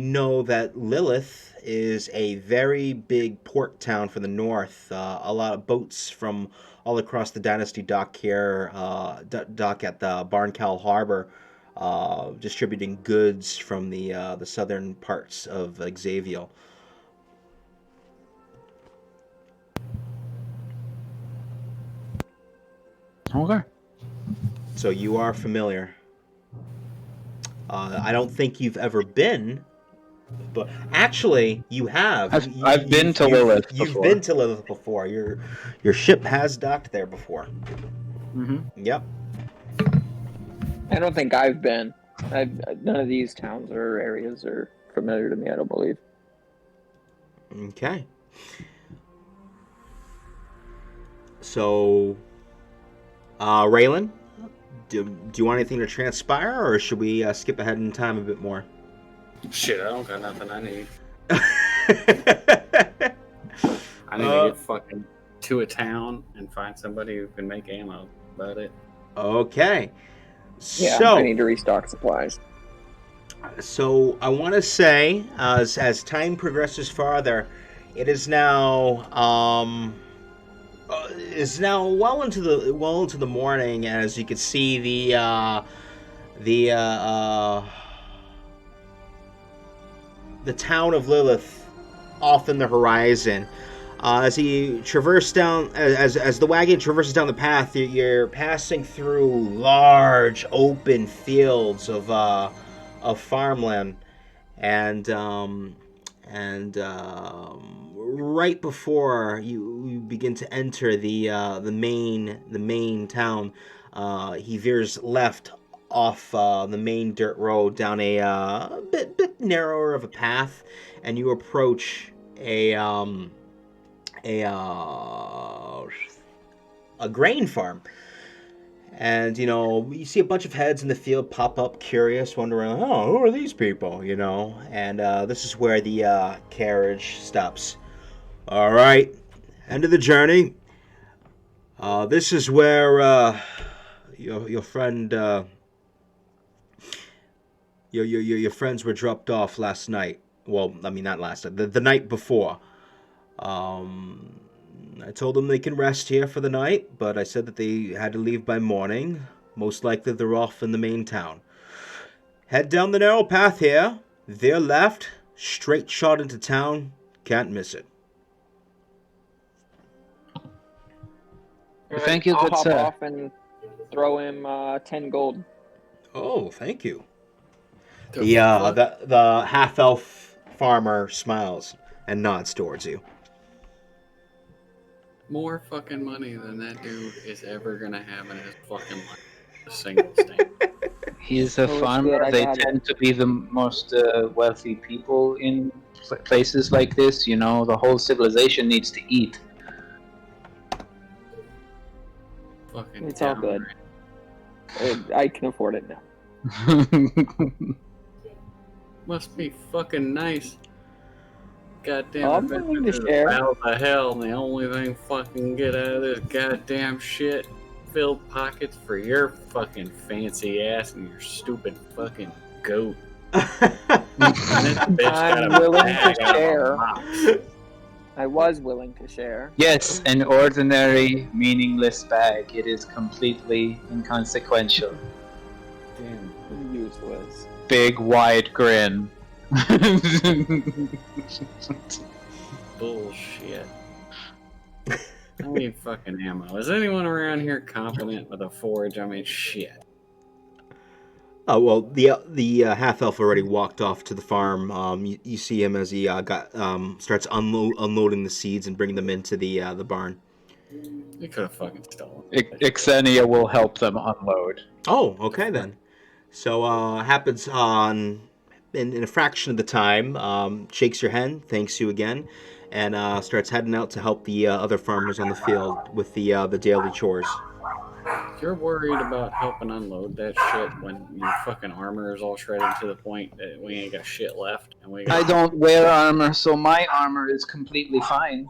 Speaker 3: know that Lilith is a very big port town for the north. A lot of boats from all across the Dynasty dock here, dock at the Barncal Harbor, distributing goods from the southern parts of Xaviel.
Speaker 4: Okay.
Speaker 3: So you are familiar. I don't think you've ever been, but actually you have.
Speaker 4: I've been to Lilith before.
Speaker 3: You've been to Lilith before. Your ship has docked there before.
Speaker 4: Mm-hmm.
Speaker 3: Yep.
Speaker 2: I don't think I've been. None of these towns or areas are familiar to me, I don't believe.
Speaker 3: Okay. So, Raylan, do you want anything to transpire, or should we skip ahead in time a bit more?
Speaker 1: Shit, I don't got nothing I need. I need to get fucking to a town and find somebody who can make ammo. About it.
Speaker 3: Okay.
Speaker 2: Yeah,
Speaker 3: so,
Speaker 2: I need to restock supplies.
Speaker 3: So I want to say, as time progresses farther, it is now well into the morning. As you can see, the town of Lilith off in the horizon. As the wagon traverses down the path, you're passing through large open fields of farmland, and right before you begin to enter the main town, he veers left off the main dirt road down a bit narrower of a path, and you approach a grain farm. And, you see a bunch of heads in the field pop up, curious, wondering, oh, who are these people, And this is where the carriage stops. All right, end of the journey. This is where your friend, your friends were dropped off last night. Well, I mean, not last night, the night before. I told them they can rest here for the night, but I said that they had to leave by morning. Most likely they're off in the main town. Head down the narrow path here. Veer left, straight shot into town. Can't miss it.
Speaker 4: Thank you,
Speaker 2: I'll
Speaker 4: good
Speaker 2: hop
Speaker 4: sir.
Speaker 2: off and throw him 10 gold.
Speaker 3: Oh, thank you.
Speaker 1: The
Speaker 3: The half-elf farmer smiles and nods towards you.
Speaker 1: More fucking money than that dude is ever gonna have in his fucking life. A single stamp.
Speaker 4: He's a
Speaker 2: Oh, it's
Speaker 4: farmer.
Speaker 2: good, I
Speaker 4: They
Speaker 2: got it.
Speaker 4: tend to be the most wealthy people in places like this. You know, the whole civilization needs to eat.
Speaker 1: Fucking
Speaker 2: It's all good. I can afford it now.
Speaker 1: Must be fucking nice. Goddamn,
Speaker 2: I'm
Speaker 1: I bet
Speaker 2: willing to
Speaker 1: this is
Speaker 2: share.
Speaker 1: out of hell, and the only thing fucking get out of this goddamn shit filled pockets for your fucking fancy ass and your stupid fucking goat. And this bitch got
Speaker 2: I'm
Speaker 1: a
Speaker 2: willing
Speaker 1: bag
Speaker 2: to
Speaker 1: out of a
Speaker 2: share.
Speaker 1: box.
Speaker 2: I was willing to share.
Speaker 4: Yes, an ordinary, meaningless bag. It is completely inconsequential.
Speaker 1: Damn
Speaker 2: Useless.
Speaker 4: Big, wide grin.
Speaker 1: bullshit. I need fucking ammo. Is anyone around here competent with a forge? I mean, shit.
Speaker 3: Oh well, the half elf already walked off to the farm. You see him as he starts unloading the seeds and bringing them into the barn.
Speaker 1: You could have fucking stolen.
Speaker 4: Ixenia will help them unload.
Speaker 3: Oh, okay then. So happens in a fraction of the time. Shakes your hand, thanks you again, and starts heading out to help the other farmers on the field with the daily chores.
Speaker 1: You're worried about helping unload that shit when your fucking armor is all shredded to the point that we ain't got shit left, and we got
Speaker 4: I don't wear armor, so my armor is completely fine.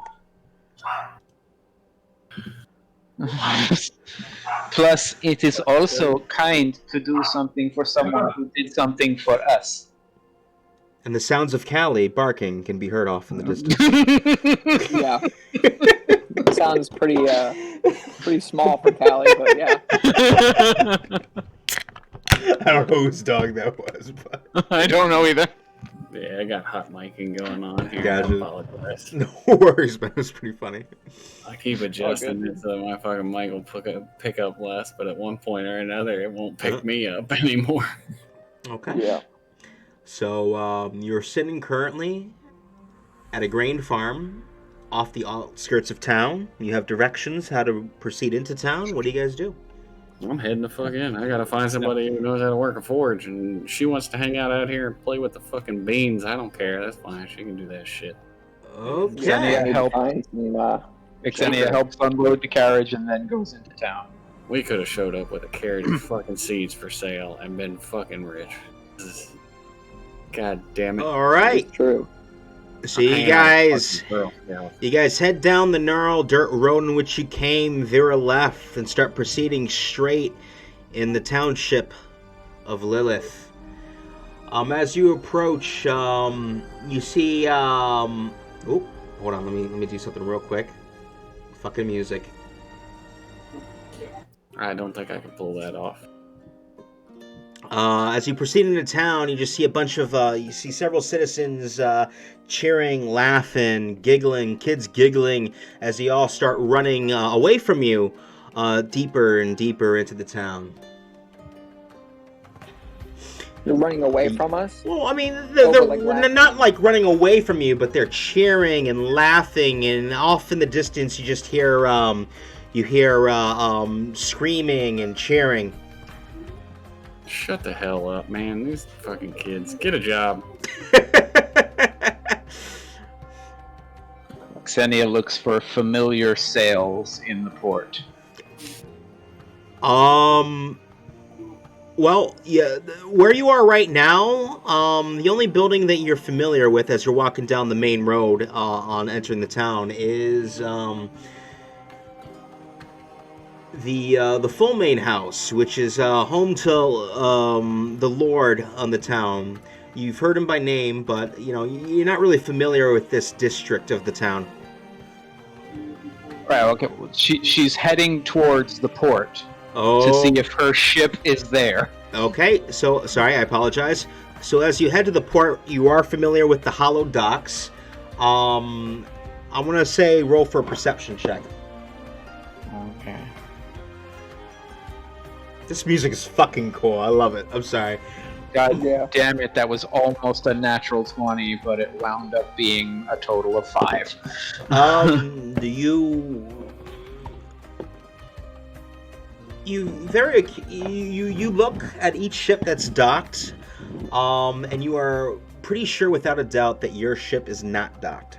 Speaker 4: Plus, it is also kind to do something for someone who did something for us.
Speaker 3: And the sounds of Callie barking can be heard off in the distance.
Speaker 2: Yeah. Sounds pretty small for Callie, but yeah.
Speaker 3: I don't know whose dog that was, but
Speaker 4: I don't know either.
Speaker 1: Yeah, I got hot miking going on here.
Speaker 3: Gotcha.
Speaker 1: I apologize.
Speaker 3: no worries, man. It's pretty funny.
Speaker 1: I keep adjusting
Speaker 2: good.
Speaker 1: it so that my fucking mic will pick up less, but at one point or another, it won't pick me up anymore.
Speaker 3: Okay.
Speaker 2: Yeah.
Speaker 3: So you're sitting currently at a grain farm off the outskirts of town. You have directions how to proceed into town. What do you guys do?
Speaker 1: I'm heading the fuck in. I gotta find somebody who knows how to work a forge, and she wants to hang out here and play with the fucking beans. I don't care. That's fine. She can do that shit.
Speaker 3: Okay.
Speaker 4: Xenia help.
Speaker 2: Find some,
Speaker 4: Ixenia helps unload the carriage and then goes into town.
Speaker 1: We could have showed up with a carriage of fucking seeds for sale and been fucking rich. God damn it.
Speaker 3: All right.
Speaker 2: It's true.
Speaker 3: So you guys head down the gnarled dirt road in which you came, veer left, and start proceeding straight in the township of Lilith. As you approach, you see. Oh, hold on. Let me do something real quick. Fucking music.
Speaker 1: I don't think I can pull that off.
Speaker 3: As you proceed into town, you just see a bunch of, you see several citizens cheering, laughing, giggling, kids giggling as they all start running away from you deeper and deeper into the town.
Speaker 2: You're running away from us?
Speaker 3: Well, I mean, they're
Speaker 2: like
Speaker 3: not like running away from you, but they're cheering and laughing, and off in the distance you just hear, screaming and cheering.
Speaker 1: Shut the hell up, man. These fucking kids. Get a job.
Speaker 4: Xenia looks for familiar sails in the port.
Speaker 3: Well, yeah, where you are right now, the only building that you're familiar with as you're walking down the main road on entering the town is the full main house, which is home to the Lord on the town. You've heard him by name, but you're not really familiar with this district of the town.
Speaker 4: Right. Okay. She's heading towards the port to see if her ship is there.
Speaker 3: Okay, so sorry, I apologize. So as you head to the port, you are familiar with the hollow docks. I'm gonna say roll for a perception check.
Speaker 4: Okay.
Speaker 3: This music is fucking cool. I love it. I'm sorry.
Speaker 4: God
Speaker 2: Yeah.
Speaker 4: damn it, that was almost a natural 20, but it wound up being a total of 5.
Speaker 3: Do you look at each ship that's docked, and you are pretty sure without a doubt that your ship is not docked.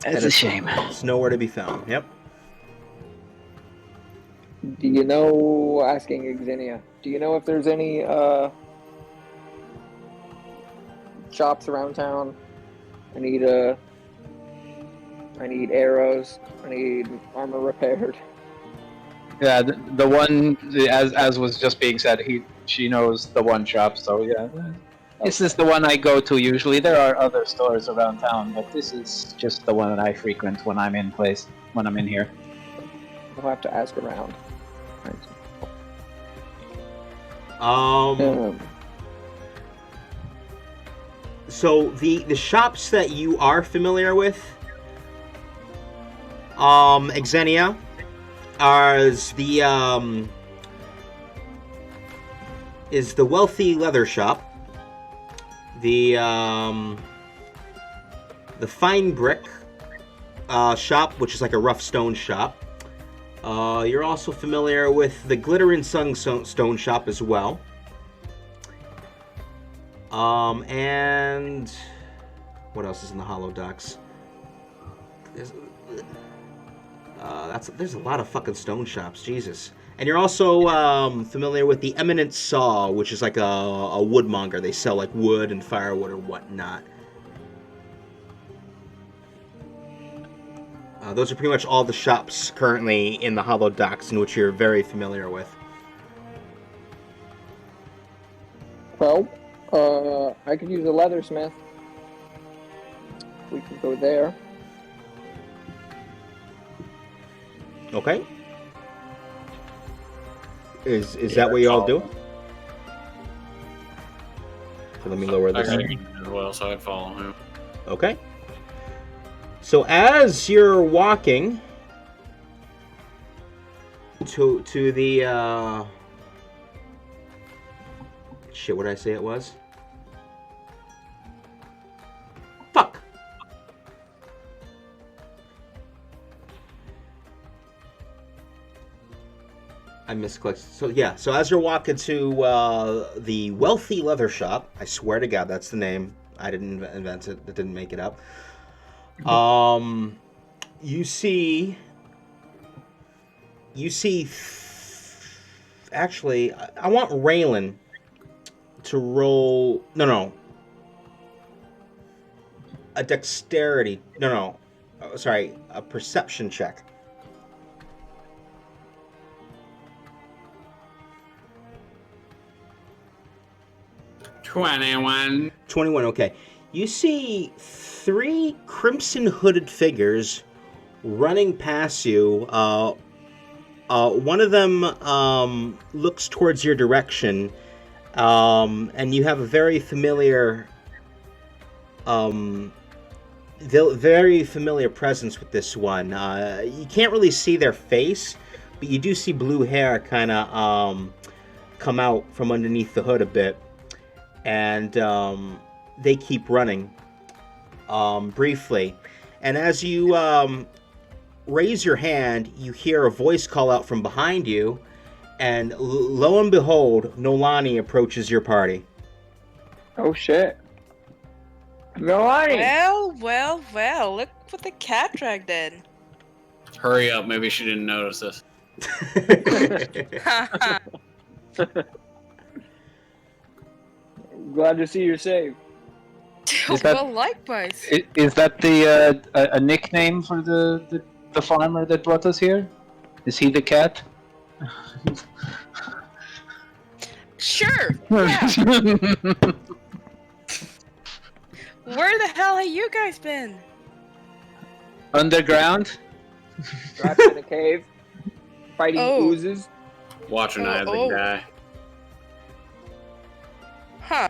Speaker 4: That's a shame.
Speaker 3: It's nowhere to be found. Yep.
Speaker 2: Do you know, asking Xenia, do you know if there's any shops around town? I need arrows. I need armor repaired.
Speaker 4: Yeah, the one, as was just being said, she knows the one shop, so yeah. This is the one I go to usually. There are other stores around town, but this is just the one that I frequent when I'm in here.
Speaker 2: I'll have to ask around.
Speaker 3: So the shops that you are familiar with, Xenia, is the wealthy leather shop, the fine brick shop, which is like a rough stone shop. You're also familiar with the glitter and sunstone shop as well. And what else is in the hollow docks? There's a lot of fucking stone shops, Jesus. And you're also familiar with the Eminent Saw, which is like a woodmonger. They sell like wood and firewood or whatnot. Those are pretty much all the shops currently in the hollow docks in which you're very familiar with.
Speaker 2: Well, I could use a leathersmith. We could go there.
Speaker 3: Okay. Is that what you all do? So let me lower this.
Speaker 1: I gotta get as well, so I'd follow him.
Speaker 3: Okay. So as you're walking to the shit, what did I say it was? Fuck. I misclicked. So yeah, so as you're walking to the wealthy leather shop, I swear to God, that's the name. I didn't invent it. I didn't make it up. You see. Actually, I want Raylan to roll. No. A dexterity. No. Sorry, a perception check.
Speaker 1: 21.
Speaker 3: 21, okay. You see 3 crimson hooded figures running past you. One of them looks towards your direction, and you have a very familiar presence with this one. You can't really see their face, but you do see blue hair kind of come out from underneath the hood a bit. And they keep running briefly. And as you raise your hand, you hear a voice call out from behind you, and lo and behold, Nolani approaches your party.
Speaker 2: Oh shit. Nolani!
Speaker 5: Well, look what the cat dragged in.
Speaker 1: Hurry up, maybe she didn't notice us.
Speaker 2: Glad to see you're safe.
Speaker 5: Well, likewise.
Speaker 4: Is that the a nickname for the farmer that brought us here? Is he the cat?
Speaker 5: Sure. Yeah. Where the hell have you guys been?
Speaker 4: Underground?
Speaker 2: Trapped in a cave, fighting
Speaker 5: Oh.
Speaker 2: oozes.
Speaker 1: Watching
Speaker 5: Oh,
Speaker 1: Isaac
Speaker 5: oh.
Speaker 1: die.
Speaker 5: Huh.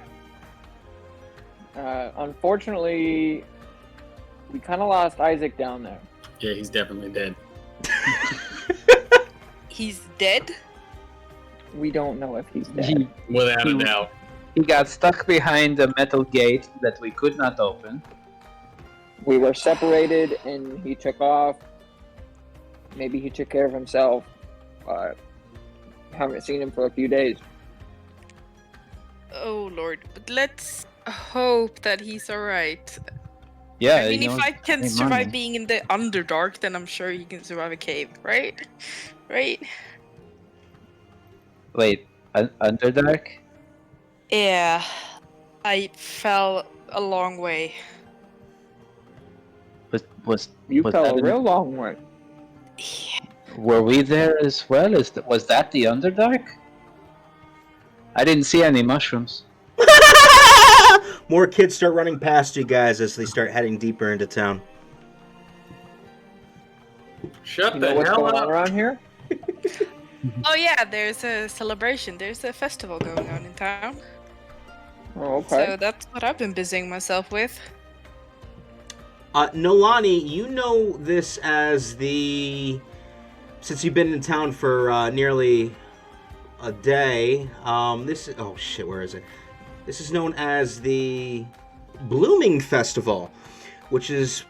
Speaker 2: Unfortunately, we kind of lost Isaac down there.
Speaker 1: Yeah, he's definitely dead.
Speaker 5: He's dead?
Speaker 2: We don't know if he's dead.
Speaker 4: He,
Speaker 1: Without a
Speaker 4: He-
Speaker 1: doubt.
Speaker 4: he got stuck behind a metal gate that we could not open.
Speaker 2: We were separated, and he took off. Maybe he took care of himself. Haven't seen him for a few days.
Speaker 5: Oh lord. But let's hope that he's alright.
Speaker 4: Yeah,
Speaker 5: I mean,
Speaker 4: you
Speaker 5: if
Speaker 4: know,
Speaker 5: I can
Speaker 4: hey,
Speaker 5: survive
Speaker 4: money.
Speaker 5: being in the Underdark, then I'm sure you can survive a cave, right? Right?
Speaker 4: Wait, Underdark?
Speaker 5: Yeah. I fell a long way.
Speaker 4: Was
Speaker 2: You
Speaker 4: was
Speaker 2: fell
Speaker 4: that
Speaker 2: a
Speaker 4: in-
Speaker 2: real long way.
Speaker 4: Were we there as well? Was that the Underdark? I didn't see any mushrooms.
Speaker 3: More kids start running past you guys as they start heading deeper into town.
Speaker 1: Shut
Speaker 2: You
Speaker 1: the
Speaker 2: know what's
Speaker 1: hell
Speaker 2: going on
Speaker 1: up.
Speaker 2: around here?
Speaker 5: Oh yeah, there's a celebration. There's a festival going on in town.
Speaker 2: Oh, okay.
Speaker 5: So that's what I've been busying myself with.
Speaker 3: Nolani, you know this as the... Since you've been in town for nearly a day, this is... Oh, shit, where is it? This is known as the Blooming Festival, which is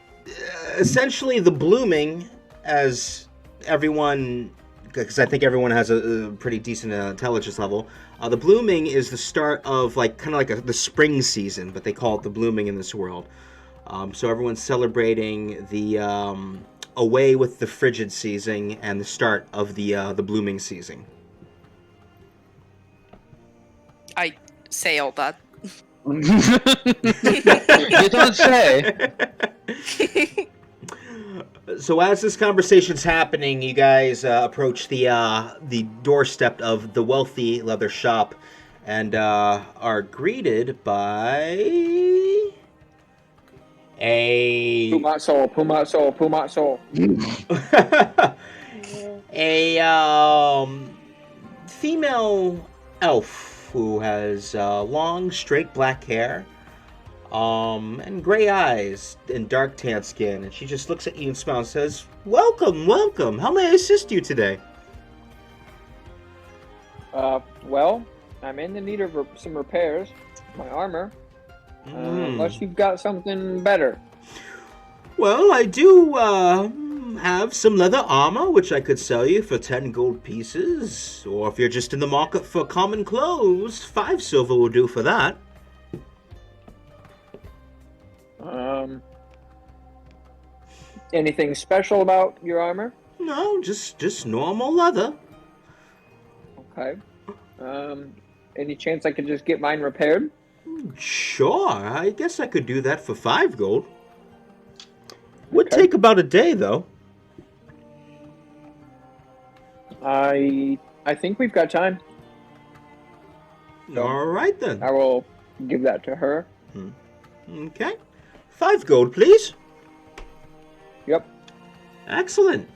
Speaker 3: essentially the blooming, as everyone... Because I think everyone has a pretty decent intelligence level. The blooming is the start of, like, kind of like the spring season, but they call it the blooming in this world. So everyone's celebrating the away with the frigid season and the start of the blooming season.
Speaker 5: I say all that.
Speaker 4: You don't say.
Speaker 3: So as this conversation's happening, you guys approach the doorstep of the wealthy leather shop, and are greeted by a
Speaker 2: Puma soul.
Speaker 3: a female elf who has long, straight black hair, and gray eyes and dark tan skin, and she just looks at you and smiles and says, "Welcome, welcome. How may I assist you today?"
Speaker 2: Well, I'm in the need of some repairs. My armor. Unless you've got something better.
Speaker 3: Well, I do have some leather armor, which I could sell you for 10 gold pieces. Or if you're just in the market for common clothes, 5 silver will do for that.
Speaker 2: Anything special about your armor?
Speaker 3: No, just normal leather.
Speaker 2: Okay. Any chance I could just get mine repaired?
Speaker 3: Sure, I guess I could do that for 5 gold. Would
Speaker 2: Okay.
Speaker 3: take about a day, though.
Speaker 2: I think we've got time. So-
Speaker 3: All right, then.
Speaker 2: I will give that to her.
Speaker 3: Okay. 5 gold, please.
Speaker 2: Yep.
Speaker 3: Excellent.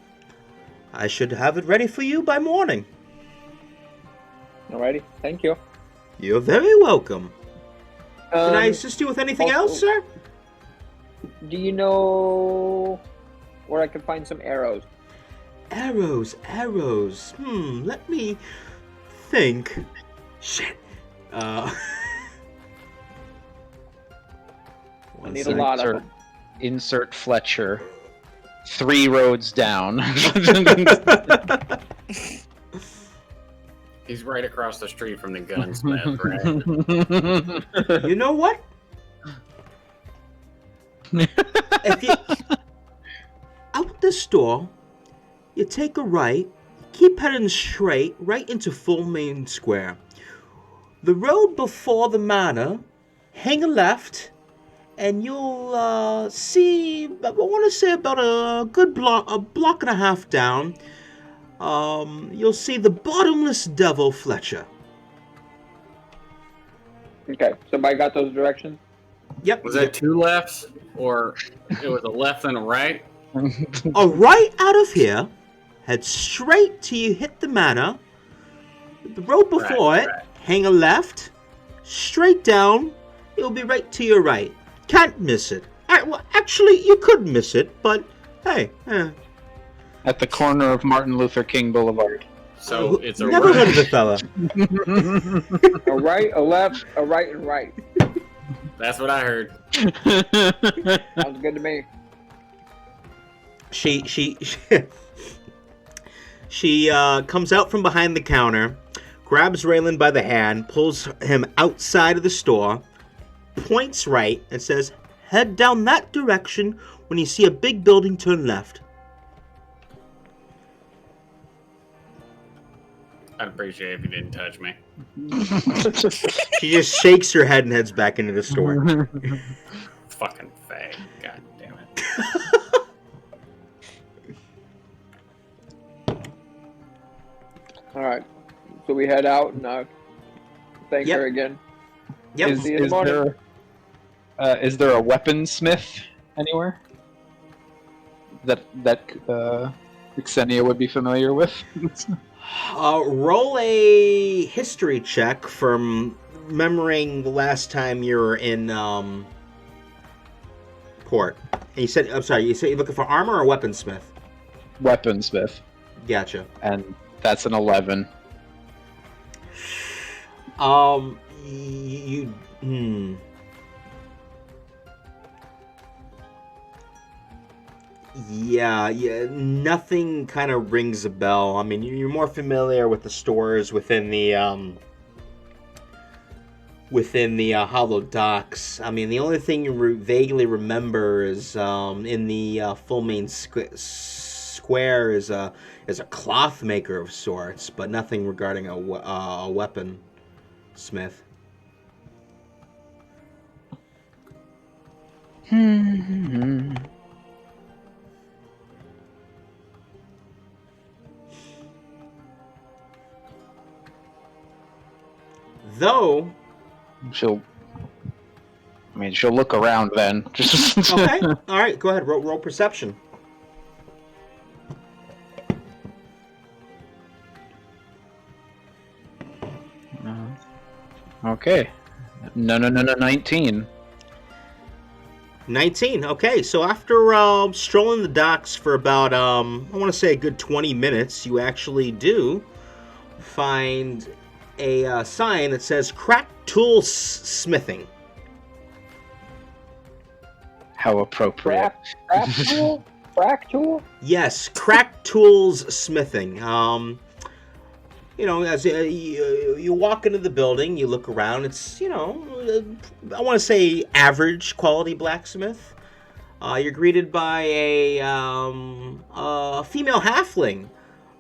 Speaker 3: I should have it ready for you by morning.
Speaker 2: Alrighty. Thank you.
Speaker 3: You're very welcome. Can I assist you with anything
Speaker 2: also-
Speaker 3: else, sir?
Speaker 2: Do you know where I can find some arrows?
Speaker 3: Arrows. Let me think. Shit.
Speaker 2: I
Speaker 3: One
Speaker 2: need a
Speaker 3: sec.
Speaker 2: lot of them.
Speaker 4: Insert Fletcher 3 roads down.
Speaker 1: He's right across the street from the gunsmith, right?
Speaker 3: You know what? If you out the store, you take a right, keep heading straight right into Full Main Square. The road before the manor, hang a left, and you'll see. I want to say about a block and a half down. You'll see the bottomless devil Fletcher.
Speaker 2: Okay, somebody got those directions?
Speaker 3: Yep.
Speaker 1: Was that 2 lefts? Or it was a left and a right?
Speaker 3: A right out of here, head straight till you hit the manor. The road before it, hang a left, straight down, it'll be right to your right. Can't miss it. Well, actually, you could miss it, but hey.
Speaker 4: At the corner of Martin Luther King Boulevard.
Speaker 1: So it's a
Speaker 3: Never
Speaker 1: right.
Speaker 3: heard of the fella.
Speaker 2: A right, a left, a right, and right.
Speaker 1: That's what I heard.
Speaker 2: Sounds good to me.
Speaker 3: She comes out from behind the counter, grabs Raylan by the hand, pulls him outside of the store, points right, and says, "Head down that direction. When you see a big building, turn left."
Speaker 1: I'd appreciate it if you didn't touch me.
Speaker 3: She just shakes her head and heads back into the store.
Speaker 1: Fucking fag. God damn it.
Speaker 2: All right. So we head out and thank
Speaker 3: Yep.
Speaker 2: her again.
Speaker 3: Yep.
Speaker 2: See you in the morning.
Speaker 4: Is there a weaponsmith anywhere that Xenia would be familiar with?
Speaker 3: Roll a history check from remembering the last time you were in port. And you said, I'm sorry, you said you're looking for armor or weaponsmith?
Speaker 4: Weaponsmith,
Speaker 3: Gotcha.
Speaker 4: and that's an 11.
Speaker 3: Yeah, nothing kind of rings a bell. I mean, you're more familiar with the stores within the Hollow Docks. I mean, the only thing you vaguely remember is in the Full Main Square is a cloth maker of sorts, but nothing regarding a weapon smith. Though,
Speaker 4: She'll look around then.
Speaker 3: okay, all right, go ahead. Roll perception.
Speaker 4: Okay. No, 19.
Speaker 3: 19. Okay, so after strolling the docks for about, I want to say a good 20 minutes, you actually do find a sign that says Crack Tool Smithing.
Speaker 4: How appropriate.
Speaker 2: Frack tool? Frack tool?
Speaker 3: Yes, Crack Tools Smithing. As you walk into the building, you look around. It's, I want to say average quality blacksmith. You're greeted by a female halfling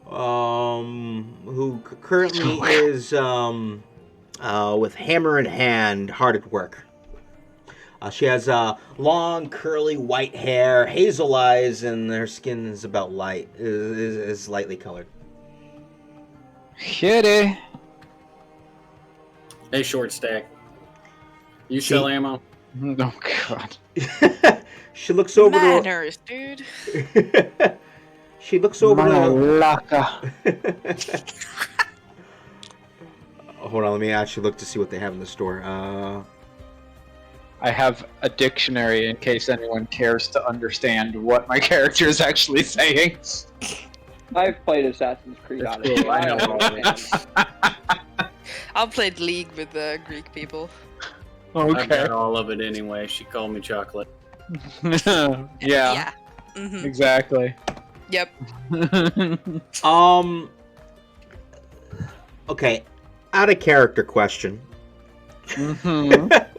Speaker 3: who currently is with hammer in hand, hard at work. She has long, curly white hair, hazel eyes, and her skin is about is lightly colored.
Speaker 4: Kitty.
Speaker 1: Hey, short stack. You sell ammo?
Speaker 4: Oh God.
Speaker 3: She looks over
Speaker 5: Manners, dude.
Speaker 3: to. She looks over to.
Speaker 4: Malaka.
Speaker 3: Hold on, let me actually look to see what they have in the store.
Speaker 4: I have a dictionary in case anyone cares to understand what my character is actually saying.
Speaker 2: I've played Assassin's Creed, honestly.
Speaker 1: cool, I know
Speaker 2: what it is.
Speaker 5: I'll play League with the Greek people.
Speaker 1: I've
Speaker 4: Okay.
Speaker 1: got all of it anyway. She called me chocolate.
Speaker 4: Yeah.
Speaker 5: Yeah. Mm-hmm.
Speaker 4: Exactly.
Speaker 5: Yep.
Speaker 3: Okay, out of character question.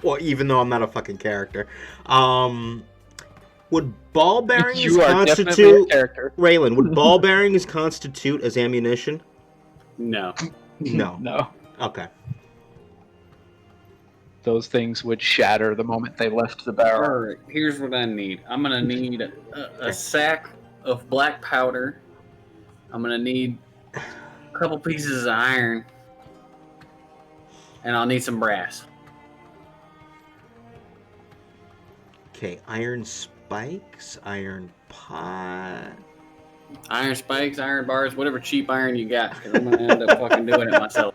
Speaker 3: Well, even though I'm not a fucking character, would ball bearings
Speaker 4: You are definitely a
Speaker 3: constitute?
Speaker 4: character.
Speaker 3: Raylan, would ball bearings constitute as ammunition?
Speaker 1: No.
Speaker 3: No.
Speaker 4: No.
Speaker 3: Okay.
Speaker 4: Those things would shatter the moment they left the barrel.
Speaker 1: Alright, here's what I need. I'm gonna need a sack of black powder. I'm gonna need a couple pieces of iron. And I'll need some brass.
Speaker 3: Okay, iron spikes, iron pot.
Speaker 1: Iron spikes, iron bars, whatever cheap iron you got, because I'm gonna end up fucking doing it myself.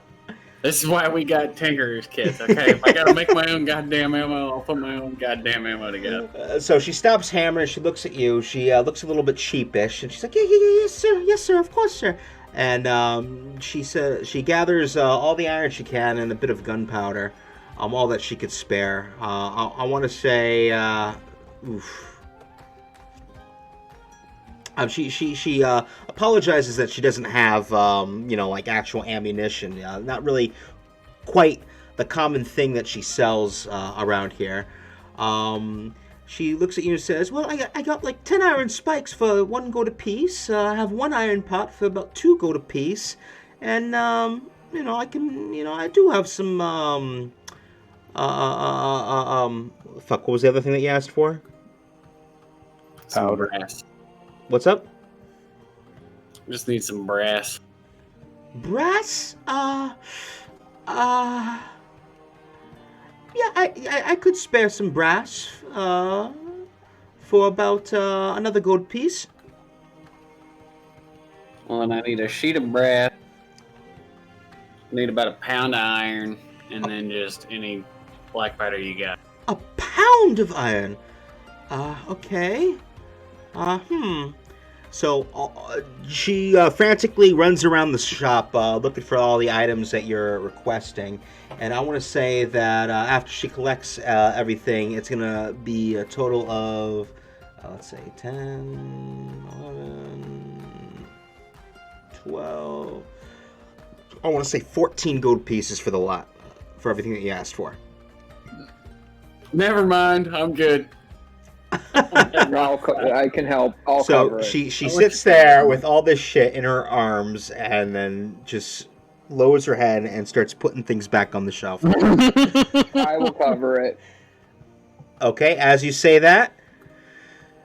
Speaker 1: This is why we got tinkerers kits, okay? If I gotta make my own goddamn ammo, I'll put my own goddamn ammo together.
Speaker 3: So she stops hammering. She looks at you. She looks a little bit sheepish, and she's like, yes, sir, of course, sir." And she says she gathers all the iron she can and a bit of gunpowder, all that she could spare. I want to say, oof. She apologizes that she doesn't have like actual ammunition. Not really quite the common thing that she sells around here. She looks at you and says, "Well, I got like 10 iron spikes for 1 gold apiece. I have 1 iron pot for about 2 gold apiece, and I do have some fuck. What was the other thing that you asked for?
Speaker 1: Some brass.
Speaker 3: What's up?
Speaker 1: Just need some brass.
Speaker 3: Brass? Yeah, I could spare some brass, for about, another gold piece.
Speaker 1: Well, then I need a sheet of brass. I need about a pound of iron, and then just any black powder you got.
Speaker 3: A pound of iron? Okay. So she frantically runs around the shop looking for all the items that you're requesting. And I want to say that after she collects everything, it's going to be a total of, let's say, 10, 11, 12. I want to say 14 gold pieces for the lot, for everything that you asked for.
Speaker 1: Never mind, I'm good.
Speaker 2: I can help. I'll cover it.
Speaker 3: So she sits there with all this shit in her arms and then just lowers her head and starts putting things back on the shelf.
Speaker 2: I will cover it.
Speaker 3: Okay, as you say that,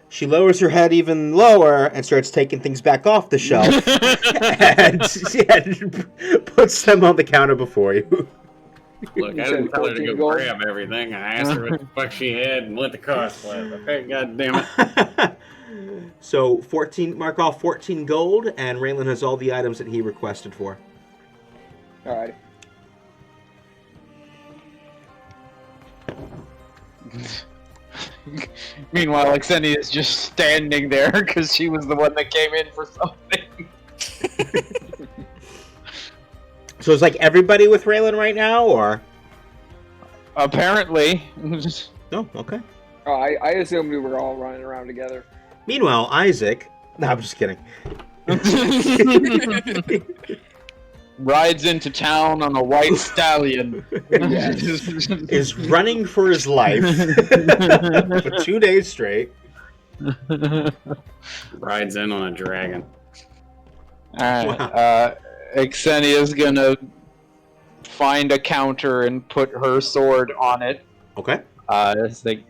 Speaker 3: she lowers her head even lower and starts taking things back off the shelf and puts them on the counter before you.
Speaker 1: Look, I didn't tell her to go grab everything. I asked her what the fuck she had and what the cost was. Okay, god damn it.
Speaker 3: So 14, mark off 14 gold, and Raylan has all the items that he requested for.
Speaker 2: Alright.
Speaker 4: Meanwhile, Xenia is just standing there because she was the one that came in for something.
Speaker 3: So it's like everybody with Raylan right now, or?
Speaker 4: Apparently.
Speaker 3: Oh, okay.
Speaker 2: Oh, I assumed we were all running around together.
Speaker 3: Meanwhile, Isaac... No, I'm just kidding.
Speaker 4: Rides into town on a white stallion.
Speaker 3: Is running for his life for 2 days straight.
Speaker 1: Rides in on a dragon.
Speaker 4: Alright,
Speaker 3: Wow.
Speaker 4: Xenia's gonna find a counter and put her sword on it.
Speaker 3: Okay.
Speaker 4: It's like,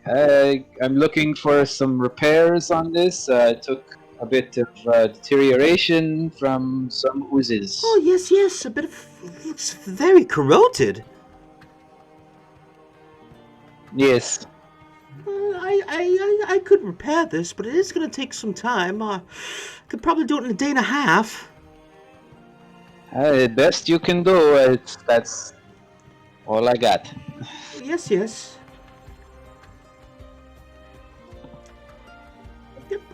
Speaker 4: I'm looking for some repairs on this. It took a bit of deterioration from some oozes.
Speaker 3: Oh, yes, a bit of... looks very corroded.
Speaker 4: Yes.
Speaker 3: I could repair this, but it is going to take some time. I could probably do it in a day and a half.
Speaker 4: Best you can do. That's all I got.
Speaker 3: Yes. Yep,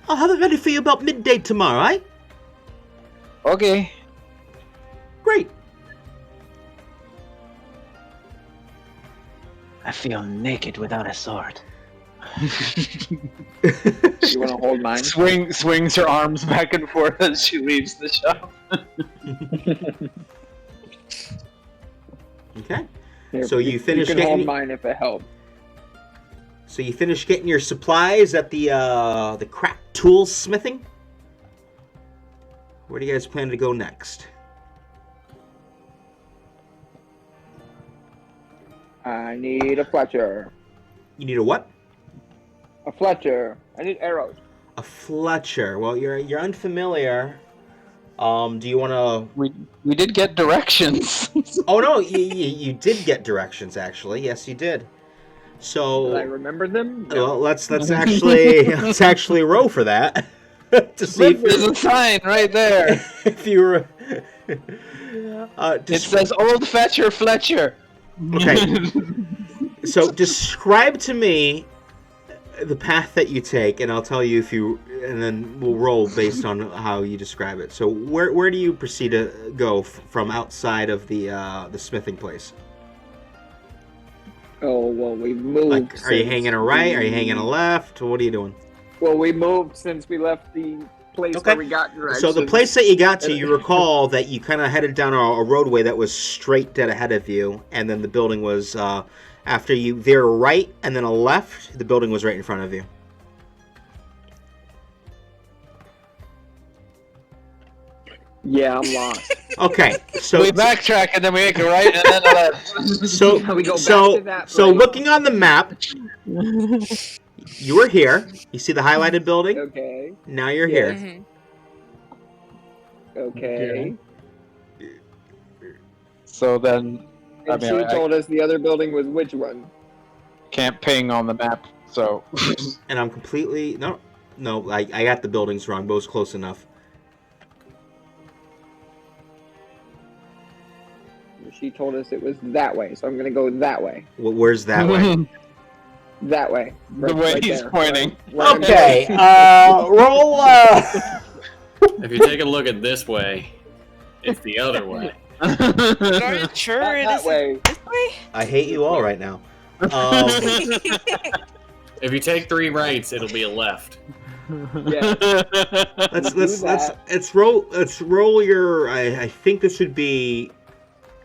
Speaker 3: I'll have it ready for you about midday tomorrow, eh?
Speaker 4: Okay.
Speaker 3: Great.
Speaker 6: I feel naked without a sword.
Speaker 2: You want to hold mine?
Speaker 4: Swings her arms back and forth as she leaves the shop.
Speaker 3: Okay.
Speaker 2: Here,
Speaker 3: So you finish
Speaker 2: can hold
Speaker 3: getting...
Speaker 2: mine if it helps.
Speaker 3: So you finish getting your supplies at the crack tool smithing? Where do you guys plan to go next?
Speaker 2: I need a Fletcher.
Speaker 3: You need a what?
Speaker 2: A Fletcher. I need arrows.
Speaker 3: A Fletcher. Well, you're unfamiliar. Do you want to...
Speaker 4: We did get directions.
Speaker 3: Oh no, you did get directions actually. Yes, you did. So
Speaker 2: Did I remember them? No.
Speaker 3: well, let's actually roll for that. to see if
Speaker 4: There's a sign right there.
Speaker 3: if you were.
Speaker 4: It says Old Fetcher Fletcher.
Speaker 3: Okay. So describe to me the path that you take, and I'll tell you if you, and then we'll roll based on how you describe it. So where do you proceed to go from outside of the smithing place?
Speaker 2: Oh, well, we've moved.
Speaker 3: Like, are you
Speaker 2: since
Speaker 3: hanging a right? Are you
Speaker 2: we-
Speaker 3: hanging a left? What are you doing?
Speaker 2: Well, we moved since we left the place
Speaker 3: Okay.
Speaker 2: where we got directions.
Speaker 3: So the place that you got to, you recall that you kind of headed down a roadway that was straight dead ahead of you, and then the building was, after you veer right and then a left, the building was right in front of you.
Speaker 2: Yeah, I'm lost.
Speaker 3: Okay, so
Speaker 4: We backtrack and then we make a right and then a left.
Speaker 3: so
Speaker 2: We go back
Speaker 3: so
Speaker 2: to that
Speaker 3: so
Speaker 2: place.
Speaker 3: looking on the map, you were here. You see the highlighted building?
Speaker 2: Okay.
Speaker 3: Now you're
Speaker 2: Yeah.
Speaker 3: here.
Speaker 2: Okay.
Speaker 4: So then
Speaker 2: And
Speaker 4: I mean,
Speaker 2: she told us the other building was which one?
Speaker 4: can't ping on the map. So
Speaker 3: And I'm completely no. I got the buildings wrong. Both close enough.
Speaker 2: She told us it was that way, so I'm gonna go that way.
Speaker 3: Where's that way?
Speaker 2: That way.
Speaker 4: The way he's
Speaker 2: there.
Speaker 4: pointing.
Speaker 2: Right in
Speaker 3: Okay.
Speaker 2: front.
Speaker 3: Roll.
Speaker 1: If you take a look at this way, it's the other way.
Speaker 5: Are you sure
Speaker 2: Not
Speaker 5: it
Speaker 2: that
Speaker 5: isn't
Speaker 2: way.
Speaker 5: this way?
Speaker 3: I hate you all right now.
Speaker 1: If you take 3 rights, it'll be a left.
Speaker 2: Yeah.
Speaker 3: Let's roll your. I think this would be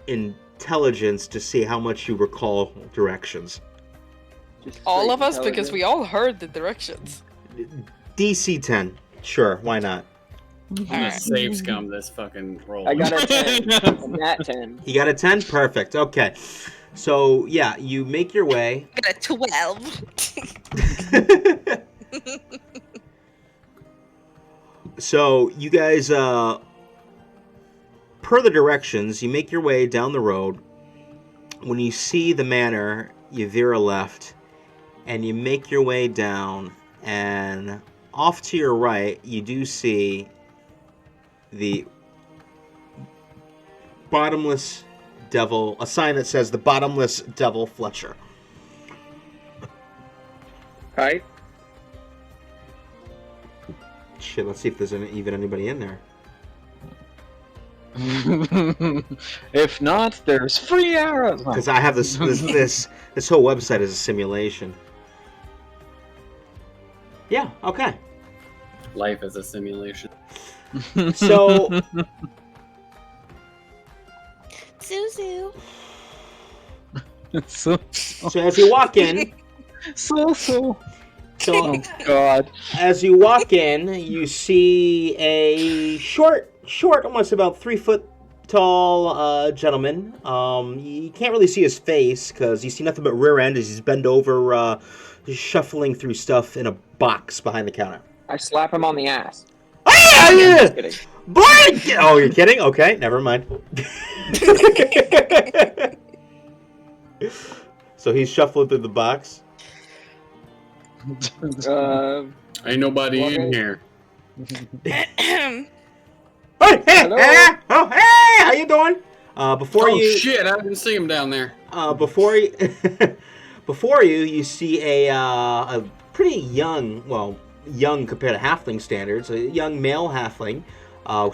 Speaker 3: intelligence to see how much you recall directions.
Speaker 2: Just
Speaker 5: All
Speaker 2: straight
Speaker 5: of us, because
Speaker 2: intelligence.
Speaker 5: we all heard the directions.
Speaker 3: DC 10. Sure, why not?
Speaker 1: I'm gonna save scum this fucking roll.
Speaker 2: I got a 10. I'm at 10.
Speaker 3: You got a 10? Perfect. Okay. So, yeah, you make your way.
Speaker 5: I got a 12.
Speaker 3: So, you guys, per the directions, you make your way down the road. When you see the manor, you veer a left, and you make your way down, and off to your right, you do see the bottomless devil, a sign that says the bottomless devil Fletcher.
Speaker 2: Right?
Speaker 3: Shit, let's see if there's even anybody in there.
Speaker 4: If not, there's free arrows.
Speaker 3: Because I have this whole website is a simulation. Yeah, okay.
Speaker 1: Life is a simulation.
Speaker 3: So,
Speaker 5: Zuzu.
Speaker 4: so
Speaker 3: so as you walk in,
Speaker 4: so.
Speaker 3: so
Speaker 4: Oh God.
Speaker 3: as you walk in, you see a short, almost about 3 foot tall gentleman. You can't really see his face because you see nothing but rear end as he's bent over, shuffling through stuff in a box behind the counter.
Speaker 2: I slap him on the ass.
Speaker 3: Ah,
Speaker 2: I'm
Speaker 3: yeah!
Speaker 2: just kidding.
Speaker 3: Boy! Oh, you're kidding? Okay, never mind. So he's shuffling through the box.
Speaker 1: Ain't nobody
Speaker 2: Okay.
Speaker 1: in here.
Speaker 3: Hey, hey,
Speaker 2: Hello?
Speaker 3: hey, oh, hey, how you doing? Before
Speaker 1: Oh
Speaker 3: you,
Speaker 1: shit! I didn't see him down there.
Speaker 3: before you, before you see a pretty young, young compared to halfling standards, a young male halfling,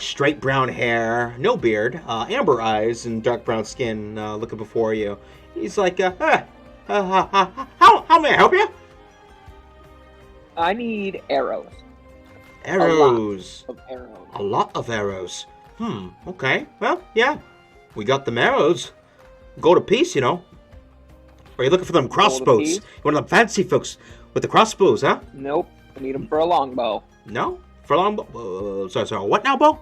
Speaker 3: straight brown hair, no beard, amber eyes, and dark brown skin, looking before you. He's like, how may I help you?
Speaker 2: I need arrows.
Speaker 3: Arrows.
Speaker 2: Of arrows.
Speaker 3: A lot of arrows. Okay. Well, yeah. We got them arrows. Gold apiece, you know. Or are you looking for them crossbows?
Speaker 2: apiece?
Speaker 3: You want them fancy folks with the crossbows, huh?
Speaker 2: Nope. I need them for a longbow.
Speaker 3: No? For a longbow? Sorry. What now, bow?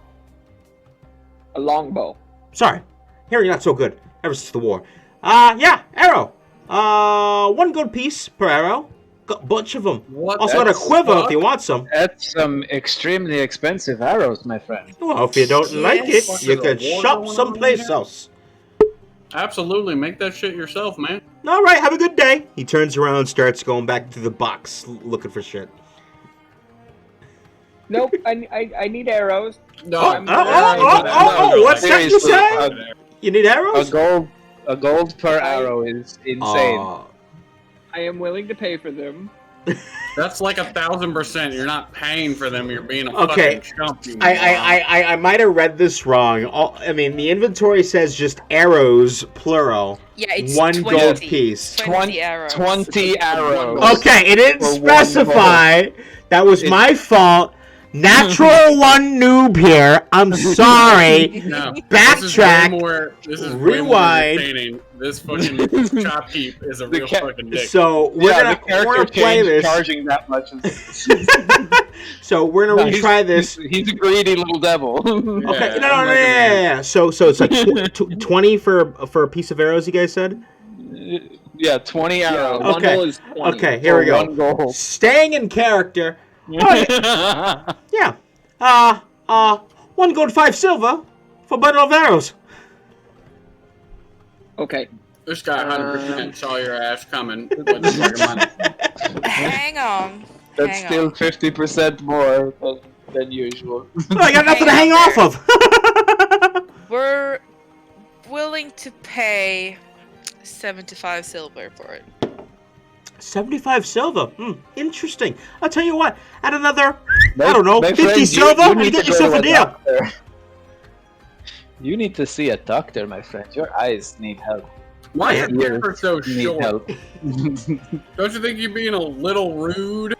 Speaker 2: A longbow.
Speaker 3: Sorry. Hearing not so good ever since the war. Yeah, arrow. 1 gold piece per arrow. Got a bunch of them.
Speaker 1: What?
Speaker 3: Also got a
Speaker 4: That's
Speaker 3: quiver
Speaker 1: fuck?
Speaker 3: if you want some.
Speaker 4: That's some extremely expensive arrows, my friend.
Speaker 3: Well, if you don't like it,
Speaker 5: Yes.
Speaker 3: you
Speaker 1: Fuck,
Speaker 3: can
Speaker 1: is a war
Speaker 3: shop
Speaker 1: going on
Speaker 3: someplace
Speaker 1: here?
Speaker 3: else.
Speaker 1: Absolutely, make that shit yourself, man.
Speaker 3: All right, have a good day. He turns around and starts going back to the box looking for shit.
Speaker 2: Nope. I need arrows.
Speaker 1: No,
Speaker 3: What's that you
Speaker 4: Seriously,
Speaker 3: say? You need arrows?
Speaker 4: A gold per arrow is insane.
Speaker 3: Aw.
Speaker 2: I am willing to pay for them.
Speaker 1: That's like 1,000%. You're not paying for them. You're being a
Speaker 3: Okay.
Speaker 1: fucking chump. You
Speaker 3: I might have read this wrong. I mean, the inventory says just arrows, plural.
Speaker 5: Yeah, it's
Speaker 3: 1
Speaker 5: 20,
Speaker 3: gold piece.
Speaker 5: 20 arrows.
Speaker 4: 20 arrows.
Speaker 3: Okay, it didn't
Speaker 4: For one
Speaker 3: specify. That was my fault. Natural one noob here. I'm sorry.
Speaker 1: No.
Speaker 3: Backtrack.
Speaker 1: This is
Speaker 3: Rewind.
Speaker 1: Way more entertaining. This fucking chop heap is a real fucking dick.
Speaker 3: So we're gonna play this.
Speaker 4: Charging that much.
Speaker 3: So we're gonna retry this.
Speaker 4: He's a greedy little devil.
Speaker 3: Okay, no. So it's like 20 for a piece of arrows. You guys said.
Speaker 4: Yeah, 20 arrows.
Speaker 2: One gold is 20.
Speaker 3: Okay, here we go.
Speaker 4: 1 gold.
Speaker 3: Staying in character. Yeah. 1 gold, 5 silver for a bundle of arrows.
Speaker 2: Okay.
Speaker 1: This guy 100% saw your ass coming with the fucking money.
Speaker 5: Hang on.
Speaker 4: That's
Speaker 5: Hang
Speaker 4: still
Speaker 5: on.
Speaker 4: 50% more than usual.
Speaker 3: I got nothing to hang off of.
Speaker 5: We're willing to pay 75 silver for it.
Speaker 3: 75 silver. Interesting. I'll tell you what. At another,
Speaker 4: My-
Speaker 3: I don't know,
Speaker 4: my
Speaker 3: 50
Speaker 4: friend,
Speaker 3: silver, you
Speaker 4: need
Speaker 3: get
Speaker 4: to go
Speaker 3: yourself
Speaker 4: to
Speaker 3: a deal.
Speaker 4: doctor. You need to see a doctor, my friend. Your eyes need help.
Speaker 1: Why
Speaker 4: Yeah,
Speaker 1: are your
Speaker 4: you're-
Speaker 1: paper so
Speaker 4: Need
Speaker 1: short?
Speaker 4: help.
Speaker 1: Don't you think you're being a little rude?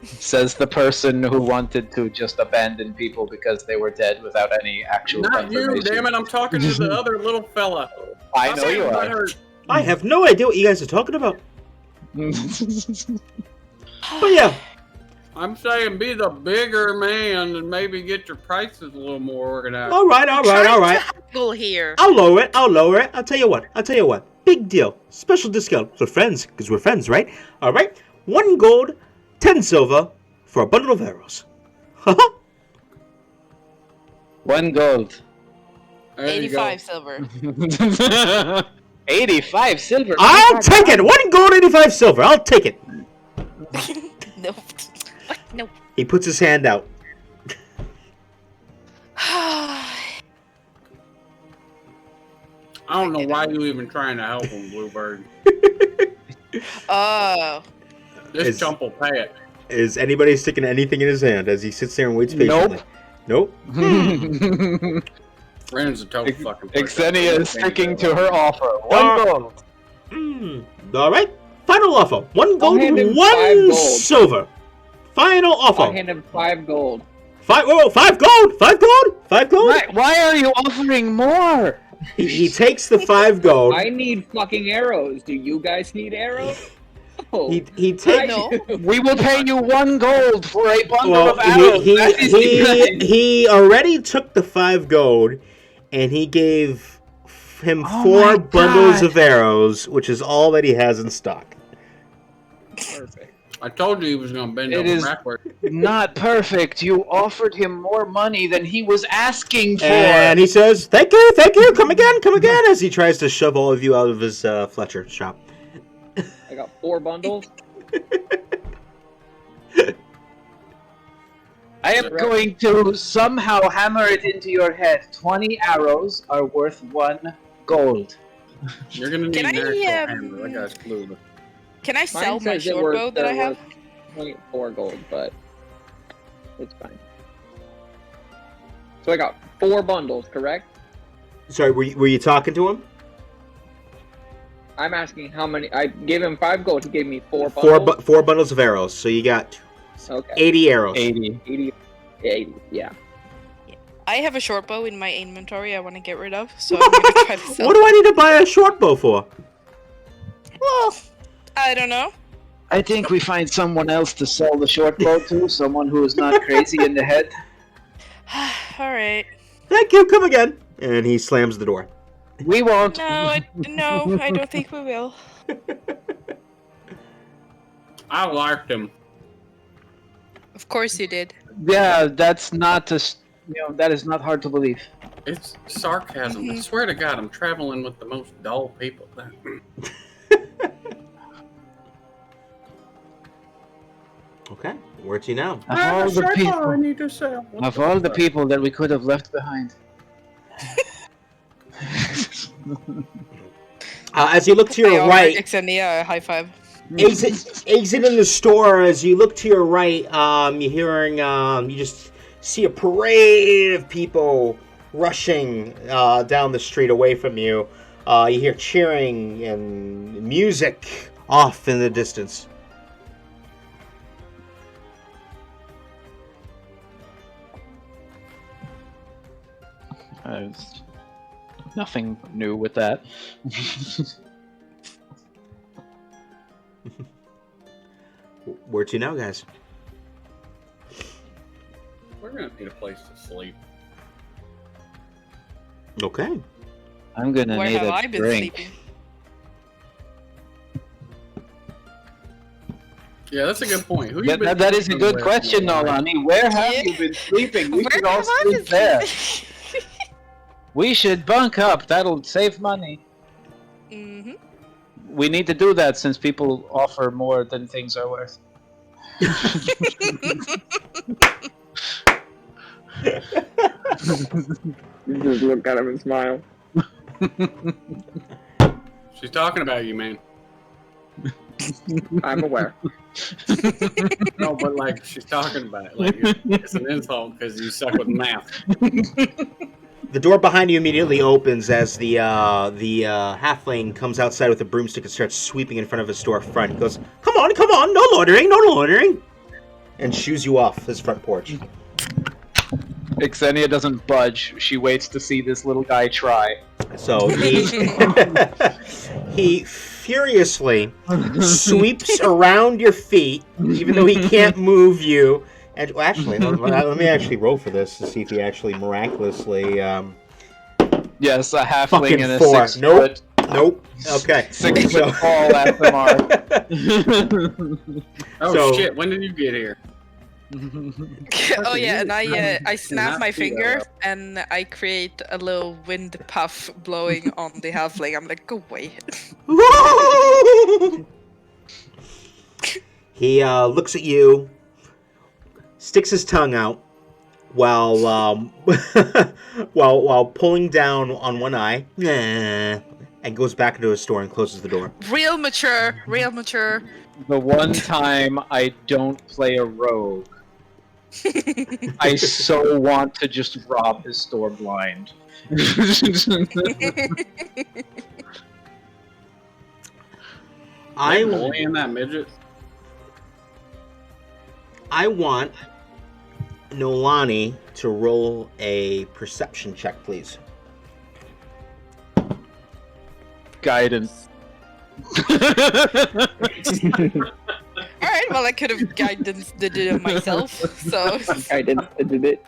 Speaker 4: Says the person who wanted to just abandon people because they were dead without any actual
Speaker 1: Not you,
Speaker 4: confirmation.
Speaker 1: damn it! I'm talking to the other little fella.
Speaker 4: I know you are.
Speaker 1: are.
Speaker 3: I have no idea what you guys are talking about. But yeah.
Speaker 1: I'm saying be the bigger man and maybe get your prices a little more organized.
Speaker 3: All right.
Speaker 5: Go here.
Speaker 3: I'll lower it. I'll tell you what. Big deal. Special discount for friends, because we're friends, right? All right. 1 gold, 10 silver for a bundle of arrows.
Speaker 4: 1 gold.
Speaker 1: There you go.
Speaker 5: 85 silver.
Speaker 4: 85 silver.
Speaker 3: I'll take it. 1 gold, 85 silver. I'll take it.
Speaker 5: No. What? No.
Speaker 3: He puts his hand out.
Speaker 1: I don't know why you even trying to help him, Bluebird.
Speaker 5: Oh.
Speaker 1: This chump will pay it.
Speaker 3: Is anybody sticking anything in his hand as he sits there and waits patiently? Nope.
Speaker 1: Ren's a total fucking prick.
Speaker 4: Xenia is sticking to her offer. 1 gold.
Speaker 3: All right. Final offer. 1 gold,
Speaker 2: hand him 5
Speaker 3: 1
Speaker 2: gold.
Speaker 3: silver. Final offer.
Speaker 2: I'll hand him 5 gold.
Speaker 3: 5 gold. 5 gold. 5 gold.
Speaker 4: Why are you offering more?
Speaker 3: He takes the 5 gold.
Speaker 2: I need fucking arrows. Do you guys need arrows? Oh,
Speaker 3: He takes.
Speaker 5: No.
Speaker 4: We will pay you 1 gold for a bundle
Speaker 3: Well,
Speaker 4: of arrows. That is the
Speaker 3: he already took the 5 gold, and he gave him
Speaker 4: Oh
Speaker 3: 4
Speaker 4: my
Speaker 3: bundles
Speaker 4: God.
Speaker 3: of arrows, which is all that he has in stock.
Speaker 2: perfect.
Speaker 1: I told you he was gonna bend
Speaker 4: It
Speaker 1: over
Speaker 4: is-
Speaker 1: backward.
Speaker 4: Not perfect. You offered him more money than he was asking for.
Speaker 3: And he says, "Thank you, come again," as he tries to shove all of you out of his Fletcher shop.
Speaker 2: I got 4 bundles.
Speaker 4: I am going to somehow hammer it into your head. 20 arrows are worth 1 gold.
Speaker 1: You're gonna need
Speaker 5: Can
Speaker 1: an
Speaker 5: I,
Speaker 1: actual hammer. That guy's clueless.
Speaker 5: Can I sell
Speaker 2: Mine
Speaker 5: my
Speaker 2: says it
Speaker 5: short
Speaker 2: worth-
Speaker 5: bow that I
Speaker 2: they're
Speaker 5: have?
Speaker 2: worth 0.4 gold, but it's fine. So I got 4 bundles, correct?
Speaker 3: Sorry, were you talking to him?
Speaker 2: I'm asking how many. I gave him 5 gold. He gave me 4 bundles.
Speaker 3: 4 bundles of arrows. So you got
Speaker 2: Okay.
Speaker 3: 80 arrows.
Speaker 4: 80.
Speaker 2: 80, yeah.
Speaker 5: I have a short bow in my inventory I want to get rid of, so I'm gonna try to sell.
Speaker 3: What do I need to buy a short bow for?
Speaker 5: Well, I don't know.
Speaker 4: I think we find someone else to sell the short bow to, someone who is not crazy in the head.
Speaker 5: All right.
Speaker 3: Thank you, come again. And he slams the door.
Speaker 4: We won't.
Speaker 5: No, I don't think we will.
Speaker 1: I liked him.
Speaker 5: Of course you did.
Speaker 4: Yeah, that's not that is not hard to believe.
Speaker 1: It's sarcasm. I swear to God, I'm traveling with the most dull people.
Speaker 3: Okay, where to now?
Speaker 6: Of all the people,
Speaker 1: need to say.
Speaker 6: of all the people that we could have left behind.
Speaker 3: As you look to
Speaker 5: I
Speaker 3: your
Speaker 5: offer
Speaker 3: right,
Speaker 5: Xenia a high five.
Speaker 3: exit in the store. As you look to your right, you're hearing, you just see a parade of people rushing down the street away from you. You hear cheering and music off in the distance.
Speaker 4: Nothing new with that.
Speaker 3: Where to now, guys?
Speaker 1: We're gonna need a place to sleep.
Speaker 3: Okay.
Speaker 6: I'm gonna
Speaker 5: Where
Speaker 6: need
Speaker 5: have
Speaker 6: a
Speaker 5: I been
Speaker 6: drink.
Speaker 5: sleeping?
Speaker 1: Yeah, that's a good point. Who you
Speaker 4: But
Speaker 1: been
Speaker 4: that is a
Speaker 1: sleeping
Speaker 4: good
Speaker 1: with,
Speaker 4: question,
Speaker 1: Nolani?
Speaker 4: Nolani. Where have
Speaker 5: Yeah.
Speaker 4: you been sleeping? We
Speaker 5: Where
Speaker 4: could all
Speaker 5: have I
Speaker 4: sleep
Speaker 5: been
Speaker 4: there.
Speaker 5: sleeping?
Speaker 4: We should bunk up. That'll save money.
Speaker 5: Mhm.
Speaker 4: We need to do that since people offer more than things are worth.
Speaker 2: You just look at him and smile.
Speaker 1: She's talking about you, man.
Speaker 2: I'm aware.
Speaker 1: No, but like she's talking about it. Like it's an insult because you suck with math.
Speaker 3: The door behind you immediately opens as the halfling comes outside with a broomstick and starts sweeping in front of his storefront. He goes, come on, no loitering," and shoos you off his front porch.
Speaker 4: Xenia doesn't budge. She waits to see this little guy try.
Speaker 3: So he furiously sweeps around your feet, even though he can't move you. And well, actually, let me actually roll for this to see if he actually miraculously.
Speaker 4: Yes, a halfling
Speaker 3: Fucking
Speaker 4: and a
Speaker 3: 4.
Speaker 4: 6
Speaker 3: Nope.
Speaker 4: foot.
Speaker 3: Nope. Okay.
Speaker 4: 6
Speaker 3: So-
Speaker 4: foot tall at the mark.
Speaker 1: Oh
Speaker 3: So-
Speaker 1: shit! When did you get here?
Speaker 5: Oh yeah, and I snap my
Speaker 1: Not see that
Speaker 5: finger
Speaker 1: well.
Speaker 5: and I create a little wind puff blowing on the halfling. I'm like, go away.
Speaker 3: He looks at you, sticks his tongue out, while while pulling down on one eye, and goes back into his store and closes the door.
Speaker 5: Real mature, real mature.
Speaker 4: The one time I don't play a rogue, I so want to just rob his store blind.
Speaker 3: I
Speaker 1: bullying that midget.
Speaker 3: want Nolani to roll a perception check, please.
Speaker 4: Guidance.
Speaker 5: Alright, well I could have guidance did it myself, so
Speaker 2: I did it.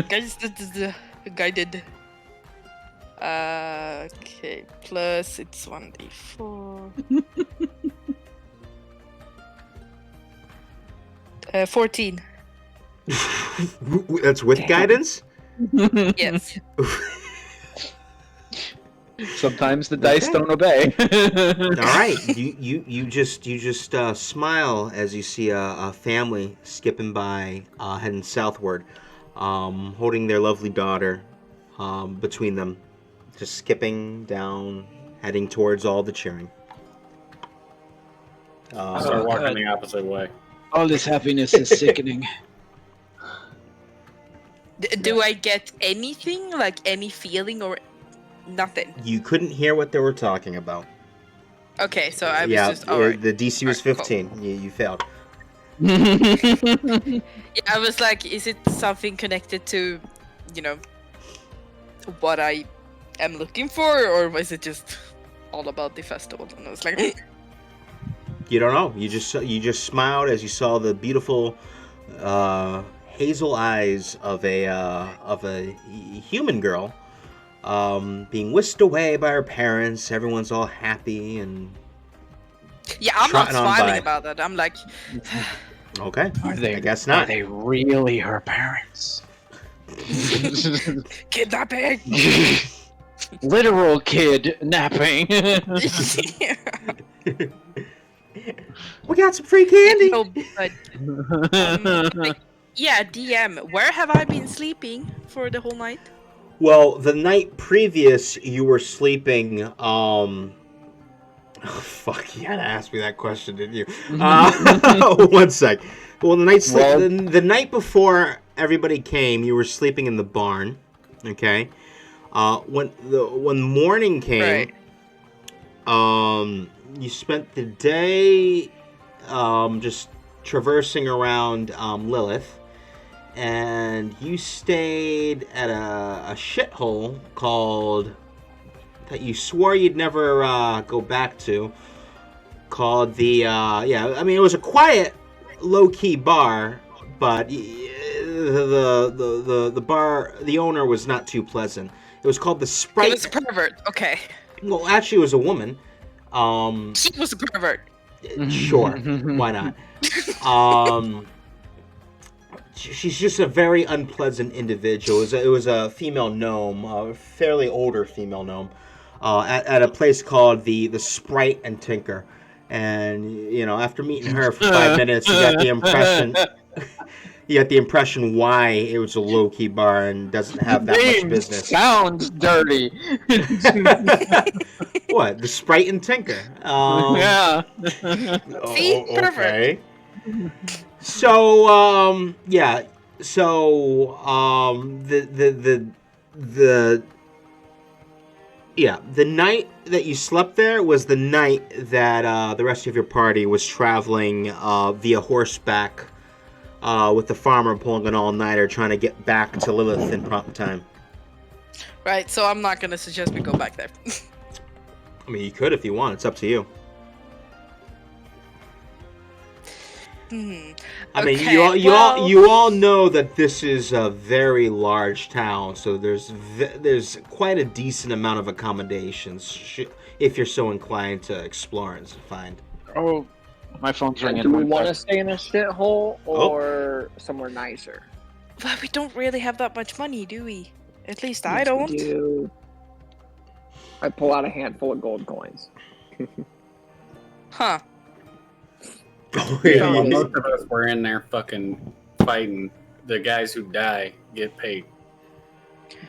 Speaker 5: guidance did guided. Okay, plus it's 1d4. 14.
Speaker 3: That's with guidance?
Speaker 5: Yes.
Speaker 4: Sometimes the dice
Speaker 3: Okay.
Speaker 4: don't obey.
Speaker 3: All right, you just smile as you see a family skipping by, heading southward, holding their lovely daughter between them, just skipping down, heading towards all the cheering.
Speaker 1: I start walking the opposite way.
Speaker 6: All this happiness is sickening.
Speaker 5: Do I get anything, like any feeling or nothing?
Speaker 3: You couldn't hear what they were talking about.
Speaker 5: Okay, so I was
Speaker 3: Yeah,
Speaker 5: just alright.
Speaker 3: the DC was
Speaker 5: Alright, cool.
Speaker 3: 15. You failed.
Speaker 5: Yeah, I was like, is it something connected to, you know, what I am looking for, or was it just all about the festival? And I was like,
Speaker 3: You don't know. You just smiled as you saw the beautiful hazel eyes of a human girl being whisked away by her parents. Everyone's all happy and
Speaker 5: yeah, I'm not
Speaker 3: Trotting on
Speaker 5: smiling
Speaker 3: by.
Speaker 5: about that. I'm like,
Speaker 3: okay.
Speaker 6: Are they?
Speaker 3: I guess
Speaker 6: Are
Speaker 3: not.
Speaker 6: they really her parents?
Speaker 5: kidnapping.
Speaker 6: Literal kid napping.
Speaker 5: Yeah.
Speaker 3: What got some free candy.
Speaker 5: No, but yeah, DM. Where have I been sleeping for the whole night?
Speaker 3: Well, the night previous, you were sleeping. Oh, fuck! You had to ask me that question, didn't you? 1 sec. Well, the night before everybody came, you were sleeping in the barn. Okay. When morning came, you spent the day just traversing around Lilith. And you stayed at a shithole called that you swore you'd never go back to. Called the it was a quiet, low key bar, but the bar owner was not too pleasant. It was called the Sprite.
Speaker 5: He was a pervert. Okay.
Speaker 3: Well, actually, it was a woman.
Speaker 5: She was a pervert.
Speaker 3: Sure, why not? She's just a very unpleasant individual. It was a female gnome, a fairly older female gnome, at a place called the Sprite and Tinker. And after meeting her for 5 minutes, you got the impression why it was a low key bar and doesn't have that much business.
Speaker 4: Sounds dirty.
Speaker 3: What? The Sprite and Tinker?
Speaker 4: Yeah.
Speaker 5: See?
Speaker 3: Okay. So the night that you slept there was the night that the rest of your party was traveling via horseback with the farmer pulling an all-nighter trying to get back to Lilith in prompt time.
Speaker 5: Right, so I'm not gonna suggest we go back there.
Speaker 3: I mean, you could if you want. It's up to you. I mean, you all know that this is a very large town, so there's quite a decent amount of accommodations if you're so inclined to explore and find.
Speaker 6: Oh, my phone's ringing.
Speaker 2: Do we want to stay in a shithole or somewhere nicer?
Speaker 5: Well, we don't really have that much money, do we? At least I
Speaker 2: Yes,
Speaker 5: don't.
Speaker 2: we do. I pull out a handful of gold coins.
Speaker 5: Huh.
Speaker 3: Oh,
Speaker 1: So most of us were in there fucking fighting. The guys who die get paid.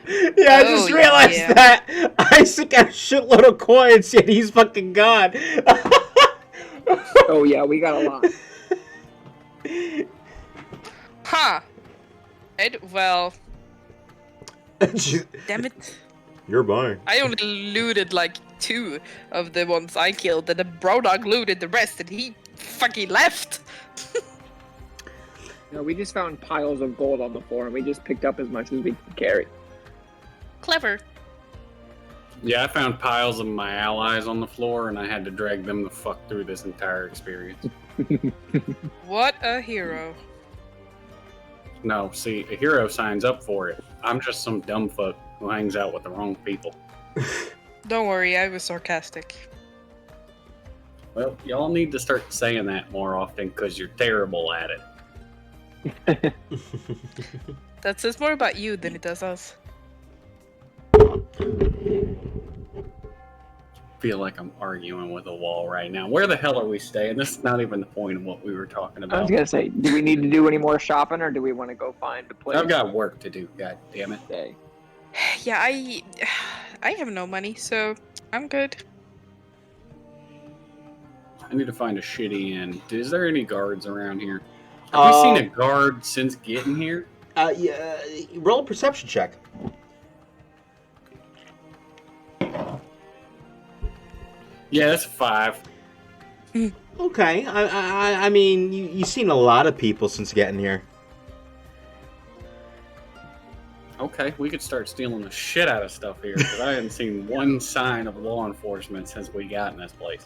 Speaker 3: Yeah, I just realized that Isaac got a shitload of coins, yet he's fucking gone.
Speaker 2: Oh yeah, we got a lot.
Speaker 5: Huh. Well, damn it.
Speaker 3: You're mine.
Speaker 5: I only looted like 2 of the ones I killed, and the Brodog looted the rest, and he fucking left.
Speaker 2: No, we just found piles of gold on the floor, and we just picked up as much as we could carry.
Speaker 5: Clever.
Speaker 1: Yeah, I found piles of my allies on the floor, and I had to drag them the fuck through this entire experience.
Speaker 5: What a hero.
Speaker 1: No, see, a hero signs up for it. I'm just some dumb fuck who hangs out with the wrong people.
Speaker 5: Don't worry, I was sarcastic.
Speaker 1: Well, y'all need to start saying that more often because you're terrible at it.
Speaker 5: That says more about you than it does us.
Speaker 1: Feel like I'm arguing with a wall right now. Where the hell are we staying? This is not even the point of what we were talking
Speaker 2: I
Speaker 1: about.
Speaker 2: was gonna say, do we need to do any more shopping, or do we want to go find a place?
Speaker 1: I've got work to do, god damn it.
Speaker 2: Stay?
Speaker 5: Yeah, I have no money, so I'm good.
Speaker 1: I need to find a shitty inn. Is there any guards around here? Have we seen a guard since getting here?
Speaker 3: Yeah, roll a perception check.
Speaker 1: Yeah, that's a 5.
Speaker 3: Okay, I mean, you've seen a lot of people since getting here.
Speaker 1: Okay, we could start stealing the shit out of stuff here, because I haven't seen one sign of law enforcement since we got in this place.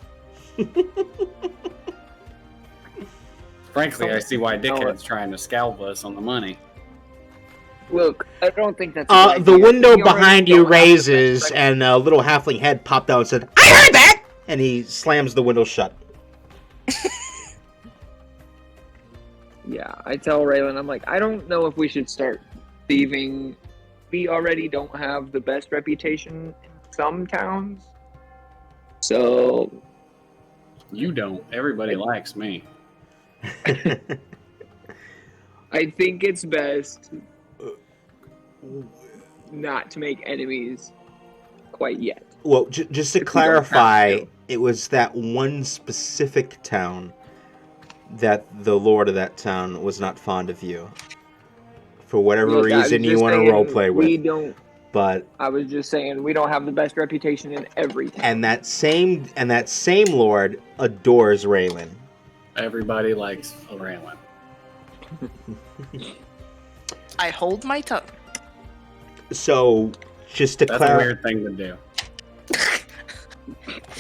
Speaker 1: Frankly, I see why Dickhead's trying to scalp us on the money.
Speaker 2: Look, I don't think that's. A good
Speaker 3: The
Speaker 2: idea.
Speaker 3: window
Speaker 2: We already
Speaker 3: behind you
Speaker 2: don't have the best
Speaker 3: raises,
Speaker 2: record.
Speaker 3: and a little halfling head popped out and said, "I heard that!" And he slams the window shut.
Speaker 2: Yeah, I tell Raylan, I'm like, I don't know if we should start thieving. We already don't have the best reputation in some towns. So,
Speaker 1: You don't. Everybody likes me.
Speaker 2: I think it's best not to make enemies quite yet.
Speaker 3: Well, just to
Speaker 2: If we don't
Speaker 3: clarify,
Speaker 2: have to.
Speaker 3: it was that one specific town that the lord of that town was not fond of you. For whatever
Speaker 2: Yes, I was
Speaker 3: reason you
Speaker 2: just
Speaker 3: want to
Speaker 2: saying
Speaker 3: roleplay
Speaker 2: we
Speaker 3: with.
Speaker 2: don't.
Speaker 3: But
Speaker 2: I was just saying we don't have the best reputation in every town.
Speaker 3: and that same lord adores Raylan.
Speaker 1: Everybody likes Raylan.
Speaker 5: I hold my tongue.
Speaker 3: So just to
Speaker 1: That's a
Speaker 3: clarify,
Speaker 1: weird thing to do.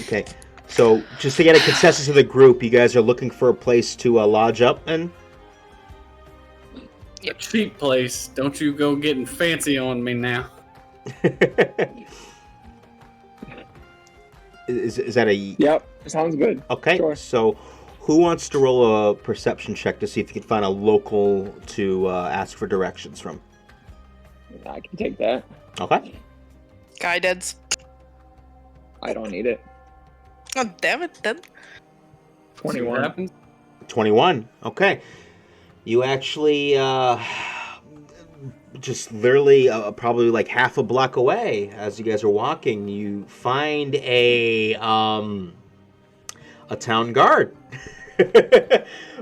Speaker 3: okay. So just to get a consensus of the group, you guys are looking for a place to lodge up in.
Speaker 1: A cheap place. Don't you go getting fancy on me now.
Speaker 3: Is that a
Speaker 2: Yep, sounds good.
Speaker 3: okay?
Speaker 2: Sure.
Speaker 3: So who wants to roll a perception check to see if you can find a local to ask for directions from?
Speaker 2: I can take that.
Speaker 3: Okay.
Speaker 5: Guidance.
Speaker 2: I don't need it.
Speaker 5: Oh, damn it, then.
Speaker 1: See what
Speaker 2: 21.
Speaker 1: happens?
Speaker 3: 21. Okay. You actually just literally probably like half a block away as you guys are walking, you find a town guard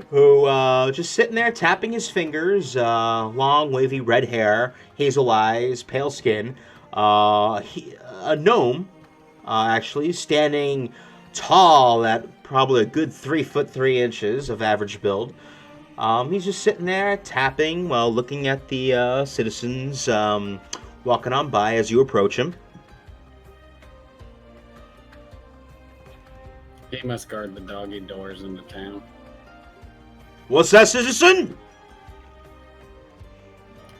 Speaker 3: who just sitting there tapping his fingers, long wavy red hair, hazel eyes, pale skin, a gnome actually standing tall at probably a good 3'3" of average build. He's just sitting there tapping while looking at the citizens walking on by as you approach him.
Speaker 1: He must guard the doggy doors into town.
Speaker 3: What's that, citizen?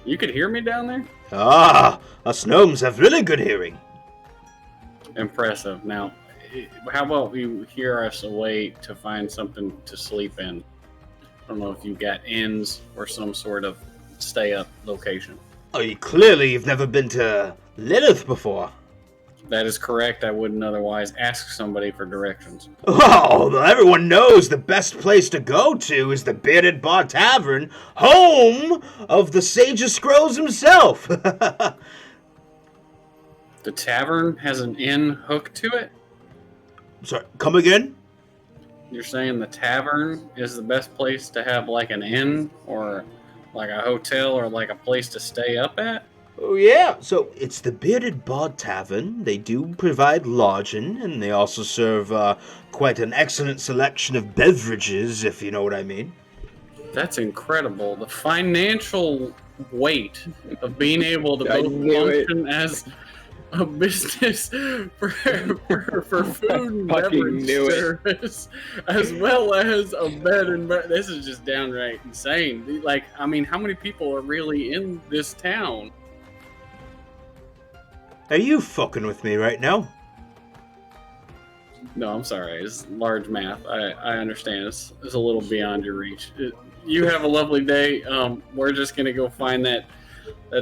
Speaker 1: You could hear me down there?
Speaker 3: Ah, us gnomes have really good hearing.
Speaker 1: Impressive. Now, how about you hear us away to find something to sleep in? I don't know if you got inns or some sort of stay-up location.
Speaker 3: Oh, clearly you've never been to Lilith before.
Speaker 1: That is correct. I wouldn't otherwise ask somebody for directions.
Speaker 3: Oh, everyone knows the best place to go to is the Bearded Bar Tavern, home of the Sage of Scrolls himself.
Speaker 1: The tavern has an inn hooked to it?
Speaker 3: Sorry, come again?
Speaker 1: You're saying the tavern is the best place to have like an inn or like a hotel or like a place to stay up at?
Speaker 3: Oh, yeah. So it's the Bearded Bard Tavern. They do provide lodging, and they also serve quite an excellent selection of beverages, if you know what I mean.
Speaker 1: That's incredible. The financial weight of being able to
Speaker 2: I
Speaker 1: both
Speaker 2: knew it.
Speaker 1: function as a business for food and
Speaker 2: Fucking
Speaker 1: beverage
Speaker 2: knew it.
Speaker 1: service, as well as a bed and this is just downright insane. Like, I mean, how many people are really in this town?
Speaker 3: Are you fucking with me right now?
Speaker 1: No, I'm sorry. It's large math. I understand. It's a little beyond your reach. You have a lovely day. We're just gonna go find that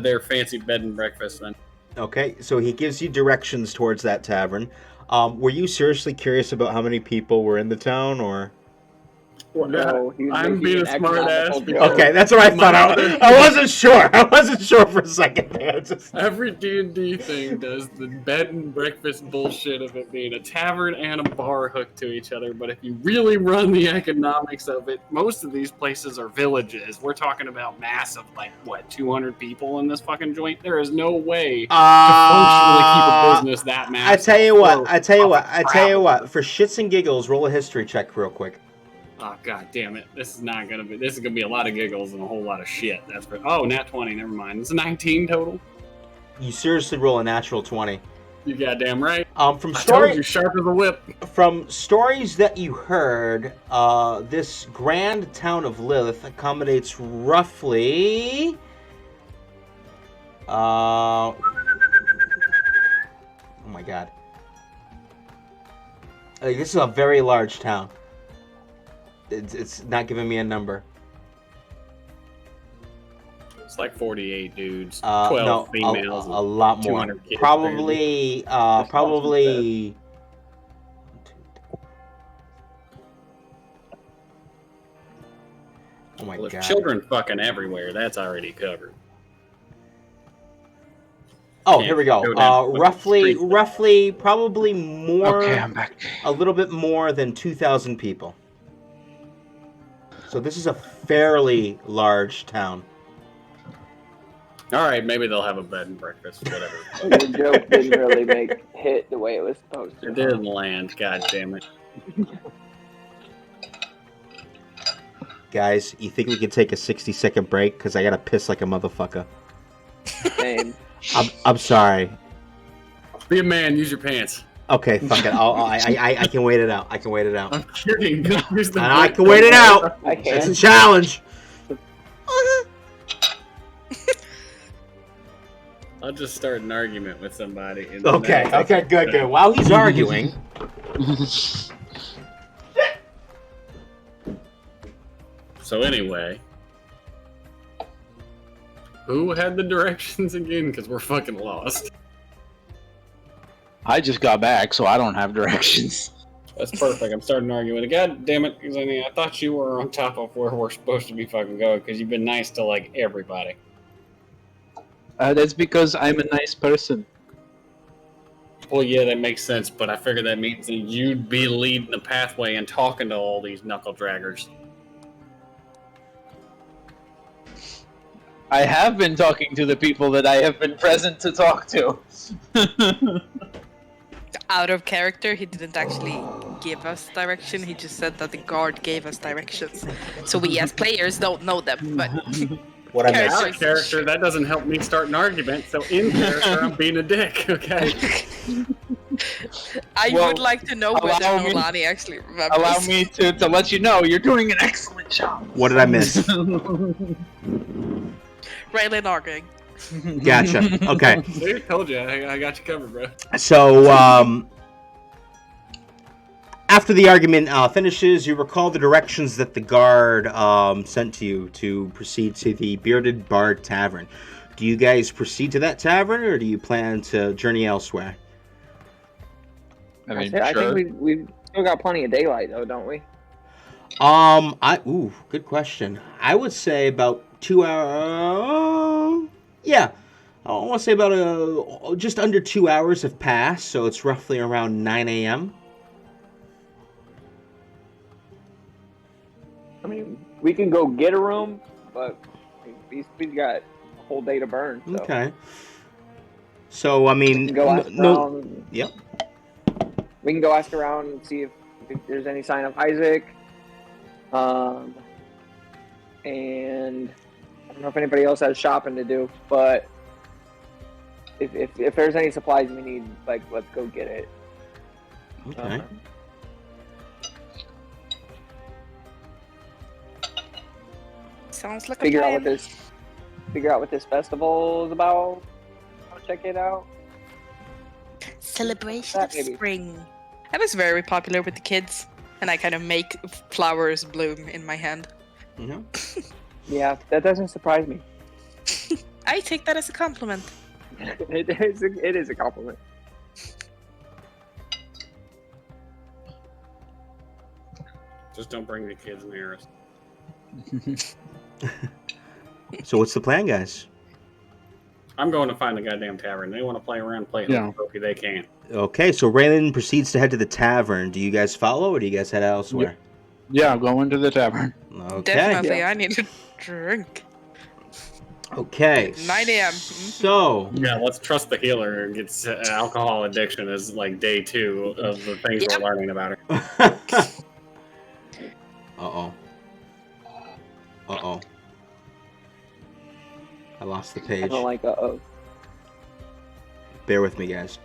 Speaker 1: their fancy bed and breakfast then.
Speaker 3: Okay, so he gives you directions towards that tavern. Were you seriously curious about how many people were in the town, or?
Speaker 2: No, he was
Speaker 1: I'm
Speaker 2: making
Speaker 1: being
Speaker 2: an
Speaker 1: a smart
Speaker 2: economical
Speaker 1: ass.
Speaker 2: joke.
Speaker 3: Okay, that's what I thought. I wasn't sure. I wasn't sure for a second there. Just...
Speaker 1: Every D&D thing does the bed and breakfast bullshit of it being a tavern and a bar hooked to each other. But if you really run the economics of it, most of these places are villages. We're talking about massive, like, what, 200 people in this fucking joint? There is no way to functionally keep a business that massive.
Speaker 3: I tell you what. For shits and giggles, roll a history check real quick.
Speaker 1: Oh, god damn it. This is gonna be a lot of giggles and a whole lot of shit. That's for nat 20, never mind. It's a 19 total.
Speaker 3: You seriously roll a natural 20.
Speaker 1: You goddamn right.
Speaker 3: From
Speaker 1: I told you,
Speaker 3: story,
Speaker 1: sharp as a whip.
Speaker 3: from stories that you heard, this grand town of Lilith accommodates roughly oh my god. This is a very large town. It's not giving me a number.
Speaker 1: It's like 48 dudes, 12
Speaker 3: No,
Speaker 1: females,
Speaker 3: a lot more.
Speaker 1: 200 kids,
Speaker 3: Probably. Oh my
Speaker 1: Well, if
Speaker 3: god.
Speaker 1: children fucking everywhere, that's already covered.
Speaker 3: Oh,
Speaker 1: Can't
Speaker 3: here we go.
Speaker 1: go down fucking streets.
Speaker 3: Roughly, probably more,
Speaker 4: Okay, I'm back.
Speaker 3: a little bit more than 2,000 people. So this is a fairly large town.
Speaker 1: All right, maybe they'll have a bed and breakfast, whatever.
Speaker 2: The joke didn't really hit the way it was supposed to.
Speaker 1: It didn't land. God damn it.
Speaker 3: Guys, you think we could take a 60-second break? Because I gotta piss like a motherfucker.
Speaker 2: Same.
Speaker 3: I'm sorry.
Speaker 1: Be a man. Use your pants.
Speaker 3: Okay, fuck it. I can wait it out. I can wait it out.
Speaker 1: I'm kidding. Use the
Speaker 3: I can wait it out.
Speaker 2: I
Speaker 3: It's a
Speaker 2: can.
Speaker 3: challenge.
Speaker 1: I'll just start an argument with somebody. And
Speaker 3: Okay,
Speaker 1: then
Speaker 3: okay, good. While he's arguing,
Speaker 1: So anyway, who had the directions again? Because we're fucking lost.
Speaker 6: I just got back, so I don't have directions.
Speaker 1: That's perfect. I'm starting arguing. God damn it, I thought you were on top of where we're supposed to be fucking going because you've been nice to like everybody.
Speaker 6: That's because I'm a nice person.
Speaker 1: Well, yeah, that makes sense, but I figure that means that you'd be leading the pathway and talking to all these knuckle draggers.
Speaker 6: I have been talking to the people that I have been present to talk to.
Speaker 5: Out of character, he didn't actually give us direction. He just said that the guard gave us directions. So we as players don't know them, but
Speaker 3: what I missed.
Speaker 1: Out of character, that doesn't help me start an argument, so in character, I'm being a dick, okay?
Speaker 5: I
Speaker 6: Well,
Speaker 5: would like to know whether
Speaker 6: allow me-
Speaker 5: Nolani actually remembers.
Speaker 6: Allow me to let you know you're doing an excellent job.
Speaker 3: What did I miss?
Speaker 5: Raylan arguing.
Speaker 3: Gotcha. Okay.
Speaker 1: See, told you, I got you covered, bro.
Speaker 3: So, after the argument finishes, you recall the directions that the guard sent to you to proceed to the Bearded Bard Tavern. Do you guys proceed to that tavern, or do you plan to journey elsewhere?
Speaker 6: I mean,
Speaker 2: I
Speaker 6: sure.
Speaker 2: think we've still got plenty of daylight, though, don't we?
Speaker 3: Good question. I would say about 2 hours. Yeah, I want to say about just under 2 hours have passed, so it's roughly around 9 a.m.
Speaker 2: I mean, we can go get a room, but we've got a whole day to burn. So.
Speaker 3: Okay. So I mean,
Speaker 2: We can go ask around.
Speaker 3: Yep.
Speaker 2: We can go ask around and see if there's any sign of Isaac. And I don't know if anybody else has shopping to do, but if there's any supplies we need, like, let's go get it.
Speaker 3: Okay.
Speaker 5: Sounds like
Speaker 2: Figure
Speaker 5: a
Speaker 2: out
Speaker 5: plan.
Speaker 2: what this festival is about. I'll check it out.
Speaker 5: Celebration
Speaker 2: That
Speaker 5: of
Speaker 2: maybe.
Speaker 5: spring. That was very popular with the kids, and I kind of make flowers bloom in my hand.
Speaker 3: Mm-hmm.
Speaker 2: Yeah, that doesn't surprise me.
Speaker 5: I take that as a compliment.
Speaker 2: It is a compliment.
Speaker 1: Just don't bring the kids near us.
Speaker 3: So what's the plan, guys?
Speaker 1: I'm going to find the goddamn tavern. They want to play around, play
Speaker 6: Yeah.
Speaker 1: hokey, they can't.
Speaker 3: Okay, so Raylan proceeds to head to the tavern. Do you guys follow, or do you guys head elsewhere?
Speaker 6: Yeah, go into the tavern.
Speaker 3: Okay.
Speaker 5: Definitely, I need a drink.
Speaker 3: Okay.
Speaker 5: 9 a.m.
Speaker 3: So,
Speaker 1: Yeah, let's trust the healer and get alcohol addiction as like day 2 of the things
Speaker 5: Yep.
Speaker 1: we're learning about her.
Speaker 3: Uh-oh. Uh-oh. I lost the
Speaker 2: I
Speaker 3: page.
Speaker 2: don't like
Speaker 3: Bear with me, guys.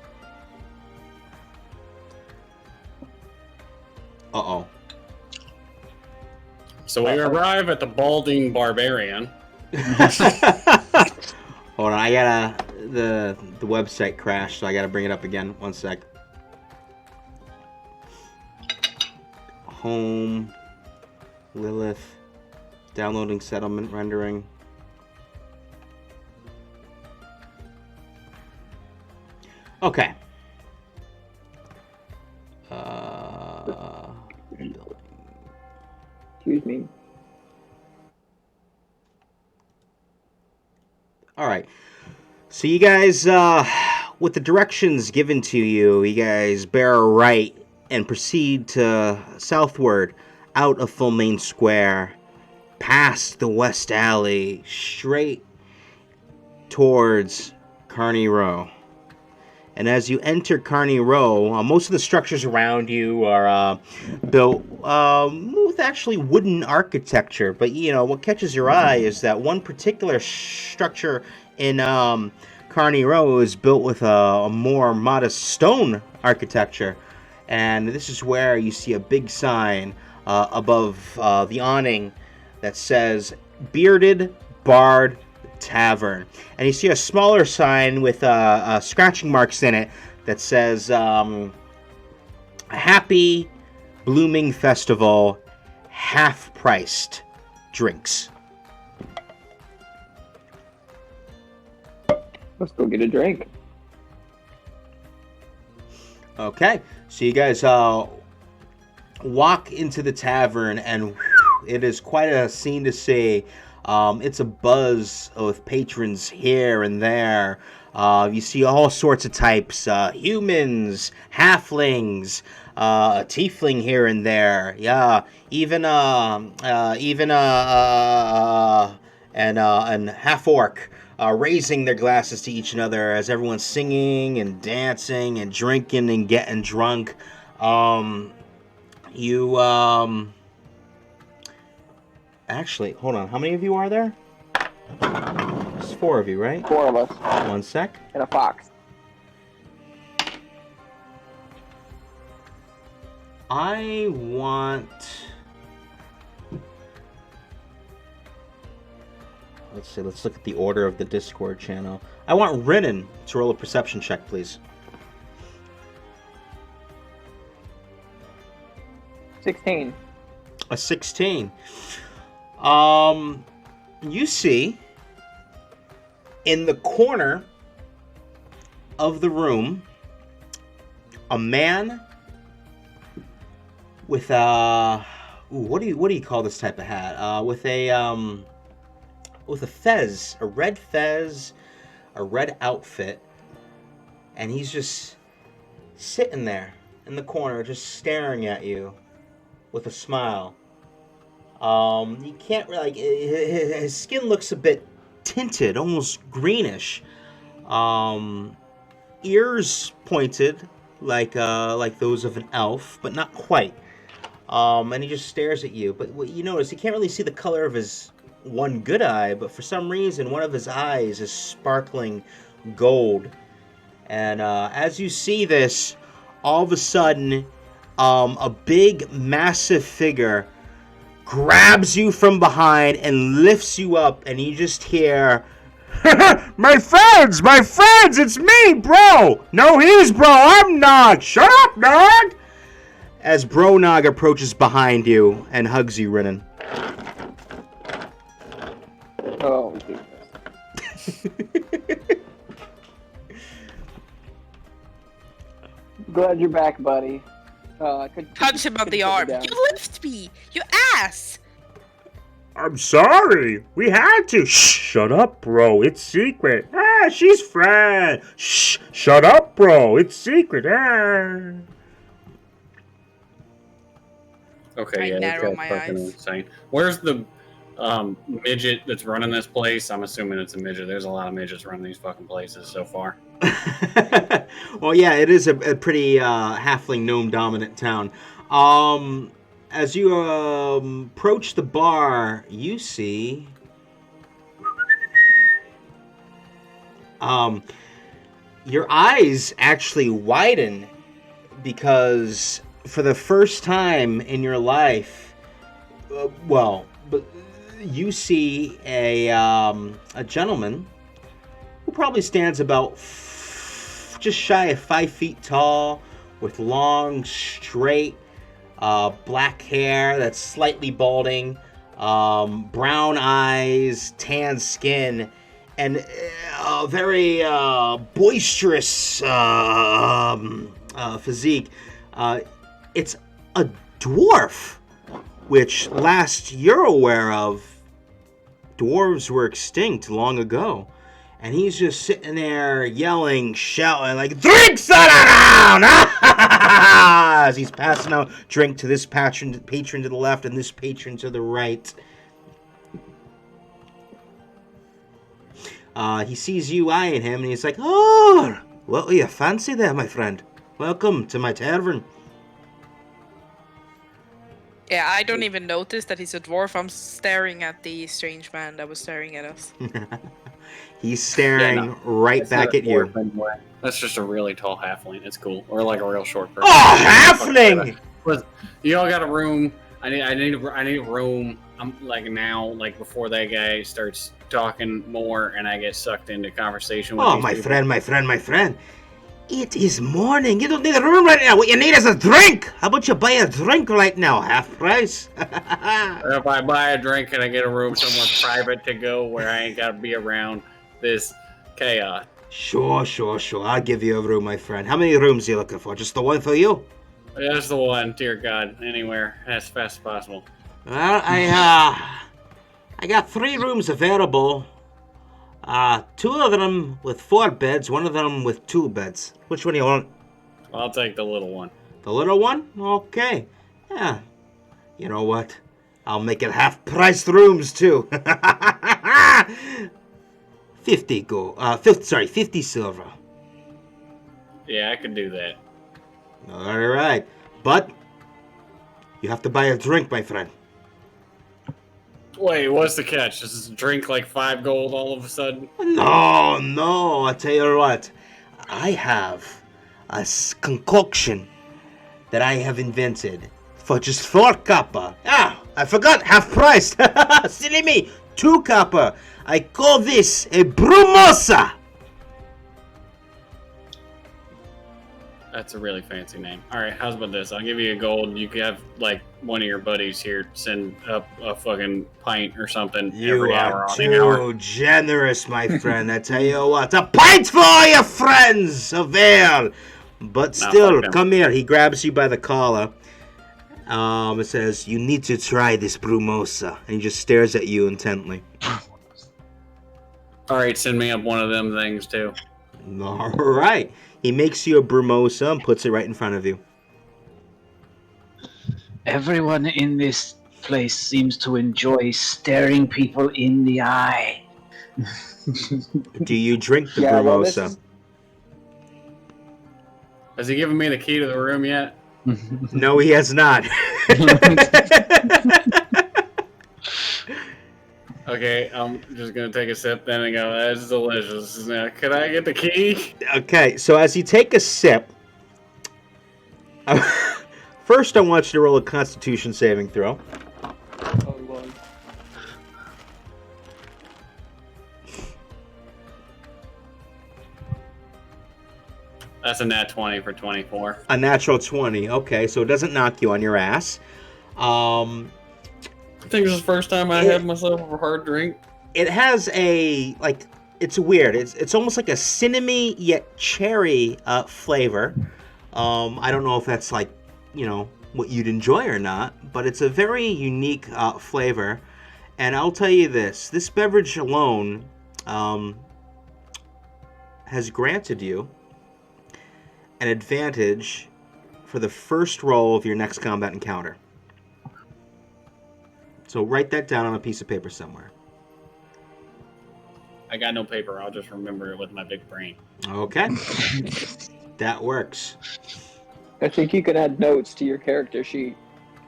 Speaker 3: Uh-oh.
Speaker 1: So we arrive at the Balding Barbarian.
Speaker 3: Hold on, I gotta... The website crashed, so I gotta bring it up again. One sec. Home... Lilith... Downloading settlement rendering... Okay.
Speaker 2: Excuse me.
Speaker 3: So you guys, with the directions given to you, you guys bear a right and proceed to southward out of Full Main Square, past the West Alley, straight towards Carney Row. And as you enter Carney Row, most of the structures around you are built with actually wooden architecture. But, you know, what catches your eye is that one particular structure in Carney Row is built with a more modest stone architecture. And this is where you see a big sign above the awning that says Bearded Bard Tavern. And you see a smaller sign with scratching marks in it that says Happy Blooming Festival, half-priced drinks.
Speaker 2: Let's go get a drink.
Speaker 3: Okay, so you guys walk into the tavern, and it is quite a scene to see. It's a buzz with patrons here and there. You see all sorts of types, humans, halflings, a tiefling here and there. Yeah, even half orc. Raising their glasses to each other as everyone's singing and dancing and drinking and getting drunk. Actually, hold on. How many of you are there? There's 4 of you, right?
Speaker 2: 4 of us.
Speaker 3: 1 sec.
Speaker 2: And a fox.
Speaker 3: I want... Let's see. Let's look at the order of the Discord channel. I want Renan to roll a perception check, please.
Speaker 2: 16.
Speaker 3: A 16. You see in the corner of the room a man with what do you call this type of hat? With a fez, a red fez, a red outfit, and he's just sitting there in the corner, just staring at you with a smile. You can't really, like, his skin looks a bit tinted, almost greenish. Ears pointed like those of an elf, but not quite. And he just stares at you. But what you notice, you can't really see the color of his one good eye, but for some reason one of his eyes is sparkling gold. And as you see this, all of a sudden a big massive figure grabs you from behind and lifts you up, and you just hear my friends, it's me, bro. No, he's bro, I'm Nog. Shut up, Nog. As Bro Nog approaches behind you and hugs you, Renan.
Speaker 2: Oh, goodness. Glad you're back, buddy.
Speaker 5: Punch him on the arm. You lift me, you ass!
Speaker 7: I'm sorry. We had to. Shh, shut up, bro. It's secret. Ah, she's Fran. Shh, shut up, bro. It's secret. Ah.
Speaker 1: Okay,
Speaker 5: I
Speaker 1: yeah,
Speaker 5: narrow
Speaker 1: that's
Speaker 5: my
Speaker 1: fucking
Speaker 5: eyes.
Speaker 1: insane. Where's the midget that's running this place? I'm assuming it's a midget. There's a lot of midgets running these fucking places so far.
Speaker 3: Well, yeah, it is a pretty halfling gnome dominant town. As you approach the bar, you see your eyes actually widen, because for the first time in your life, you see a gentleman who probably stands about just shy of 5 feet tall, with long, straight, black hair that's slightly balding, brown eyes, tan skin, and a very boisterous physique. It's a dwarf, which last you're aware of, dwarves were extinct long ago. And he's just sitting there yelling, shouting, like, drinks all around! As he's passing out drink to this patron to the left and this patron to the right. He sees you eyeing him, and he's like, oh, what do you fancy there, my friend? Welcome to my tavern.
Speaker 5: Yeah, I don't even notice that he's a dwarf. I'm staring at the strange man that was staring at us.
Speaker 3: He's staring right back at you.
Speaker 1: That's just a really tall halfling. It's cool. Or like a real short person.
Speaker 3: Oh, halfling!
Speaker 1: You all got a room. I need a room. I'm like now, like before that guy starts talking more, and I get sucked into conversation with
Speaker 3: Oh,
Speaker 1: these
Speaker 3: my
Speaker 1: people.
Speaker 3: my friend. It is morning. You don't need a room right now. What you need is a drink. How about you buy a drink right now? Half price.
Speaker 1: If I buy a drink, can I get a room somewhere private to go where I ain't got to be around this chaos?
Speaker 3: Sure. I'll give you a room, my friend. How many rooms are you looking for? Just the one for you?
Speaker 1: That's the one, dear God. Anywhere as fast as possible.
Speaker 3: Well, I got 3 rooms available. 2 of them with 4 beds, 1 of them with 2 beds. Which one do you want?
Speaker 1: I'll take the little one.
Speaker 3: The little one? Okay. Yeah. You know what? I'll make it half-priced rooms too. 50 silver.
Speaker 1: Yeah, I could do that.
Speaker 3: All right. But you have to buy a drink, my friend.
Speaker 1: Wait, what's the catch? Does this drink like 5 gold all of a sudden?
Speaker 3: No. I tell you what. I have a concoction that I have invented for just 4 copper. Ah, I forgot, half price. Silly me, 2 copper. I call this a brumosa.
Speaker 1: That's a really fancy name. All right, how's about this? I'll give you a gold. You can have like one of your buddies here send up a fucking pint or something every hour on the hour.
Speaker 3: Too generous, my friend. I tell you what, a pint for all your friends of ale. But still, come here. He grabs you by the collar. It says, you need to try this brumosa. And he just stares at you intently.
Speaker 1: All right, send me up one of them things too.
Speaker 3: All right. He makes you a brumosa and puts it right in front of you.
Speaker 4: Everyone in this place seems to enjoy staring people in the eye.
Speaker 3: Do you drink the
Speaker 2: Yeah, well,
Speaker 3: brumosa?
Speaker 1: Has he given me the key to the room yet?
Speaker 3: No, he has not.
Speaker 1: Okay, I'm just gonna take a sip then and go, that's delicious. Now, could I get the key?
Speaker 3: Okay, so as you take a sip, first I want you to roll a Constitution saving throw.
Speaker 2: Oh, Lord.
Speaker 1: That's a nat 20 for 24.
Speaker 3: A natural 20. Okay, so it doesn't knock you on your ass.
Speaker 1: I think this is the first time I had myself a hard drink.
Speaker 3: It has a, like, it's weird. It's almost like a cinnamony yet cherry flavor. I don't know if that's like, you know, what you'd enjoy or not, but it's a very unique flavor. And I'll tell you this beverage alone has granted you an advantage for the first roll of your next combat encounter. So write that down on a piece of paper somewhere.
Speaker 1: I got no paper. I'll just remember it with my big brain.
Speaker 3: Okay. That works.
Speaker 2: I think you can add notes to your character sheet.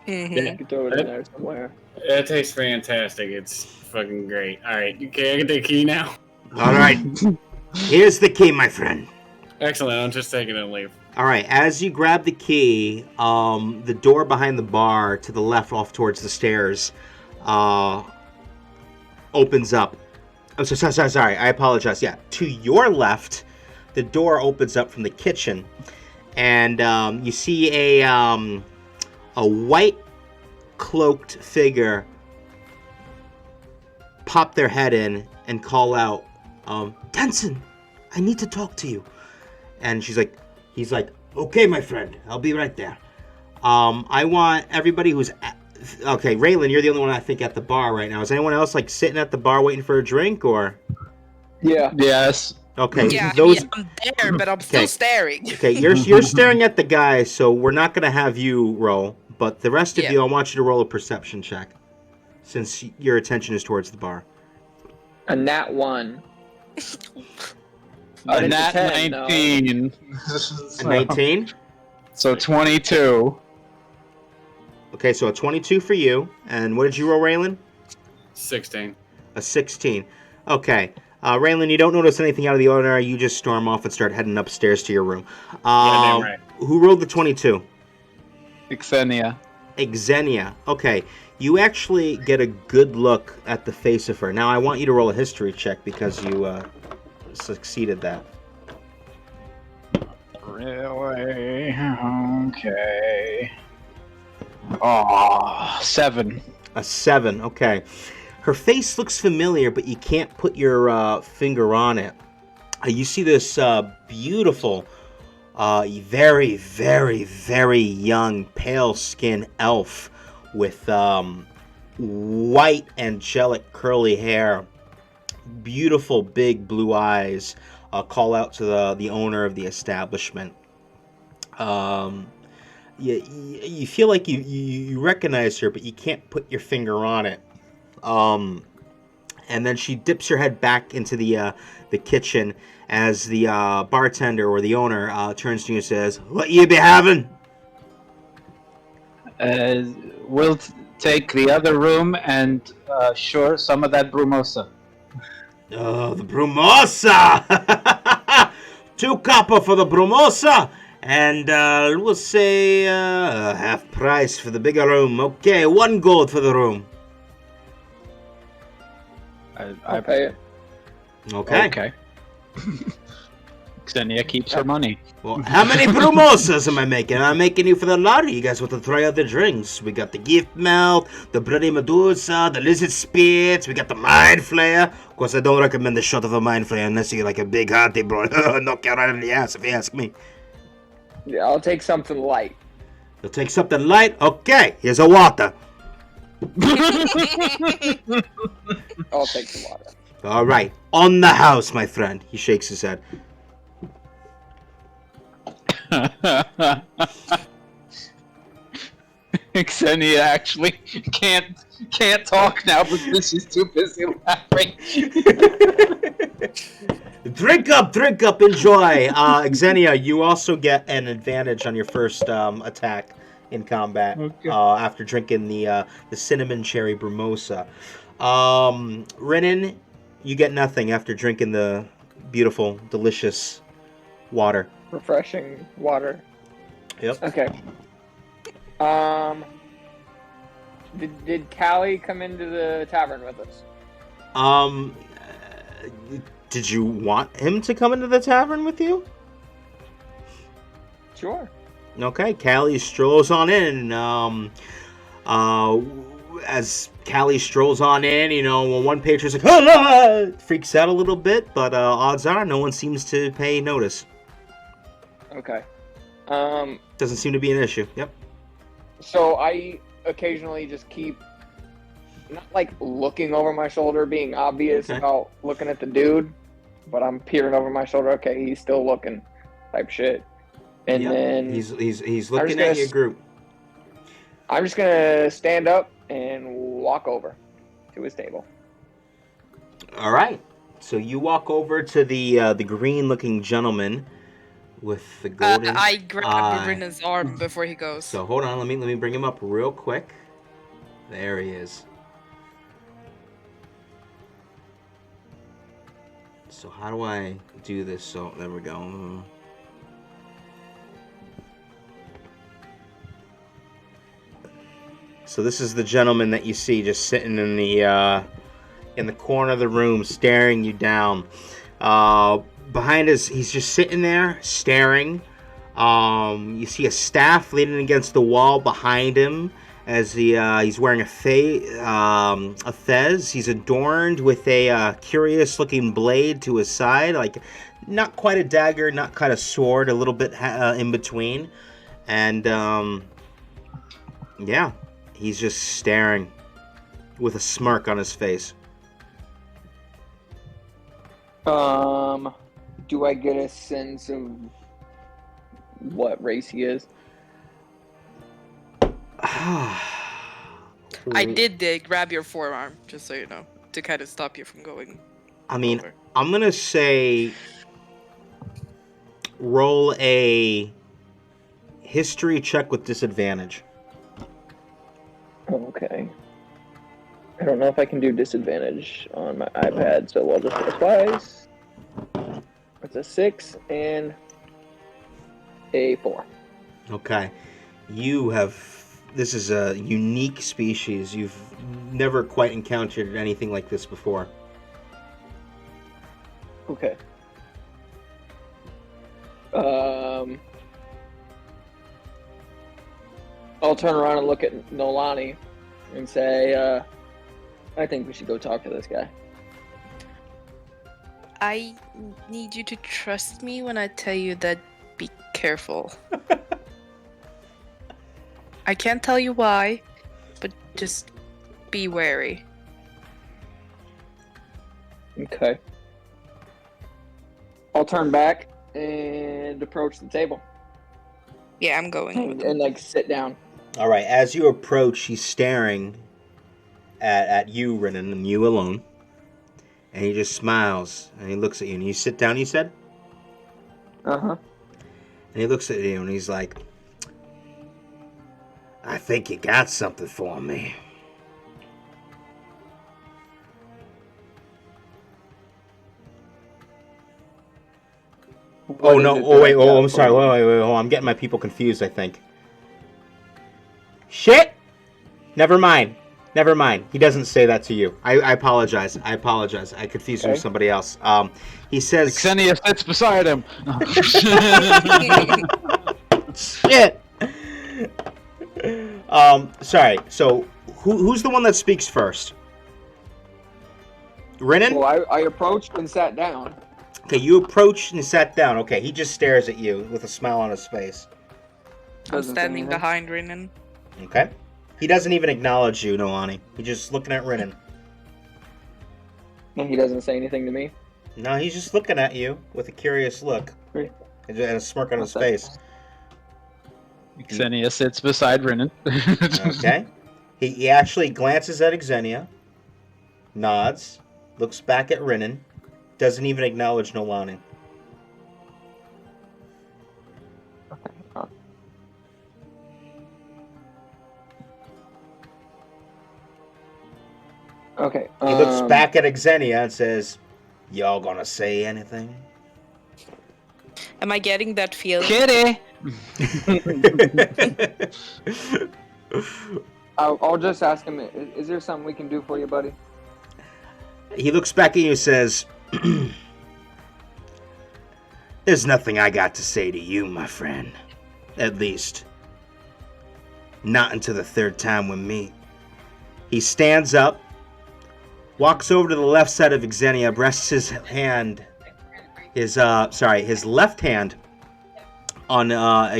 Speaker 5: Mhm.
Speaker 2: You can throw it in there somewhere.
Speaker 1: It tastes fantastic. It's fucking great. All right, okay, I get the key now.
Speaker 3: All right. Here's the key, my friend.
Speaker 1: Excellent. I'm just taking it and leave.
Speaker 3: All right. As you grab the key, the door behind the bar to the left, off towards the stairs, opens up. Oh, sorry. I apologize. Yeah, to your left, the door opens up from the kitchen, and you see a white cloaked figure pop their head in and call out, Tenson, I need to talk to you. And he's like, okay, my friend, I'll be right there. I want everybody who's okay, Raylan, you're the only one I think at the bar right now. Is anyone else like sitting at the bar waiting for a drink, or?
Speaker 2: Yeah.
Speaker 4: Yes.
Speaker 3: Okay,
Speaker 5: Yeah,
Speaker 3: those.
Speaker 5: I'm there, but I'm
Speaker 3: Okay.
Speaker 5: still staring.
Speaker 3: Okay, you're staring at the guy, so we're not gonna have you roll. But the rest of
Speaker 5: Yeah.
Speaker 3: you, I want you to roll a perception check, since your attention is towards the bar.
Speaker 2: A nat 1.
Speaker 4: A
Speaker 2: But it's
Speaker 4: nat
Speaker 2: 10, no.
Speaker 4: 19.
Speaker 3: A 19.
Speaker 4: So 22.
Speaker 3: Okay, so a 22 for you. And what did you roll, Raylan?
Speaker 1: 16.
Speaker 3: A 16. Okay. Raylan, you don't notice anything out of the ordinary. You just storm off and start heading upstairs to your room.
Speaker 1: Yeah, damn right.
Speaker 3: Who rolled the 22?
Speaker 4: Xenia.
Speaker 3: Xenia. Okay. You actually get a good look at the face of her. Now, I want you to roll a history check because you succeeded that.
Speaker 4: Really? Okay. Oh, 7.
Speaker 3: A 7. Okay. Her face looks familiar, but you can't put your finger on it. You see this beautiful, very, very, very young, pale-skinned elf with white, angelic, curly hair, beautiful, big blue eyes. Call out to the owner of the establishment. You feel like you recognize her, but you can't put your finger on it. And then she dips her head back into the kitchen as the bartender or the owner turns to you and says, "What you be having?"
Speaker 6: We'll take the other room and sure, some of that brumosa.
Speaker 3: Oh, the Brumosa! 2 copper for the Brumosa, and we'll say half price for the bigger room. Okay, 1 gold for the room.
Speaker 2: I'll pay it.
Speaker 3: Okay.
Speaker 6: Xenia keeps her money.
Speaker 3: Well, how many Brumosas am I making? I'm making you for the lottery. You guys want to try out the drinks. We got the gift mouth, the bloody Medusa, the lizard spirits. We got the mind flayer. Of course, I don't recommend the shot of a mind flayer unless you're like a big hearty boy. Knock you right in the ass if you ask me.
Speaker 2: Yeah, I'll take something light.
Speaker 3: You'll take something light? Okay, here's a water.
Speaker 2: I'll take some water.
Speaker 3: All right, on the house, my friend. He shakes his head.
Speaker 4: Xenia actually can't talk now because she's too busy laughing.
Speaker 3: Drink up, enjoy. Xenia, you also get an advantage on your first attack in combat after drinking the cinnamon cherry brumosa. Renan, you get nothing after drinking the beautiful, delicious water.
Speaker 2: Refreshing water.
Speaker 3: Yep.
Speaker 2: Okay. Did Callie come into the tavern with us?
Speaker 3: Did you want him to come into the tavern with you?
Speaker 2: Sure.
Speaker 3: Okay, Callie strolls on in. As Callie strolls on in, when one patron's like, "Hello!" freaks out a little bit, but odds are no one seems to pay notice.
Speaker 2: Okay.
Speaker 3: Doesn't seem to be an issue. Yep.
Speaker 2: So I occasionally just keep, not like looking over my shoulder, being obvious about looking at the dude, but I'm peering over my shoulder. Okay, he's still looking, type shit. And then
Speaker 3: he's looking at your group.
Speaker 2: I'm just gonna stand up and walk over to his table.
Speaker 3: All right. So you walk over to the green-looking gentleman with the golden.
Speaker 5: I grab Renan's arm before he goes.
Speaker 3: So hold on, let me bring him up real quick. There he is. So how do I do this? So there we go. So this is the gentleman that you see just sitting in the corner of the room, staring you down. Behind us, he's just sitting there, staring. You see a staff leaning against the wall behind him as he's wearing a fez. He's adorned with a curious-looking blade to his side, like not quite a dagger, not quite a sword, a little bit in between. And yeah, he's just staring with a smirk on his face.
Speaker 2: Do I get a sense of what race he is?
Speaker 5: I did grab your forearm, just so you know, to kind of stop you from going.
Speaker 3: I mean,
Speaker 5: over.
Speaker 3: I'm gonna say roll a history check with disadvantage.
Speaker 2: Okay. I don't know if I can do disadvantage on my iPad, so I'll just roll twice. It's a 6 and a 4.
Speaker 3: Okay. This is a unique species. You've never quite encountered anything like this before.
Speaker 2: Okay. I'll turn around and look at Nolani and say, I think we should go talk to this guy.
Speaker 5: I need you to trust me when I tell you that be careful. I can't tell you why, but just be wary.
Speaker 2: Okay. I'll turn back and approach the table
Speaker 5: Yeah, I'm going.
Speaker 2: and like sit down.
Speaker 3: All right. As you approach, he's staring at you, Renan, and you alone. And he just smiles and he looks at you. And you sit down, you said?
Speaker 2: Uh-huh.
Speaker 3: And he looks at you and he's like, I think you got something for me.
Speaker 2: What
Speaker 3: Oh,
Speaker 2: is
Speaker 3: no.
Speaker 2: it
Speaker 3: Oh,
Speaker 2: that
Speaker 3: wait.
Speaker 2: I
Speaker 3: Oh,
Speaker 2: got
Speaker 3: I'm
Speaker 2: for
Speaker 3: sorry.
Speaker 2: you?
Speaker 3: Wait. I'm getting my people confused, I think. Shit! Never mind. He doesn't say that to you. I apologize. I confused him with
Speaker 2: Okay.
Speaker 3: somebody else. He says...
Speaker 4: Xenia sits beside him.
Speaker 3: Shit! Sorry. So, who's the one that speaks first? Renan?
Speaker 2: Well, I approached and sat down.
Speaker 3: Okay, you approached and sat down. Okay, he just stares at you with a smile on his face.
Speaker 5: I'm
Speaker 2: Doesn't say
Speaker 5: standing
Speaker 2: anything.
Speaker 5: behind Renan.
Speaker 3: Okay. He doesn't even acknowledge you, Noani. He's just looking at Renan.
Speaker 2: And he doesn't say anything to me.
Speaker 3: No, he's just looking at you with a curious look.
Speaker 2: Great.
Speaker 3: And a smirk on his
Speaker 2: What's
Speaker 3: face.
Speaker 4: Xenia sits beside Renan.
Speaker 3: Okay. He actually glances at Xenia, nods, looks back at Renan, doesn't even acknowledge Nolani.
Speaker 2: Okay.
Speaker 3: He looks back at Xenia and says, y'all gonna say anything?
Speaker 5: Am I getting that feeling?
Speaker 4: Kitty!
Speaker 2: I'll just ask him, is there something we can do for you, buddy?
Speaker 3: He looks back at you and says, there's nothing I got to say to you, my friend. At least, not until the third time we meet. He stands up, walks over to the left side of Xenia, rests his left hand on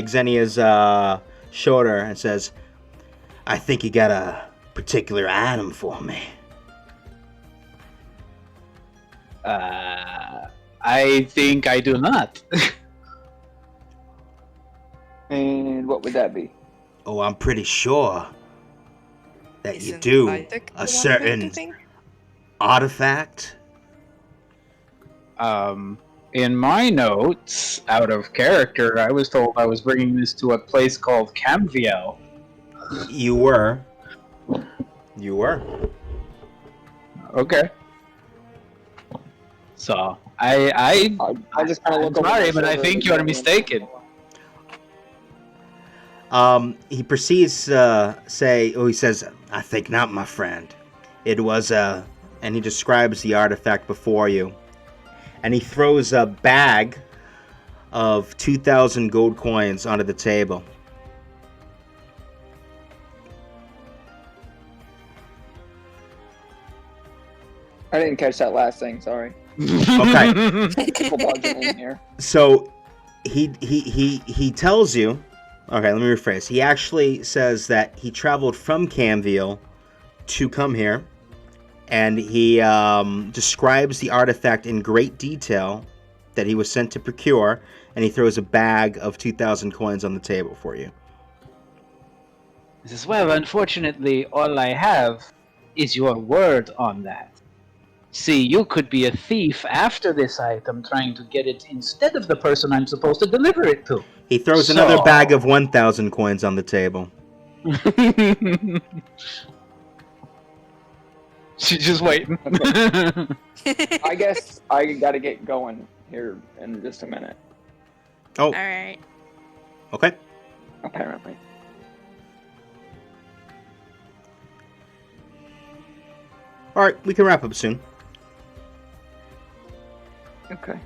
Speaker 3: Xenia's shoulder and says, I think you got a particular item for me.
Speaker 4: I think I do not.
Speaker 2: And what would that be?
Speaker 3: Oh, I'm pretty sure that you
Speaker 5: Isn't
Speaker 3: do.
Speaker 5: Isaac the
Speaker 3: A
Speaker 5: one
Speaker 3: certain
Speaker 5: noticing?
Speaker 3: artifact.
Speaker 4: In my notes, out of character, I was told I was bringing this to a place called Camviel.
Speaker 3: You were.
Speaker 4: Okay. So, I
Speaker 2: just kind of look over
Speaker 4: sorry,
Speaker 2: my
Speaker 4: but I
Speaker 2: shoulder
Speaker 4: think
Speaker 2: at
Speaker 4: you're
Speaker 2: Xenia.
Speaker 4: mistaken.
Speaker 3: He proceeds to say, he says, I think not, my friend. It was and he describes the artifact before you. And he throws a bag of 2,000 gold coins onto the table.
Speaker 2: I didn't catch that last thing, sorry.
Speaker 3: Okay.
Speaker 2: People bugging in here.
Speaker 3: So he tells you, okay, let me rephrase. He actually says that he traveled from Camville to come here, and he describes the artifact in great detail that he was sent to procure, and he throws a bag of 2,000 coins on the table for you.
Speaker 6: He says, well, unfortunately, all I have is your word on that. See, you could be a thief after this item, trying to get it instead of the person I'm supposed to deliver it to.
Speaker 3: He throws another bag of 1,000 coins on the table.
Speaker 4: She's just waiting.
Speaker 2: I guess I gotta get going here in just a minute,
Speaker 3: Oh,
Speaker 5: All right.
Speaker 3: okay.
Speaker 2: apparently.
Speaker 3: All right, we can wrap up soon.
Speaker 2: Okay.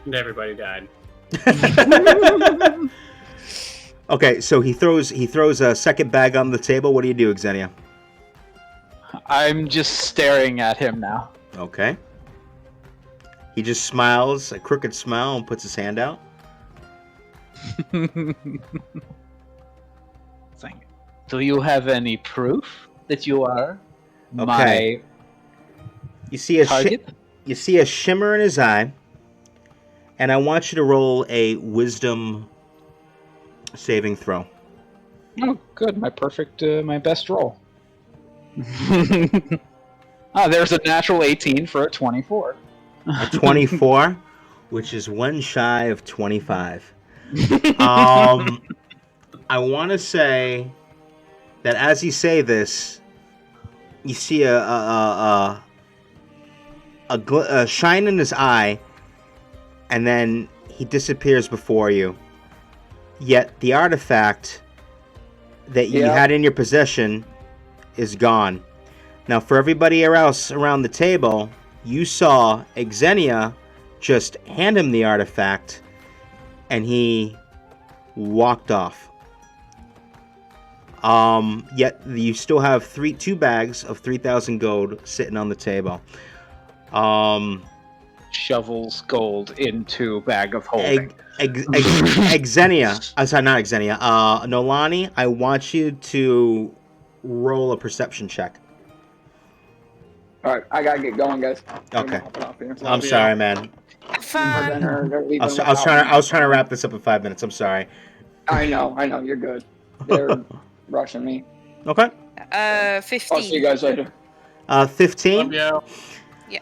Speaker 1: And everybody died.
Speaker 3: Okay, so he throws a second bag on the table. What do you do, Xenia?
Speaker 4: I'm just staring at him now.
Speaker 3: Okay. He just smiles, a crooked smile, and puts his hand out.
Speaker 6: Saying, do you have any proof that you are
Speaker 3: Okay.
Speaker 6: my
Speaker 3: You see a
Speaker 6: target?
Speaker 3: you see a shimmer in his eye, and I want you to roll a wisdom saving throw.
Speaker 4: Oh, good. My best roll. There's a natural 18 for a 24.
Speaker 3: A 24, which is one shy of 25. I want to say that as you say this, you see a shine in his eye, and then he disappears before you. Yet the artifact that you had in your possession is gone. Now, for everybody else around the table, you saw Xenia just hand him the artifact, and he walked off. Yet you still have two bags of 3,000 gold sitting on the table.
Speaker 4: Shovels gold into bag of holding.
Speaker 3: Xenia, I'm sorry, not Xenia. Nolani, I want you to roll a perception check.
Speaker 2: All right, I gotta get going, guys.
Speaker 3: Okay.
Speaker 2: Off here.
Speaker 3: I'm sorry, man.
Speaker 5: Fun.
Speaker 2: They're leaving
Speaker 3: I was trying to wrap this up in 5 minutes. I'm sorry.
Speaker 2: I know, you're good. They're rushing me.
Speaker 3: Okay.
Speaker 5: 15.
Speaker 2: I'll see you guys later.
Speaker 3: 15.
Speaker 1: Love
Speaker 5: Yeah.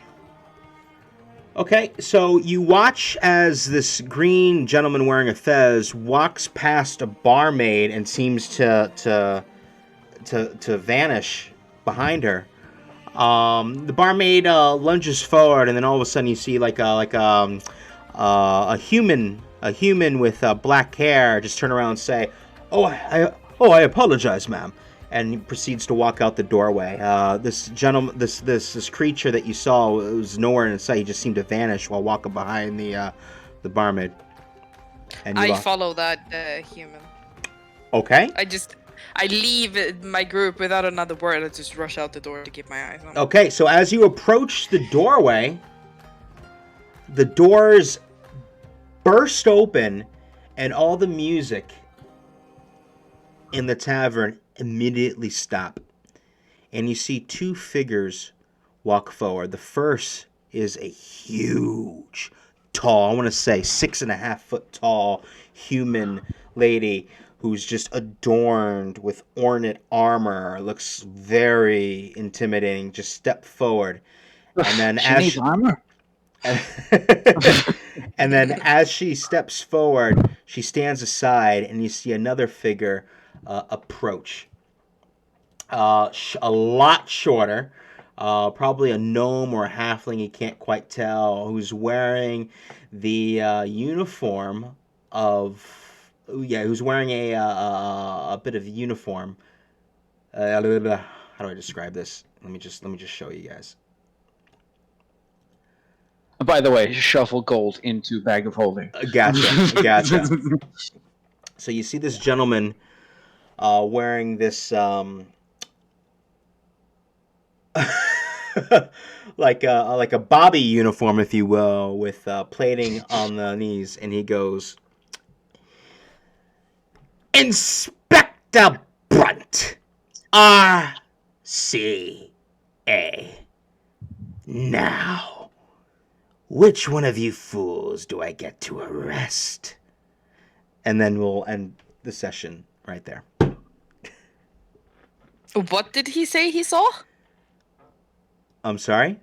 Speaker 3: Okay, so you watch as this green gentleman wearing a fez walks past a barmaid and seems to vanish behind her. The barmaid lunges forward, and then all of a sudden you see like a human with black hair just turn around and say, I apologize, ma'am," and he proceeds to walk out the doorway. This gentleman, this creature that you saw was nowhere in sight. He just seemed to vanish while walking behind the barmaid. And
Speaker 5: I follow that human.
Speaker 3: Okay.
Speaker 5: I leave my group without another word. I just rush out the door to keep my eyes on.
Speaker 3: Okay, so as you approach the doorway, the doors burst open, and all the music in the tavern immediately stop. And you see two figures walk forward. The first is a huge, tall, I want to say 6.5 foot tall human lady who's just adorned with ornate armor, looks very intimidating. Just step forward, and then
Speaker 6: She needs armor.
Speaker 3: and then as she steps forward, she stands aside, and you see another figure approach. A lot shorter, probably a gnome or a halfling, you can't quite tell, who's wearing the uniform of. Who's wearing a bit of uniform. How do I describe this? Let me just show you guys.
Speaker 4: By the way, shuffle gold into bag of holding.
Speaker 3: Gotcha. So you see this gentleman wearing this like a Bobby uniform, if you will, with plating on the knees, and he goes, Inspector Brunt, RCA. Now, which one of you fools do I get to arrest? And then we'll end the session right there.
Speaker 5: What did he say he saw?
Speaker 3: I'm sorry?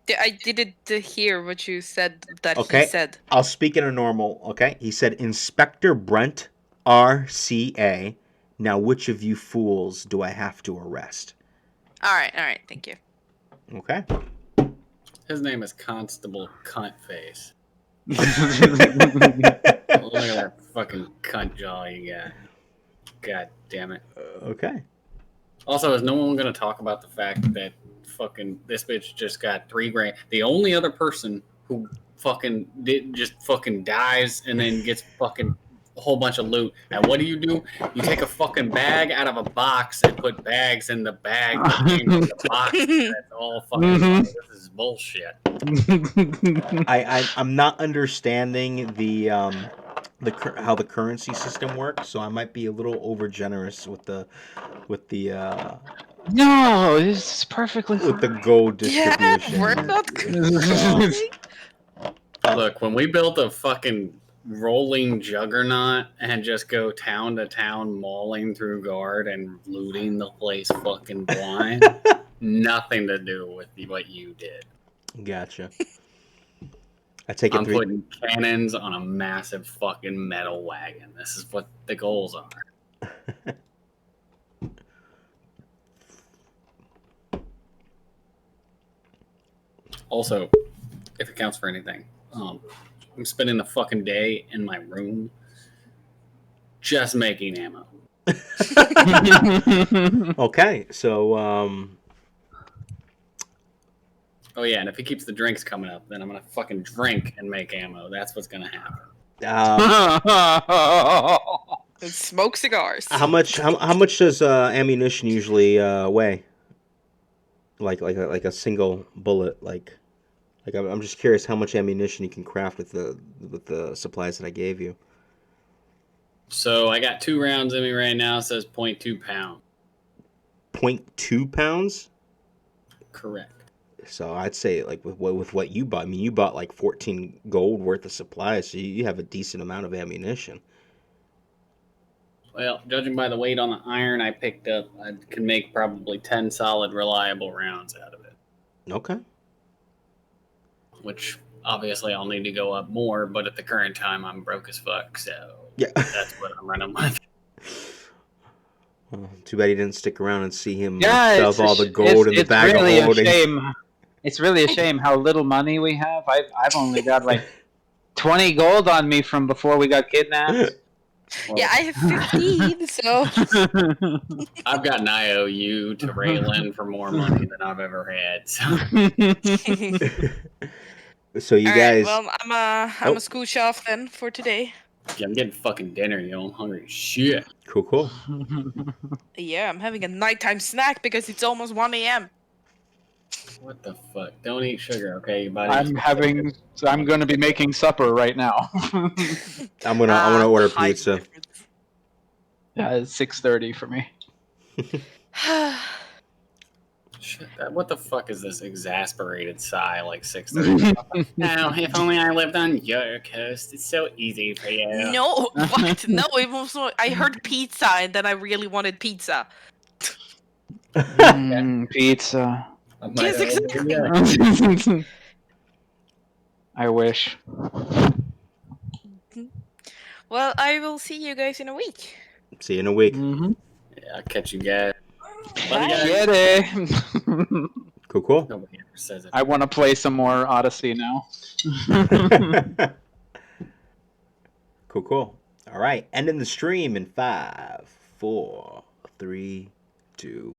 Speaker 5: I didn't hear what you said that
Speaker 3: Okay.
Speaker 5: he said.
Speaker 3: I'll speak in a normal, okay? He said, Inspector Brent, RCA. Now, which of you fools do I have to arrest?
Speaker 5: All right, thank you.
Speaker 3: Okay.
Speaker 1: His name is Constable Cuntface. Look at that fucking cunt jaw you got. God damn it.
Speaker 3: Okay.
Speaker 1: Also, is no one going to talk about the fact that fucking this bitch just got $3,000? The only other person who fucking just fucking dies and then gets fucking a whole bunch of loot. And what do? You take a fucking bag out of a box and put bags in the bag that came from the box. That's all fucking funny. This is bullshit.
Speaker 3: I'm not understanding how the currency system works, so I might be a little over generous with the
Speaker 6: No, this is perfectly
Speaker 3: with the
Speaker 6: fine.
Speaker 3: gold distribution.
Speaker 5: Yeah, we're not.
Speaker 1: Look, when we built a fucking rolling juggernaut and just go town to town mauling through guard and looting the place fucking blind, nothing to do with what you did.
Speaker 3: Gotcha. I take it
Speaker 1: I'm putting cannons on a massive fucking metal wagon. This is what the goals are. Also, if it counts for anything, I'm spending the fucking day in my room just making ammo.
Speaker 3: Okay, so
Speaker 1: Oh yeah, and if he keeps the drinks coming up, then I'm gonna fucking drink and make ammo. That's what's gonna happen.
Speaker 5: And smoke cigars.
Speaker 3: how much does ammunition usually weigh? Like a single bullet, like I'm just curious how much ammunition you can craft with the supplies that I gave you.
Speaker 1: So I got 2 rounds in me right now. It says 0.2 pound.
Speaker 3: 0.2 pounds?
Speaker 1: Correct.
Speaker 3: So I'd say like with what you bought. I mean, you bought like 14 gold worth of supplies, so you have a decent amount of ammunition.
Speaker 1: Well, judging by the weight on the iron I picked up, I can make probably 10 solid, reliable rounds out of it.
Speaker 3: Okay.
Speaker 1: Which obviously I'll need to go up more, but at the current time I'm broke as fuck, so
Speaker 3: Yeah.
Speaker 1: that's what I'm running with.
Speaker 3: Well, too bad you didn't stick around and see him
Speaker 6: Yeah,
Speaker 3: shove all the gold in the bag
Speaker 6: really
Speaker 3: of holding.
Speaker 6: a shame. It's really a shame how little money we have. I've only got like 20 gold on me from before we got kidnapped.
Speaker 1: Well,
Speaker 5: Yeah, I have 15, so.
Speaker 1: I've got an IOU to rail in for more money than I've ever had. So.
Speaker 3: So you
Speaker 5: All
Speaker 3: guys,
Speaker 5: right, well, I'm a scooch off then for today.
Speaker 1: Yeah, I'm getting fucking dinner, yo. I'm hungry as shit.
Speaker 3: cool.
Speaker 5: Yeah, I'm having a nighttime snack because it's almost 1 a.m.
Speaker 1: What the fuck? Don't eat sugar, okay, buddy?
Speaker 4: I'm going to be making supper right now.
Speaker 3: I'm gonna order
Speaker 5: Height
Speaker 3: pizza.
Speaker 5: difference.
Speaker 4: Yeah, it's 6:30 for me.
Speaker 1: Shit, what the fuck is this exasperated sigh like 6:30? Now, if only I lived on your coast. It's so easy for you.
Speaker 5: No, what? No, it was. I heard pizza and then I really wanted pizza.
Speaker 4: Pizza.
Speaker 1: I might
Speaker 5: Yes,
Speaker 1: have
Speaker 5: exactly.
Speaker 1: overreacted.
Speaker 4: I wish.
Speaker 5: Well, I will see you guys in a week.
Speaker 3: See you in a week.
Speaker 4: Mm-hmm.
Speaker 1: Yeah, I'll catch you guys.
Speaker 5: Bye.
Speaker 4: Get it.
Speaker 3: Cool.
Speaker 1: Nobody ever says it.
Speaker 4: I want to play some more Odyssey now.
Speaker 3: Cool. All right. Ending the stream in 5, 4, 3, 2.